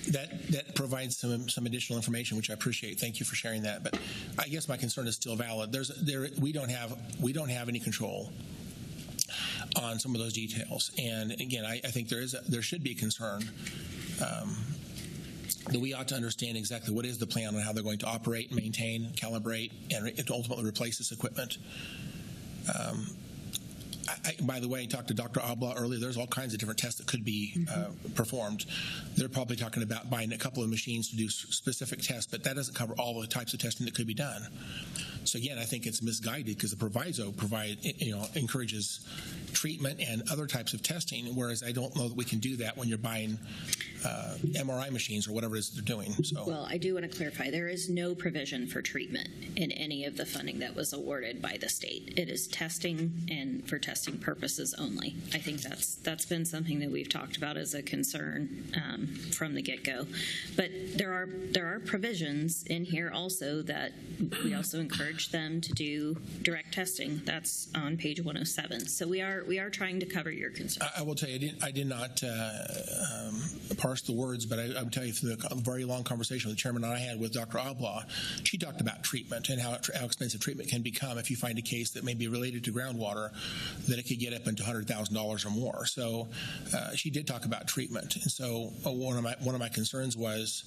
That provides some additional information, which I appreciate. Thank you for sharing that. But I guess my concern is still valid. We don't have any control on some of those details. And again, I think there should be a concern that we ought to understand exactly what is the plan on how they're going to operate, maintain, calibrate, and ultimately replace this equipment. By the way, I talked to Dr. Abla earlier. There's all kinds of different tests that could be performed. They're probably talking about buying a couple of machines to do specific tests, but that doesn't cover all the types of testing that could be done. So again, I think it's misguided because the proviso encourages treatment and other types of testing, whereas I don't know that we can do that when you're buying MRI machines or whatever it is they're doing. So. Well, I do want to clarify, there is no provision for treatment in any of the funding that was awarded by the state. It is testing and for testing purposes only. I think that's been something that we've talked about as a concern from the get-go. But there are provisions in here also that we also encourage them to do direct testing. That's on page 107. So we are trying to cover your concerns. I will tell you, I did not parse the words, but I would tell you through a very long conversation with the chairman I had with Dr. Abla, she talked about treatment and how expensive treatment can become if you find a case that may be related to groundwater, that it could get up into $100,000 or more. So she did talk about treatment. And so one of my concerns was,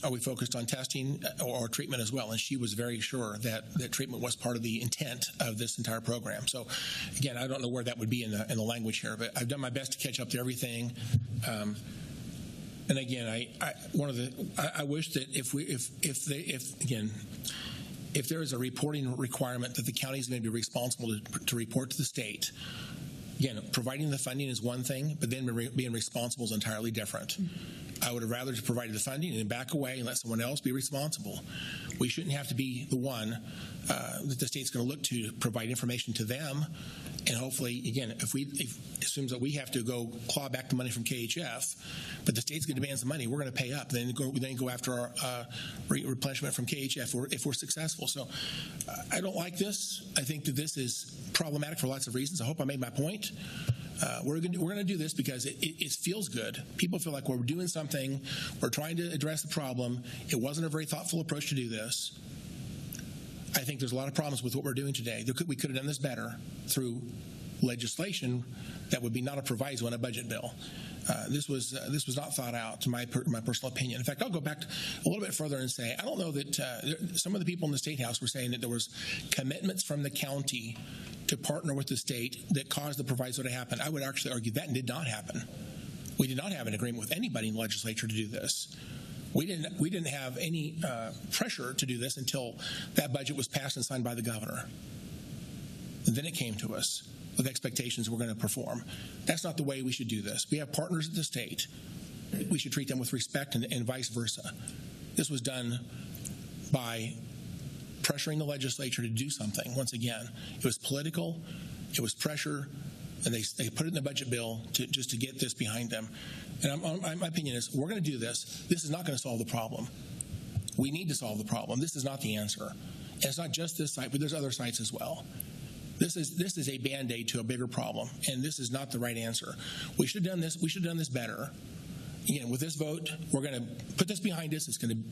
are we focused on testing or treatment as well? And she was very sure that treatment was part of the intent of this entire program. So, again, I don't know where that would be in the language here, but I've done my best to catch up to everything. And again, I wish that if there is a reporting requirement that the county is going to be responsible to report to the state. Again, providing the funding is one thing, but then being responsible is entirely different. I would have rather just provided the funding and then back away and let someone else be responsible. We shouldn't have to be the one that the state's going to look to provide information to them. And hopefully, again, if it assumes that we have to go claw back the money from KHF, but the state's going to demand some money, we're going to pay up, then go after our replenishment from KHF if we're successful. So I don't like this. I think that this is problematic for lots of reasons. I hope I made my point. We're going to do this because it feels good. People feel like we're doing something. We're trying to address the problem. It wasn't a very thoughtful approach to do this. I think there's a lot of problems with what we're doing today. We could have done this better through legislation that would be not a proviso in a budget bill. This was not thought out, to my personal opinion. In fact, I'll go back a little bit further and say I don't know that some of the people in the State House were saying that there was commitments from the county to partner with the state that caused the proviso to happen. I would actually argue that did not happen. We did not have an agreement with anybody in the legislature to do this. We didn't have any pressure to do this until that budget was passed and signed by the governor. And then it came to us with expectations we're going to perform. That's not the way we should do this. We have partners at the state. We should treat them with respect and vice versa. This was done by pressuring the legislature to do something. Once again, it was political, it was pressure, and they put it in the budget bill just to get this behind them. And my opinion is, we're going to do this. This is not going to solve the problem. We need to solve the problem. This is not the answer. And it's not just this site, but there's other sites as well. This is a Band-Aid to a bigger problem, and this is not the right answer. We should have done this. We should have done this better. Again, with this vote, we're going to put this behind us. It's going to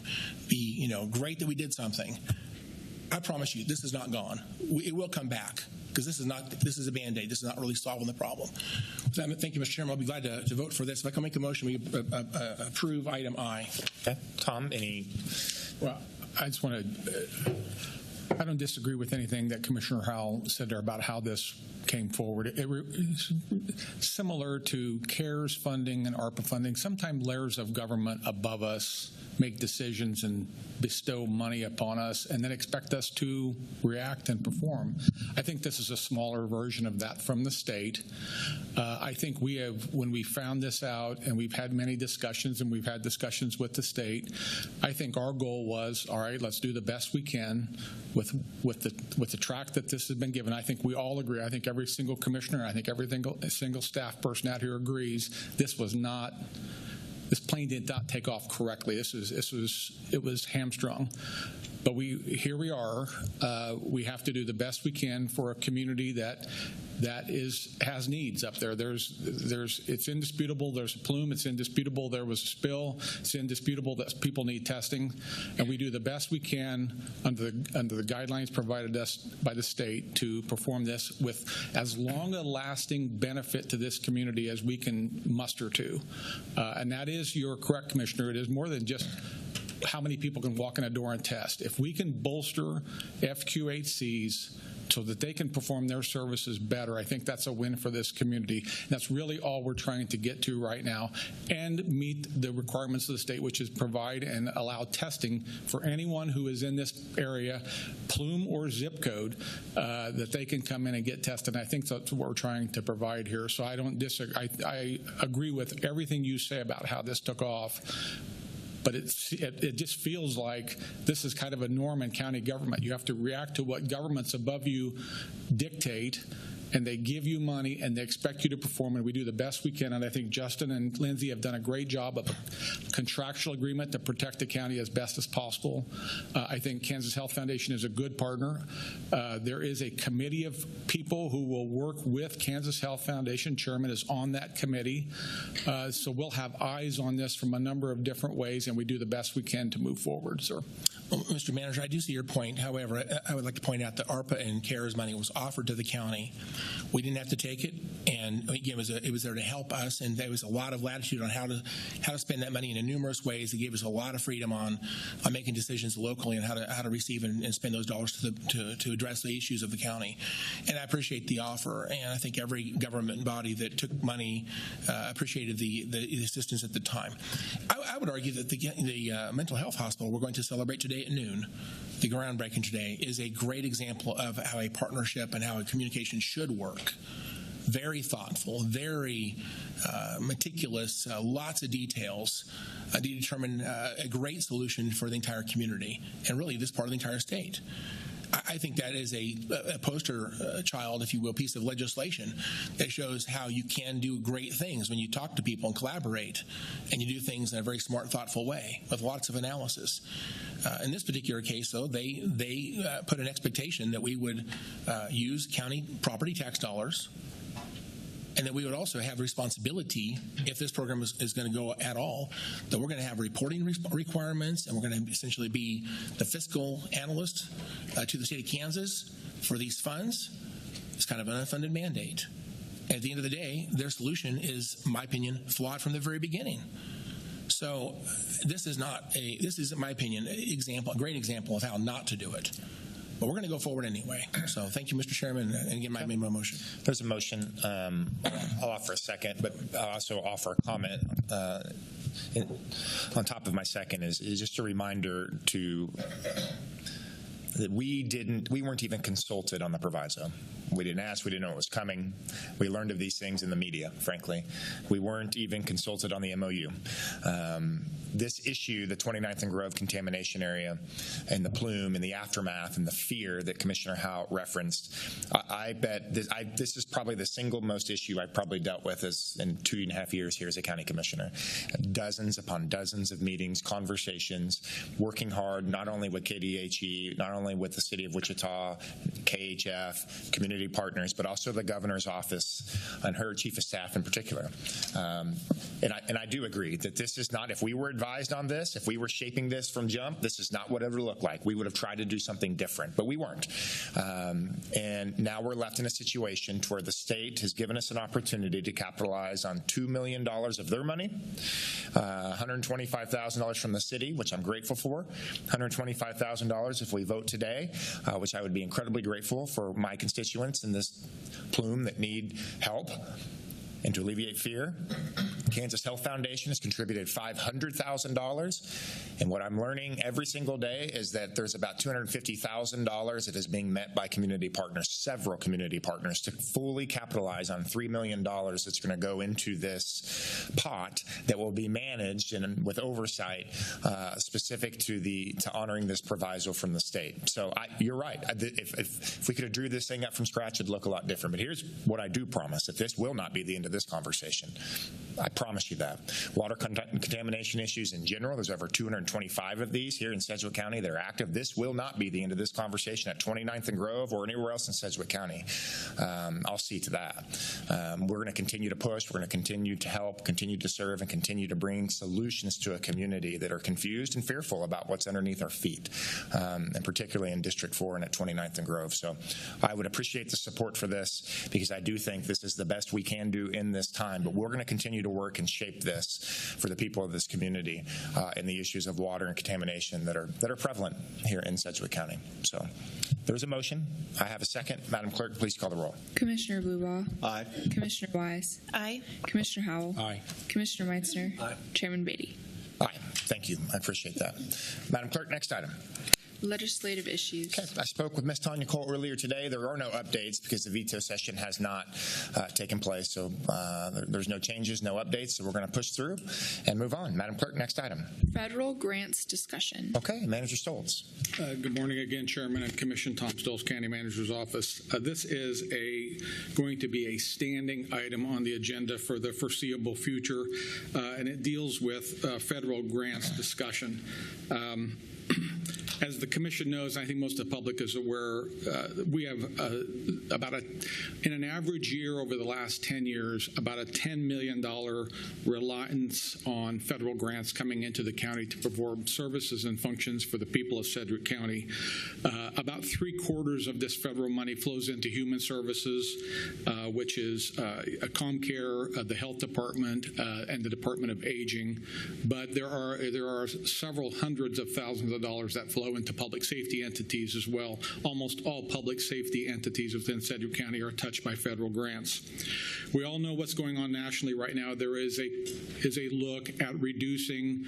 be, great that we did something. I promise you, this is not gone. It will come back, because this is a Band-Aid. This is not really solving the problem. Thank you, Mr. Chairman. I'll be glad to vote for this. If I can make a motion, we approve item I. Okay. Tom, any? Well, I just want to. I don't disagree with anything that Commissioner Howell said there about how this came forward. It's similar to CARES funding and ARPA funding. Sometimes layers of government above us make decisions and bestow money upon us and then expect us to react and perform. I think this is a smaller version of that from the state. I think when we found this out, and we've had many discussions, and we've had discussions with the state, I think our goal was, all right, let's do the best we can with the track that this has been given. I think we all agree. I think every single commissioner, I think every single staff person out here agrees this plane did not take off correctly. It was hamstrung. But here we are. We have to do the best we can for a community that has needs up there. It's indisputable. There's a plume. It's indisputable. There was a spill. It's indisputable that people need testing, and we do the best we can under the guidelines provided us by the state to perform this with as long a lasting benefit to this community as we can muster to. And that is, you're correct, Commissioner. It is more than just how many people can walk in a door and test. If we can bolster FQHCs so that they can perform their services better, I think that's a win for this community. And that's really all we're trying to get to right now, and meet the requirements of the state, which is provide and allow testing for anyone who is in this area, plume or zip code, that they can come in and get tested. And I think that's what we're trying to provide here. So I don't disagree. I agree with everything you say about how this took off. But it just feels like this is kind of a norm in county government. You have to react to what governments above you dictate, and they give you money and they expect you to perform, and we do the best we can. And I think Justin and Lindsay have done a great job of a contractual agreement to protect the county as best as possible. I think Kansas Health Foundation is a good partner. There is a committee of people who will work with Kansas Health Foundation. Chairman is on that committee. So we'll have eyes on this from a number of different ways, and we do the best we can to move forward, sir. Mr. Manager, I do see your point. However, I would like to point out that ARPA and CARES money was offered to the county. We didn't have to take it, and again, it was there to help us, and there was a lot of latitude on how to spend that money in numerous ways. It gave us a lot of freedom on making decisions locally and how to receive and spend those dollars to address the issues of the county. And I appreciate the offer, and I think every government body that took money appreciated the assistance at the time. I would argue that the mental health hospital we're going to celebrate today at noon, the groundbreaking today, is a great example of how a partnership and how a communication should work. Very thoughtful, very meticulous, lots of details to determine a great solution for the entire community and really this part of the entire state. I think that is a poster child, if you will, piece of legislation that shows how you can do great things when you talk to people and collaborate, and you do things in a very smart, thoughtful way with lots of analysis. In this particular case, though, they put an expectation that we would use county property tax dollars, and that we would also have responsibility, if this program is going to go at all, that we're going to have reporting requirements, and we're going to essentially be the fiscal analyst to the state of Kansas for these funds. It's kind of an unfunded mandate. And at the end of the day, their solution is, in my opinion, flawed from the very beginning. So this is, in my opinion, a great example of how not to do it. But we're going to go forward anyway. So thank you, Mr. Chairman, and again, I made my motion. There's a motion. I'll offer a second, but I'll also offer a comment on top of my second is just a reminder that we weren't even consulted on the proviso. We didn't ask. We didn't know it was coming. We learned of these things in the media, frankly. We weren't even consulted on the MOU. This issue, the 29th and Grove contamination area and the plume and the aftermath and the fear that Commissioner Howe referenced, I bet this is probably the single most issue I've probably dealt with in 2.5 years here as a county commissioner. Dozens upon dozens of meetings, conversations, working hard not only with KDHE, not only with the City of Wichita, KHF, community partners, but also the governor's office and her chief of staff in particular. And I do agree that this is not, if we were advised on this, if we were shaping this from jump, this is not what it would look like. We would have tried to do something different, but we weren't. And now we're left in a situation to where the state has given us an opportunity to capitalize on $2 million of their money, $125,000 from the city, which I'm grateful for, $125,000 if we vote today, which I would be incredibly grateful for my constituents in this plume that need help and to alleviate fear. Kansas Health Foundation has contributed $500,000, and what I'm learning every single day is that there's about $250,000 that is being met by community partners, several community partners, to fully capitalize on $3 million that's going to go into this pot that will be managed and with oversight specific to honoring this proviso from the state. So you're right. If we could have drew this thing up from scratch, it'd look a lot different. But here's what I do promise: that this will not be the end of this conversation. I promise you that. Water contamination issues in general, there's over 225 of these here in Sedgwick County that are active. This will not be the end of this conversation at 29th and Grove or anywhere else in Sedgwick County. I'll see to that. We're going to continue to push. We're going to continue to help, continue to serve, and continue to bring solutions to a community that are confused and fearful about what's underneath our feet, and particularly in District 4 and at 29th and Grove. So I would appreciate the support for this, because I do think this is the best we can do in this time, but we're going to continue to work and shape this for the people of this community and the issues of water and contamination that are prevalent here in Sedgwick County. So there's a motion. I have a second. Madam Clerk, please call the roll. Commissioner Blubaugh. Aye. Commissioner Wise. Aye. Commissioner Howell. Aye. Commissioner Meitzner. Aye. Chairman Beatty. Aye. Thank you. I appreciate that. Madam Clerk, next item. Legislative issues. Okay. I spoke with Ms. Tanya Cole earlier today. There are no updates because the veto session has not taken place. So there's no changes, no updates. So we're going to push through and move on. Madam Clerk, next item. Federal grants discussion. Okay. Manager Stoltz. Good morning again, Chairman and Commission. Tom Stoltz, County Manager's Office. This is going to be a standing item on the agenda for the foreseeable future, and it deals with federal grants discussion. As the commission knows, I think most of the public is aware, we have in an average year over the last 10 years, about a $10 million reliance on federal grants coming into the county to perform services and functions for the people of Sedgwick County. About 3/4 of this federal money flows into human services, which is ComCare, the Health Department, and the Department of Aging. But there are several hundreds of thousands of dollars that flow into public safety entities as well. Almost all public safety entities within Sedgwick County are touched by federal grants. We all know what's going on nationally right now. There is a look at reducing,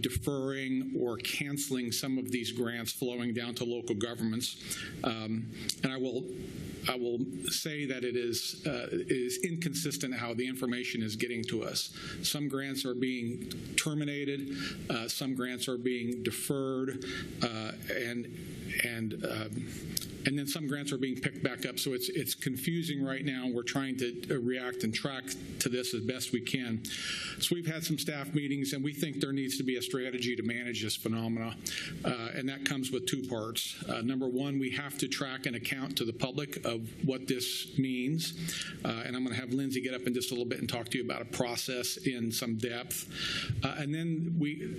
deferring, or canceling some of these grants flowing down to local governments. And I will say that it is inconsistent how the information is getting to us. Some grants are being terminated, some grants are being deferred, and then some grants are being picked back up. So it's confusing right now. We're trying to react and track to this as best we can. So we've had some staff meetings, and we think there needs to be a strategy to manage this phenomena, and that comes with two parts. Number one, we have to track and account to the public of what this means, and I'm going to have Lindsay get up in just a little bit and talk to you about a process in some depth. And then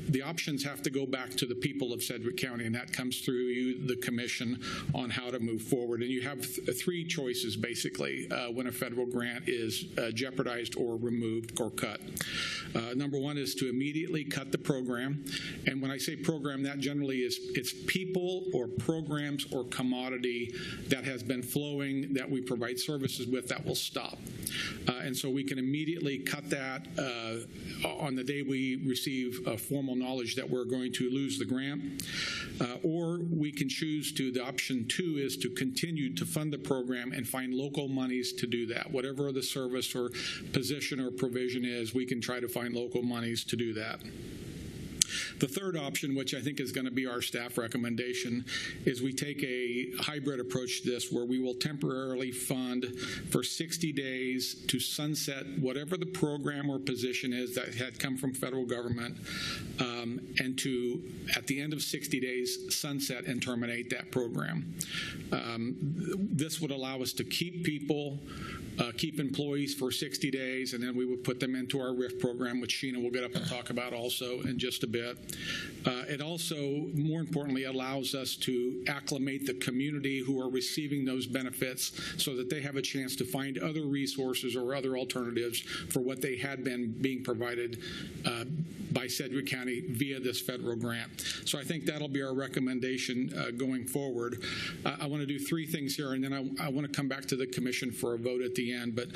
the options have to go back to the people of Sedgwick County, and that comes through you, the commission, on how to move forward. And you have three choices, basically, when a federal grant is jeopardized or removed or cut. Number one is to immediately cut the program. And when I say program, that generally it's people or programs or commodity that has been flowing that we provide services with that will stop. And so we can immediately cut that on the day we receive formal knowledge that we're going to lose the grant. Or we can choose to, the option two is to continue to fund the program and find local monies to do that. Whatever the service or position or provision is, we can try to find local monies to do that. The third option, which I think is going to be our staff recommendation, is we take a hybrid approach to this where we will temporarily fund for 60 days to sunset whatever the program or position is that had come from federal government, and to, at the end of 60 days, sunset and terminate that program. This would allow us to keep people, keep employees for 60 days, and then we would put them into our RIF program, which Sheena will get up and talk about also in just a bit. It also, more importantly, allows us to acclimate the community who are receiving those benefits so that they have a chance to find other resources or other alternatives for what they had been being provided by Sedgwick County via this federal grant. So I think that'll be our recommendation going forward. I want to do three things here, and then I want to come back to the commission for a vote at the end. But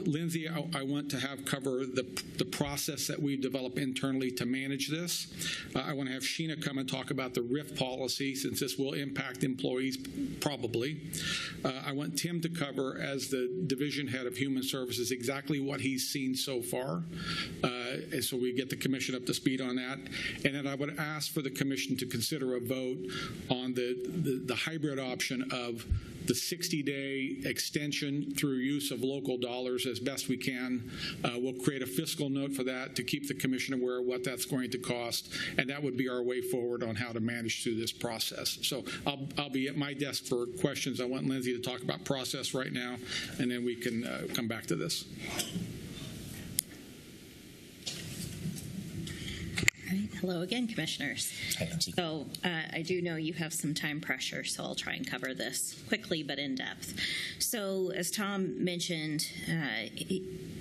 Lindsay, I want to have cover the process that we develop internally to manage this. I want to have Sheena come and talk about the RIF policy, since this will impact employees probably. I want Tim to cover, as the division head of human services, exactly what he's seen so far, and so we get the commission up to speed on that. And then I would ask for the commission to consider a vote on the hybrid option of the 60-day extension through use of local dollars as best we can. We'll create a fiscal note for that to keep the commission aware of what that's going to cost, and that would be our way forward on how to manage through this process. So I'll be at my desk for questions. I want Lindsay to talk about process right now, and then we can come back to this. Hello again, commissioners. So I do know you have some time pressure, so I'll try and cover this quickly but in depth. So as Tom mentioned,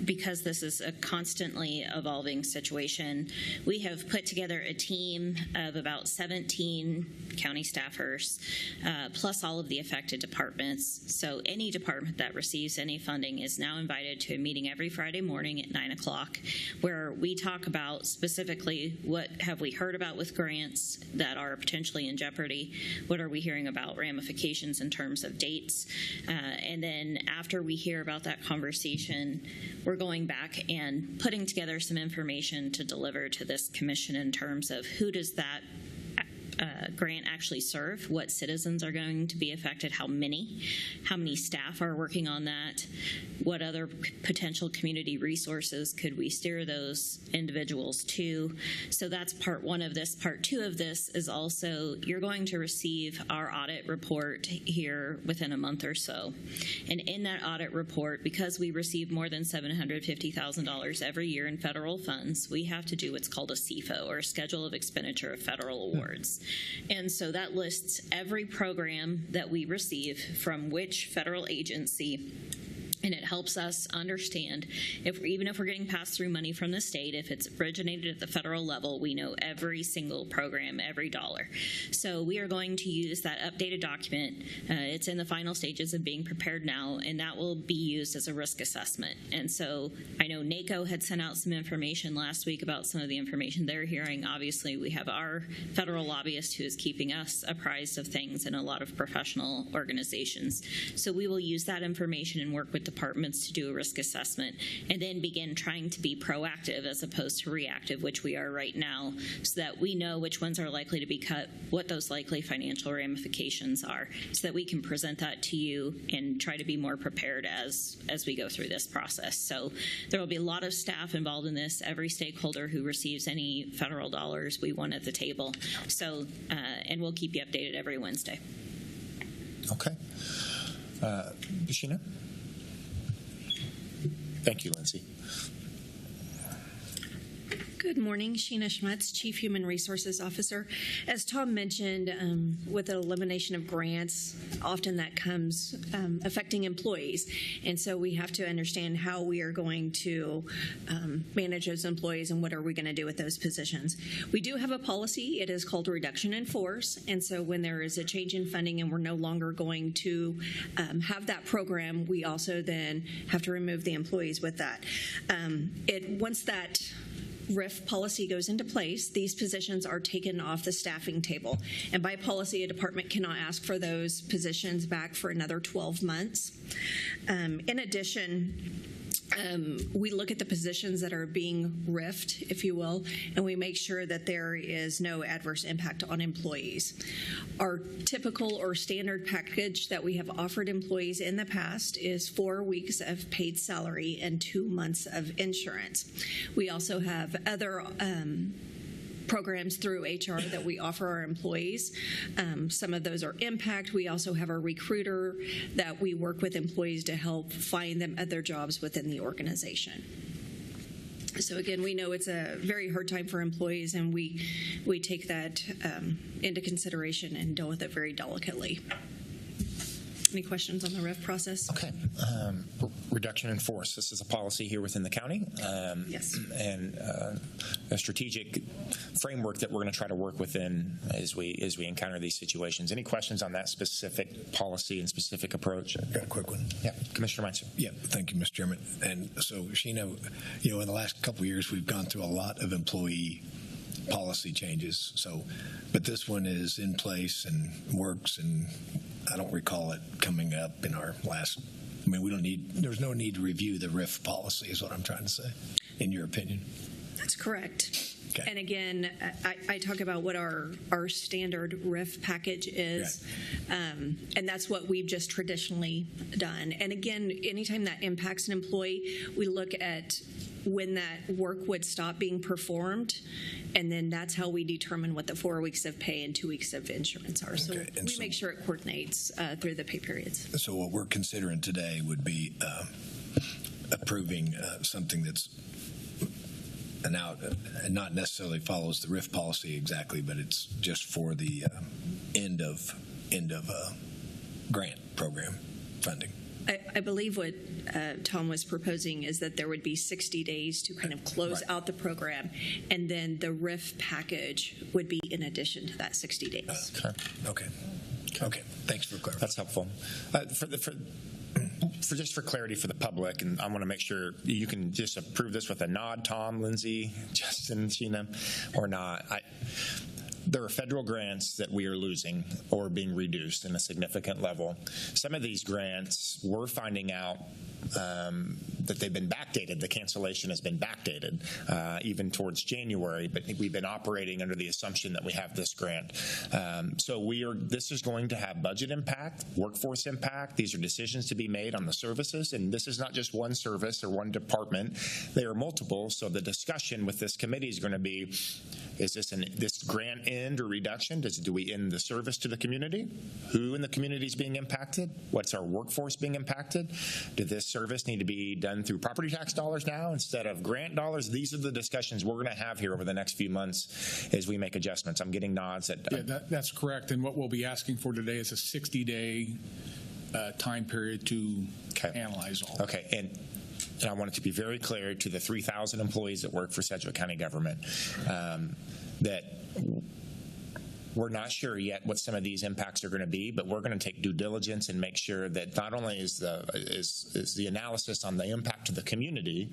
because this is a constantly evolving situation, we have put together a team of about 17 county staffers, plus all of the affected departments. So any department that receives any funding is now invited to a meeting every Friday morning at 9 o'clock, where we talk about specifically what have we heard about with grants that are potentially in jeopardy, what are we hearing about ramifications in terms of dates, and then after we hear about that conversation, we're going back and putting together some information to deliver to this commission in terms of who does that grant actually serve, what citizens are going to be affected, how many staff are working on that, what other potential community resources could we steer those individuals to. So that's part one of this. Part two of this is also you're going to receive our audit report here within a month or so. And in that audit report, because we receive more than $750,000 every year in federal funds, we have to do what's called a CFO, or a Schedule of Expenditure of Federal Awards. And so that lists every program that we receive from which federal agency. And it helps us understand, even if we're getting pass-through money from the state, if it's originated at the federal level, we know every single program, every dollar. So we are going to use that updated document. It's in the final stages of being prepared now, and that will be used as a risk assessment. And so I know NACO had sent out some information last week about some of the information they're hearing. Obviously, we have our federal lobbyist who is keeping us apprised of things in a lot of professional organizations. So we will use that information and work with departments to do a risk assessment, and then begin trying to be proactive as opposed to reactive, which we are right now, so that we know which ones are likely to be cut, what those likely financial ramifications are, so that we can present that to you and try to be more prepared as we go through this process. So there will be a lot of staff involved in this. Every stakeholder who receives any federal dollars, we want at the table. So, and we'll keep you updated every Wednesday. Okay. Sheena? Thank you, Lindsay. Good morning, Sheena Schmutz, Chief Human Resources Officer. As Tom mentioned, with the elimination of grants, often that comes affecting employees. And so we have to understand how we are going to manage those employees and what are we going to do with those positions. We do have a policy. It is called reduction in force. And so when there is a change in funding and we're no longer going to have that program, we also then have to remove the employees with that. Once that RIF policy goes into place, these positions are taken off the staffing table. And by policy, a department cannot ask for those positions back for another 12 months. In addition, we look at the positions that are being RIF'd, if you will, and we make sure that there is no adverse impact on employees. Our typical or standard package that we have offered employees in the past is 4 weeks of paid salary and 2 months of insurance. We also have other programs through HR that we offer our employees. Some of those are Impact. We also have a recruiter that we work with employees to help find them other jobs within the organization. So again, we know it's a very hard time for employees, and we take that into consideration and deal with it very delicately. Any questions on the REF process? Okay. Reduction in force. This is a policy here within the county. Yes. And a strategic framework that we're going to try to work within as we encounter these situations. Any questions on that specific policy and specific approach? Got a quick one. Yeah, Commissioner Meinzer. Yeah, thank you, Mr. Chairman. And so, Sheena, in the last couple of years, we've gone through a lot of employee policy changes. So, but this one is in place and works, and I don't recall it coming up in our last. I mean, there's no need to review the RIF policy, is what I'm trying to say, in your opinion. That's correct. Okay. And again, I talk about what our standard RIF package is, and that's what we've just traditionally done. And again, anytime that impacts an employee, we look at when that work would stop being performed, and then that's how we determine what the 4 weeks of pay and 2 weeks of insurance are. So we make sure it coordinates through the pay periods. So what we're considering today would be approving something that's not necessarily follows the RIF policy exactly, but it's just for the end of grant program funding. I believe what Tom was proposing is that there would be 60 days to kind of close out the program, and then the RIF package would be in addition to that 60 days. Okay. Thanks for clarifying. That's helpful. For clarity for the public, and I want to make sure you can just approve this with a nod, Tom, Lindsay, Justin, Sheena, or not. There are federal grants that we are losing or being reduced in a significant level. Some of these grants, we're finding out that they've been backdated. The cancellation has been backdated even towards January, but we've been operating under the assumption that we have this grant. So this is going to have budget impact, workforce impact. These are decisions to be made on the services, and this is not just one service or one department. They are multiple. So the discussion with this committee is going to be, is this grant end or reduction? Do we end the service to the community? Who in the community is being impacted? What's our workforce being impacted? Did this service need to be done through property tax dollars now instead of grant dollars? These are the discussions we're going to have here over the next few months as we make adjustments. I'm getting nods. That's correct. And what we'll be asking for today is a 60-day time period to analyze all. Okay. And I want it to be very clear to the 3,000 employees that work for Sedgwick County government that we're not sure yet what some of these impacts are going to be, but we're going to take due diligence and make sure that not only is the analysis on the impact to the community,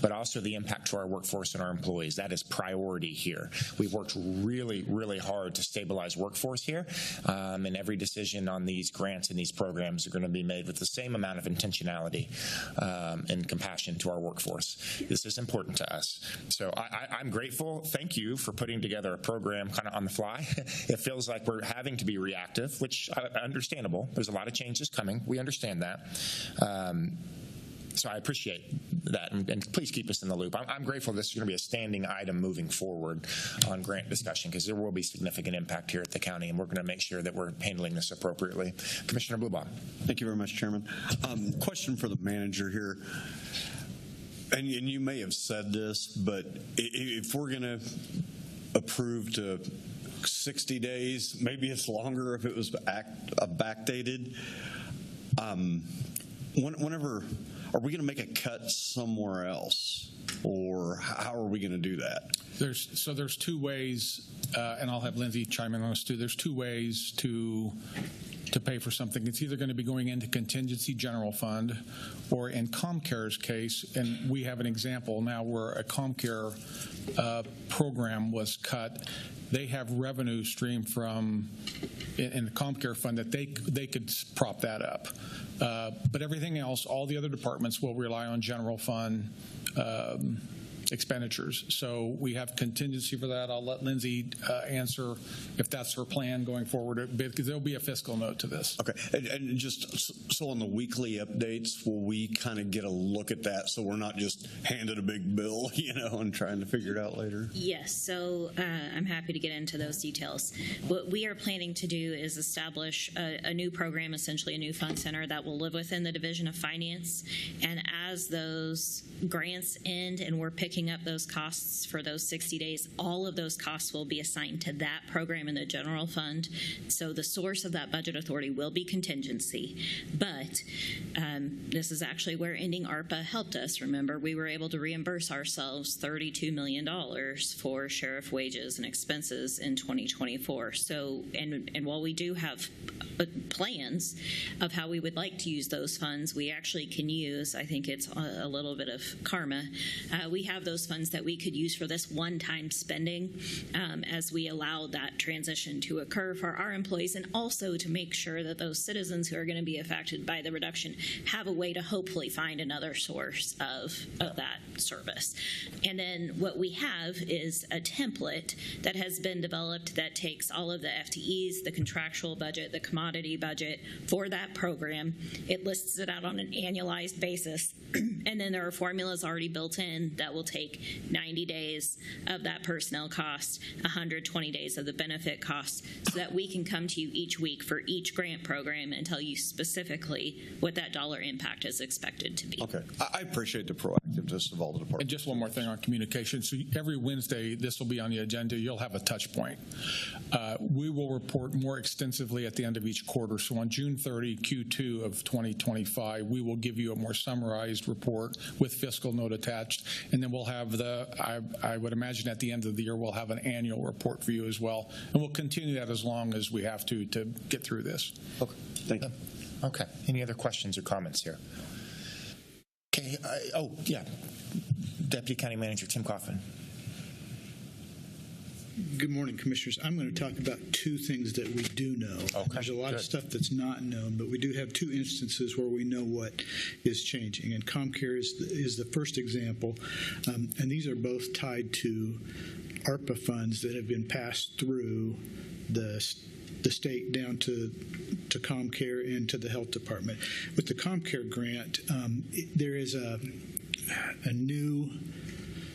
but also the impact to our workforce and our employees. That is priority here. We've worked really, really hard to stabilize workforce here, and every decision on these grants and these programs are going to be made with the same amount of intentionality and compassion to our workforce. This is important to us. So I'm grateful. Thank you for putting together a program kind of on the fly. It feels like we're having to be reactive, which understandable. There's a lot of changes coming. We understand that. So I appreciate that, and please keep us in the loop. I'm grateful this is going to be a standing item moving forward on grant discussion, because there will be significant impact here at the county, and we're going to make sure that we're handling this appropriately. Commissioner Blubaugh. Thank you very much, Chairman. Question for the manager here. And you may have said this, but if we're going to approve to 60 days, maybe it's longer if it was backdated. Whenever, are we going to make a cut somewhere else, or how are we going to do that? There's two ways, and I'll have Lindsay chime in on this too. There's two ways to pay for something. It's either going to be going into contingency general fund, or in ComCare's case, and we have an example now where a ComCare program was cut. They have revenue stream from in the ComCare fund that they could prop that up. But everything else, all the other departments will rely on general fund expenditures. So we have contingency for that. I'll let Lindsay answer if that's her plan going forward, because there'll be a fiscal note to this. Okay, and just so on the weekly updates, will we kind of get a look at that so we're not just handed a big bill, and trying to figure it out later? Yes, so I'm happy to get into those details. What we are planning to do is establish a new program, essentially a new fund center that will live within the Division of Finance, and as those grants end and we're picking up those costs for those 60 days, all of those costs will be assigned to that program in the general fund. So the source of that budget authority will be contingency. But this is actually where ending ARPA helped us. Remember, we were able to reimburse ourselves $32 million for sheriff wages and expenses in 2024. So, and while we do have plans of how we would like to use those funds, we actually can use, I think it's a little bit of karma, we have those funds that we could use for this one-time spending as we allow that transition to occur for our employees, and also to make sure that those citizens who are going to be affected by the reduction have a way to hopefully find another source of that service. And then what we have is a template that has been developed that takes all of the FTEs, the contractual budget, the commodity budget for that program. It lists it out on an annualized basis, and then there are formulas already built in that will take 90 days of that personnel cost, 120 days of the benefit cost, so that we can come to you each week for each grant program and tell you specifically what that dollar impact is expected to be. Okay. I appreciate the proactiveness of all the departments. And just one more thing on communication. So every Wednesday, this will be on the agenda. You'll have a touch point. We will report more extensively at the end of each quarter. So on June 30, Q2 of 2025, we will give you a more summarized report with fiscal note attached. And then we'll have I would imagine at the end of the year, we'll have an annual report for you as well. And we'll continue that as long as we have to get through this. Okay. Thank you. Okay. Any other questions or comments here? Okay. Deputy County Manager Tim Coffin. Good morning, Commissioners. I'm going to talk about two things that we do know. Okay, There's a lot of stuff that's not known, but we do have two instances where we know what is changing. And ComCare is the first example, and these are both tied to ARPA funds that have been passed through the state down to ComCare and to the Health Department. With the ComCare grant, there is a new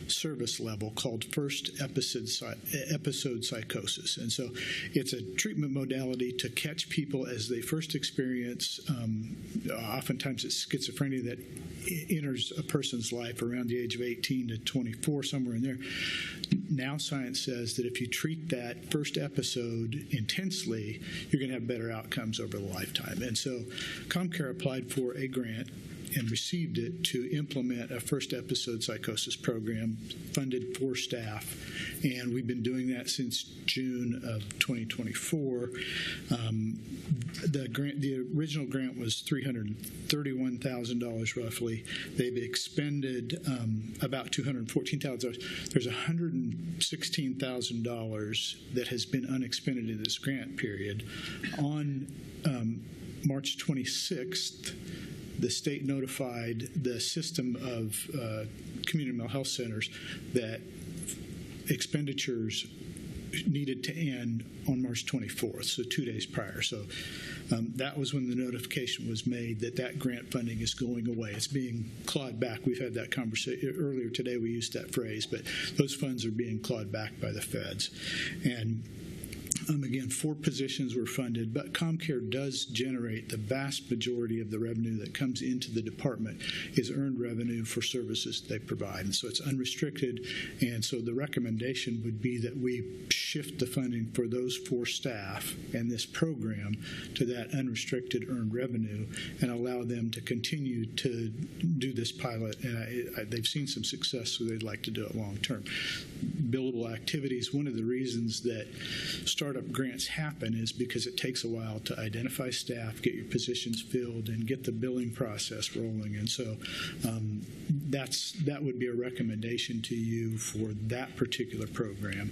service level called first episode psychosis. And so it's a treatment modality to catch people as they first experience, oftentimes it's schizophrenia that enters a person's life around the age of 18 to 24, somewhere in there. Now science says that if you treat that first episode intensely, you're going to have better outcomes over the lifetime. And so ComCare applied for a grant and received it to implement a first episode psychosis program funded for staff. And we've been doing that since June of 2024. The original grant was $331,000 roughly. They've expended about $214,000. There's $116,000 that has been unexpended in this grant period. On March 26th, the state notified the system of community mental health centers that expenditures needed to end on March 24th, so 2 days prior. So that was when the notification was made that that grant funding is going away. It's being clawed back. We've had that conversation earlier today. We used that phrase, but those funds are being clawed back by the feds. And again, 4 positions were funded, but ComCare does generate the vast majority of the revenue that comes into the department is earned revenue for services they provide. And so it's unrestricted. And so the recommendation would be that we shift the funding for those 4 staff and this program to that unrestricted earned revenue and allow them to continue to do this pilot. And they've seen some success, so they'd like to do it long term. Billable activities, one of the reasons that startup grants happen is because it takes a while to identify staff, get your positions filled, and get the billing process rolling. And so that would be a recommendation to you for that particular program.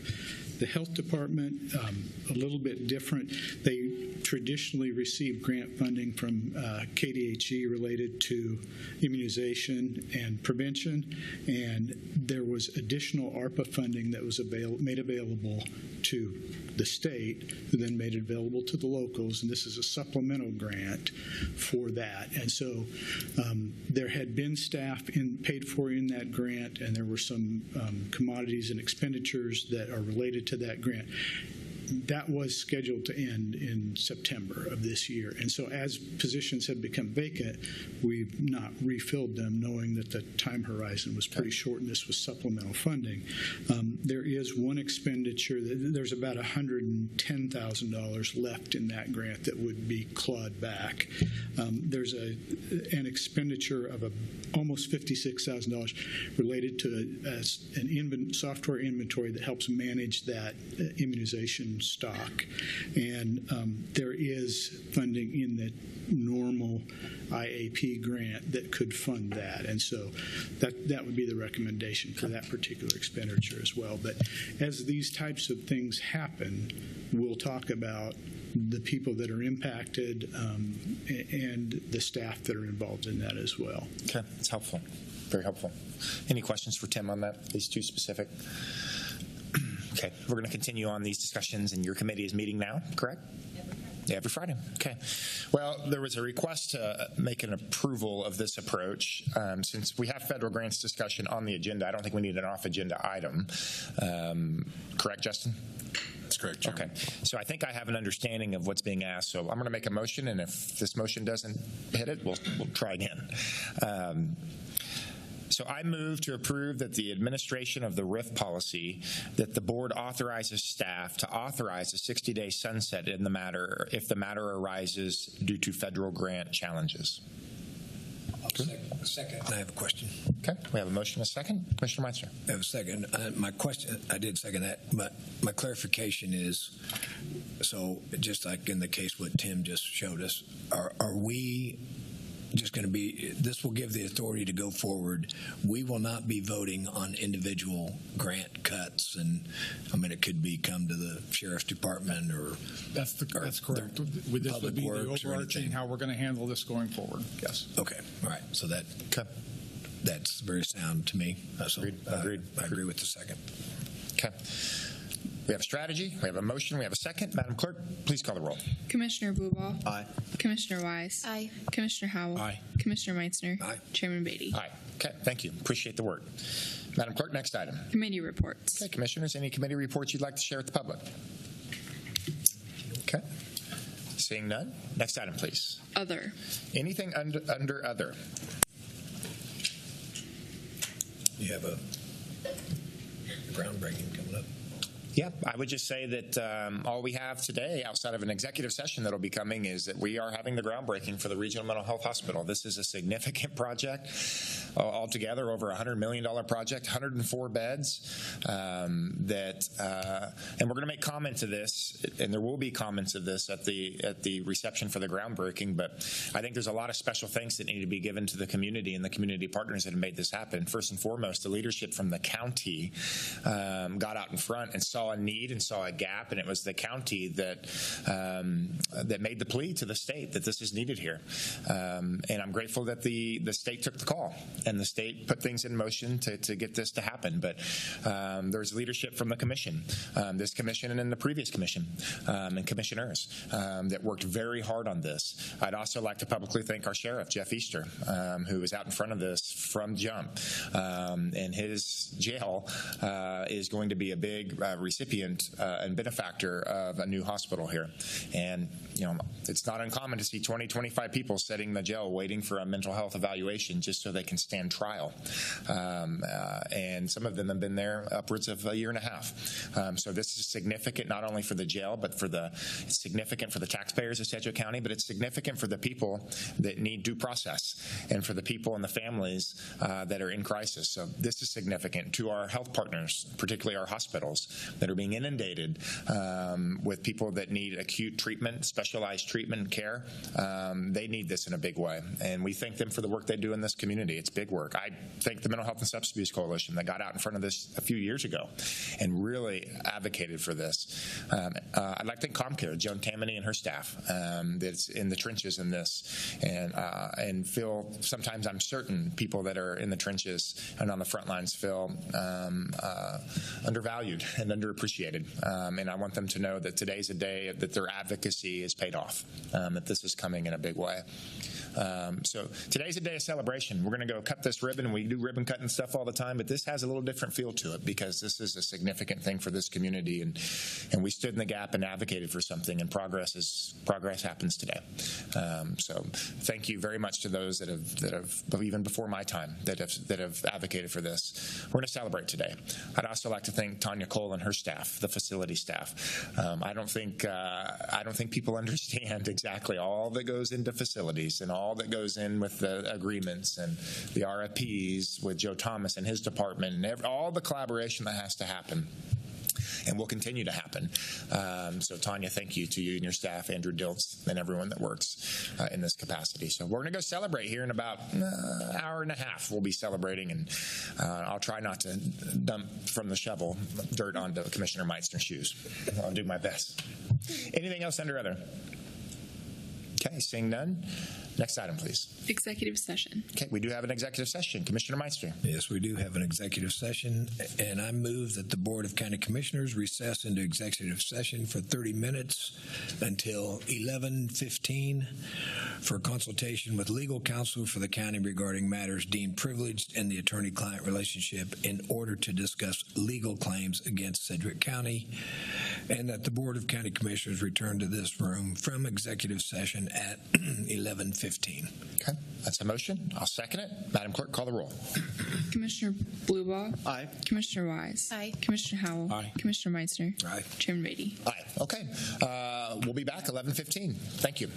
The Health Department, a little bit different. They traditionally receive grant funding from KDHE related to immunization and prevention, and there was additional ARPA funding that was made available to the state, who then made it available to the locals, and this is a supplemental grant for that. And so there had been staff paid for in that grant, and there were some commodities and expenditures that are related to that grant. That was scheduled to end in September of this year. And so as positions have become vacant, we've not refilled them, knowing that the time horizon was pretty short and this was supplemental funding. There is one expenditure, there's about $110,000 left in that grant that would be clawed back. There's an expenditure of almost $56,000 related to an software inventory that helps manage that immunization stock, and there is funding in the normal IAP grant that could fund that, and so that would be the recommendation for that particular expenditure as well. But as these types of things happen, we'll talk about the people that are impacted and the staff that are involved in that as well. Okay, that's helpful, very helpful. Any questions for Tim on that, these two specific? Okay, we're going to continue on these discussions, and your committee is meeting now, correct? Every Friday. Okay. Well, there was a request to make an approval of this approach. Since we have federal grants discussion on the agenda, I don't think we need an off-agenda item. Correct, Justin? That's correct, Chairman. Okay. So I think I have an understanding of what's being asked. So I'm going to make a motion, and if this motion doesn't hit it, we'll try again. So I move to approve that the administration of the RIF policy, that the board authorizes staff to authorize a 60-day sunset in the matter if the matter arises due to federal grant challenges. Second. I have a question. Okay, we have a motion, a second. Commissioner Meister. I have a second. My question, I did second that, but my clarification is, so just like in the case what Tim just showed us, are we just going to be, this will give the authority to go forward. We will not be voting on individual grant cuts, and I mean, it could come to the sheriff's department or that's correct. This would be the overarching how we're going to handle this going forward. Yes. Okay. All right. So that's very sound to me. So Agreed. I agree with the second. Okay. We have a strategy. We have a motion. We have a second. Madam Clerk, please call the roll. Commissioner Blueball. Aye. Commissioner Wise. Aye. Commissioner Howell. Aye. Commissioner Meitzner. Aye. Chairman Beatty. Aye. Okay. Thank you. Appreciate the work. Madam Clerk, next item. Committee reports. Okay, Commissioners, any committee reports you'd like to share with the public? Okay. Seeing none. Next item, please. Other. Anything under other? You have a groundbreaking coming up. Yeah, I would just say that all we have today outside of an executive session that'll be coming is that we are having the groundbreaking for the Regional Mental Health Hospital. This is a significant project, altogether over $100 million project, 104 beds, and we're going to make comment to this, and there will be comments of this at the reception for the groundbreaking, but I think there's a lot of special thanks that need to be given to the community and the community partners that have made this happen. First and foremost, the leadership from the county got out in front and saw a need and saw a gap, and it was the county that made the plea to the state that this is needed here. And I'm grateful that the state took the call and the state put things in motion to get this to happen. But there's leadership from the commission, this commission and the previous commission, and commissioners that worked very hard on this. I'd also like to publicly thank our sheriff, Jeff Easter, who was out in front of this from jump. And his jail is going to be a big recipient and benefactor of a new hospital here. And, it's not uncommon to see 20, 25 people sitting in the jail waiting for a mental health evaluation just so they can stand trial. And some of them have been there upwards of a year and a half. So this is significant not only for the jail, but it's significant for the taxpayers of Sedgwick County, but it's significant for the people that need due process and for the people and the families that are in crisis. So this is significant to our health partners, particularly our hospitals that are being inundated with people that need acute treatment, specialized treatment and care. They need this in a big way, and we thank them for the work they do in this community. It's big work. I thank the Mental Health and Substance Abuse Coalition that got out in front of this a few years ago and really advocated for this. I'd like to thank ComCare, Joan Tammany and her staff that's in the trenches in this, and feel sometimes I'm certain people that are in the trenches and on the front lines feel undervalued and underappreciated. And I want them to know that today's a day that their advocacy is paid off, that this is coming in a big way. So today's a day of celebration. We're going to go cut this ribbon, and we do ribbon cutting stuff all the time, but this has a little different feel to it because this is a significant thing for this community, and we stood in the gap and advocated for something, and progress happens today. So thank you very much to those that have even before my time that have advocated for this. We're going to celebrate today. I'd also like to thank Tanya Cole and her staff, the facility staff. I don't think people understand exactly all that goes into facilities and all that goes in with the agreements and the RFPs with Joe Thomas and his department and all the collaboration that has to happen and will continue to happen. So Tanya, thank you to you and your staff, Andrew Diltz, and everyone that works in this capacity. So we're going to go celebrate here in about an hour and a half. We'll be celebrating, and I'll try not to dump from the shovel dirt onto Commissioner Meitzner's shoes. I'll do my best. Anything else under other? Okay, seeing none. Next item, please. Executive session. Okay, we do have an executive session. Commissioner Meitzner. Yes, we do have an executive session, and I move that the Board of County Commissioners recess into executive session for 30 minutes until 11:15 for consultation with legal counsel for the county regarding matters deemed privileged in the attorney-client relationship in order to discuss legal claims against Sedgwick County, and that the Board of County Commissioners return to this room from executive session at 11:15. Okay, that's a motion. I'll second it. Madam Clerk, call the roll. Commissioner Blueball. Aye. Commissioner Wise. Aye. Commissioner Howell. Aye. Commissioner Meitzner. Aye. Chairman Beatty. Aye. Okay. We'll be back 11:15. Thank you.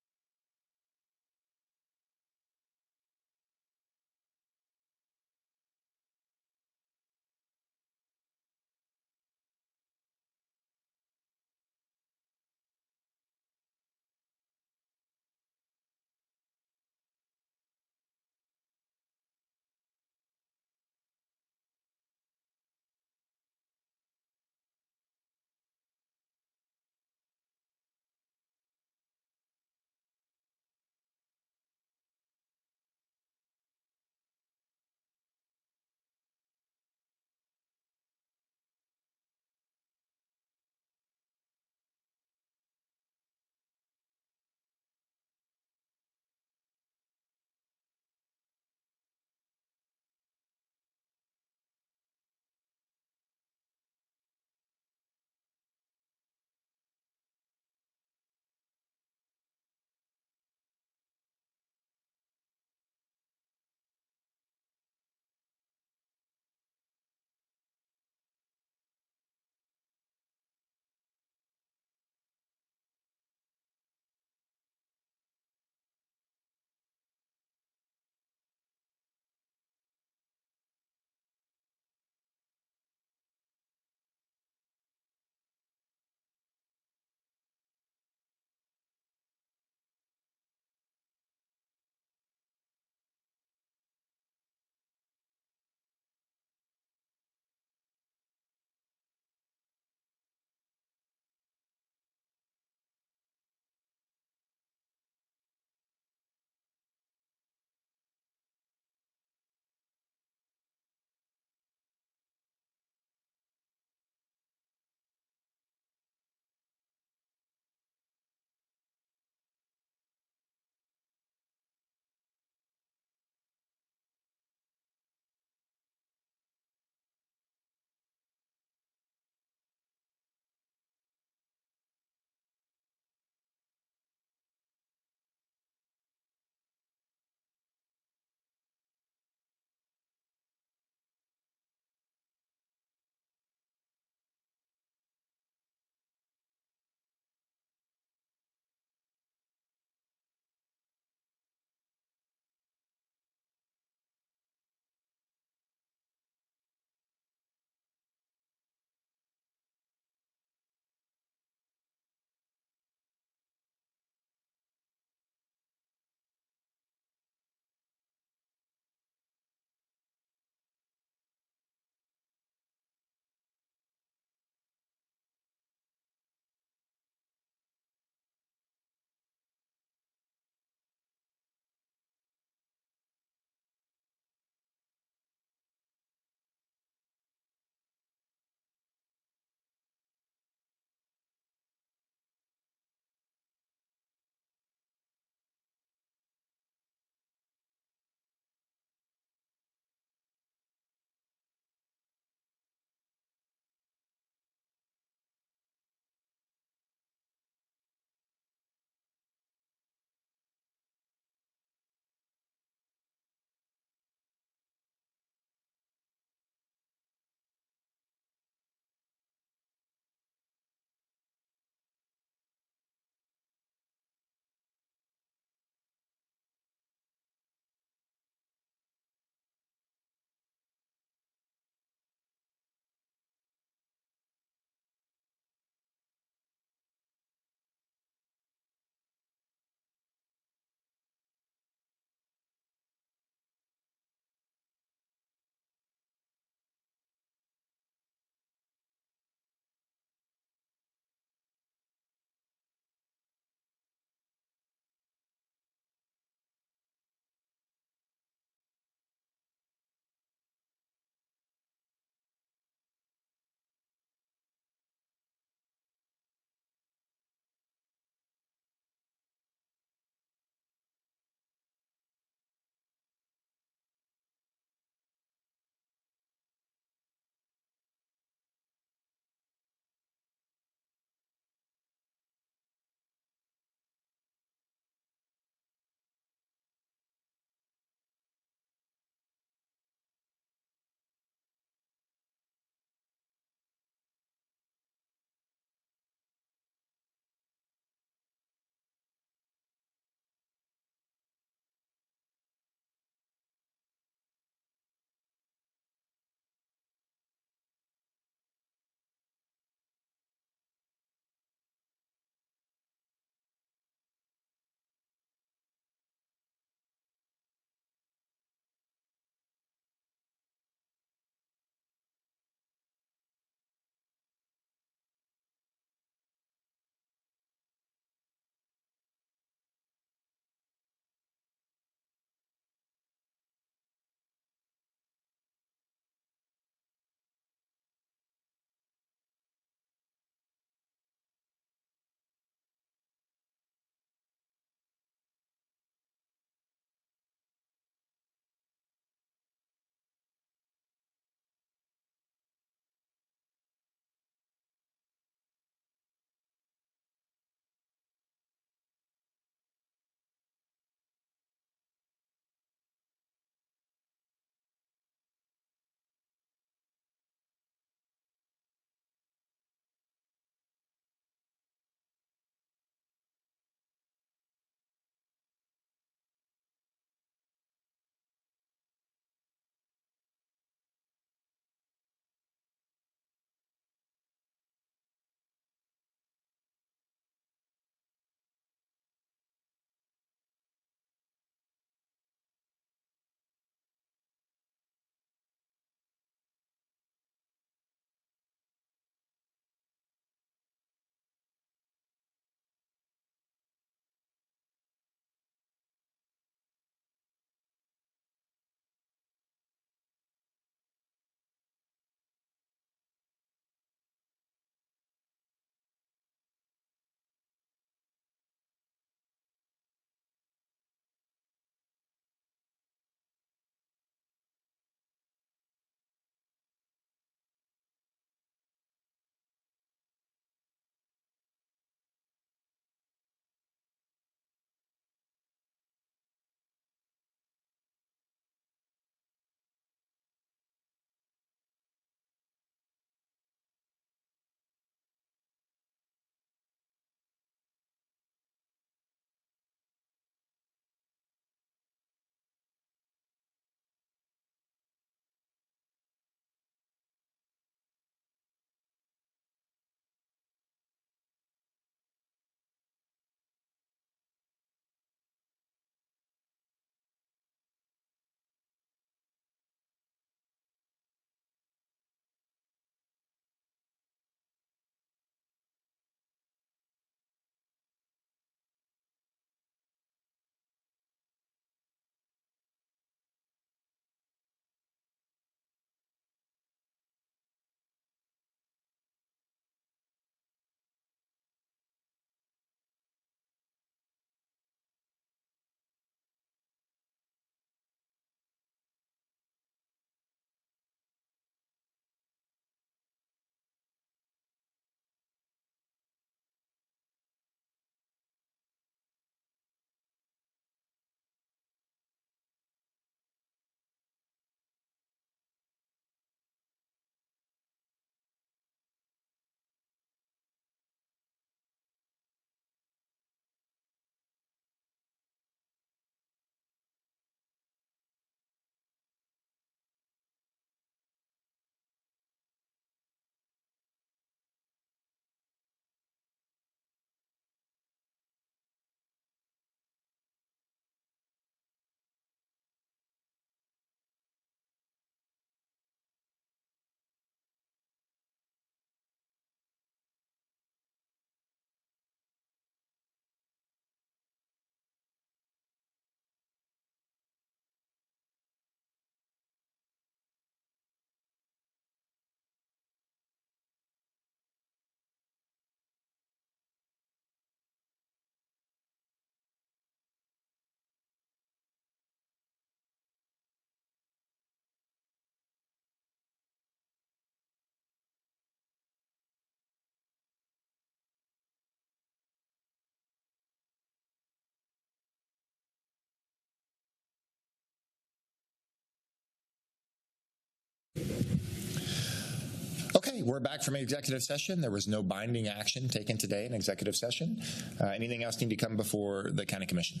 Okay, we're back from executive session. There was no binding action taken today in executive session. Anything else need to come before the county commission?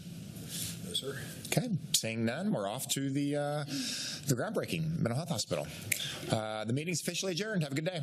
No, sir. Okay, seeing none, we're off to the groundbreaking mental health hospital. The meeting's officially adjourned. Have a good day.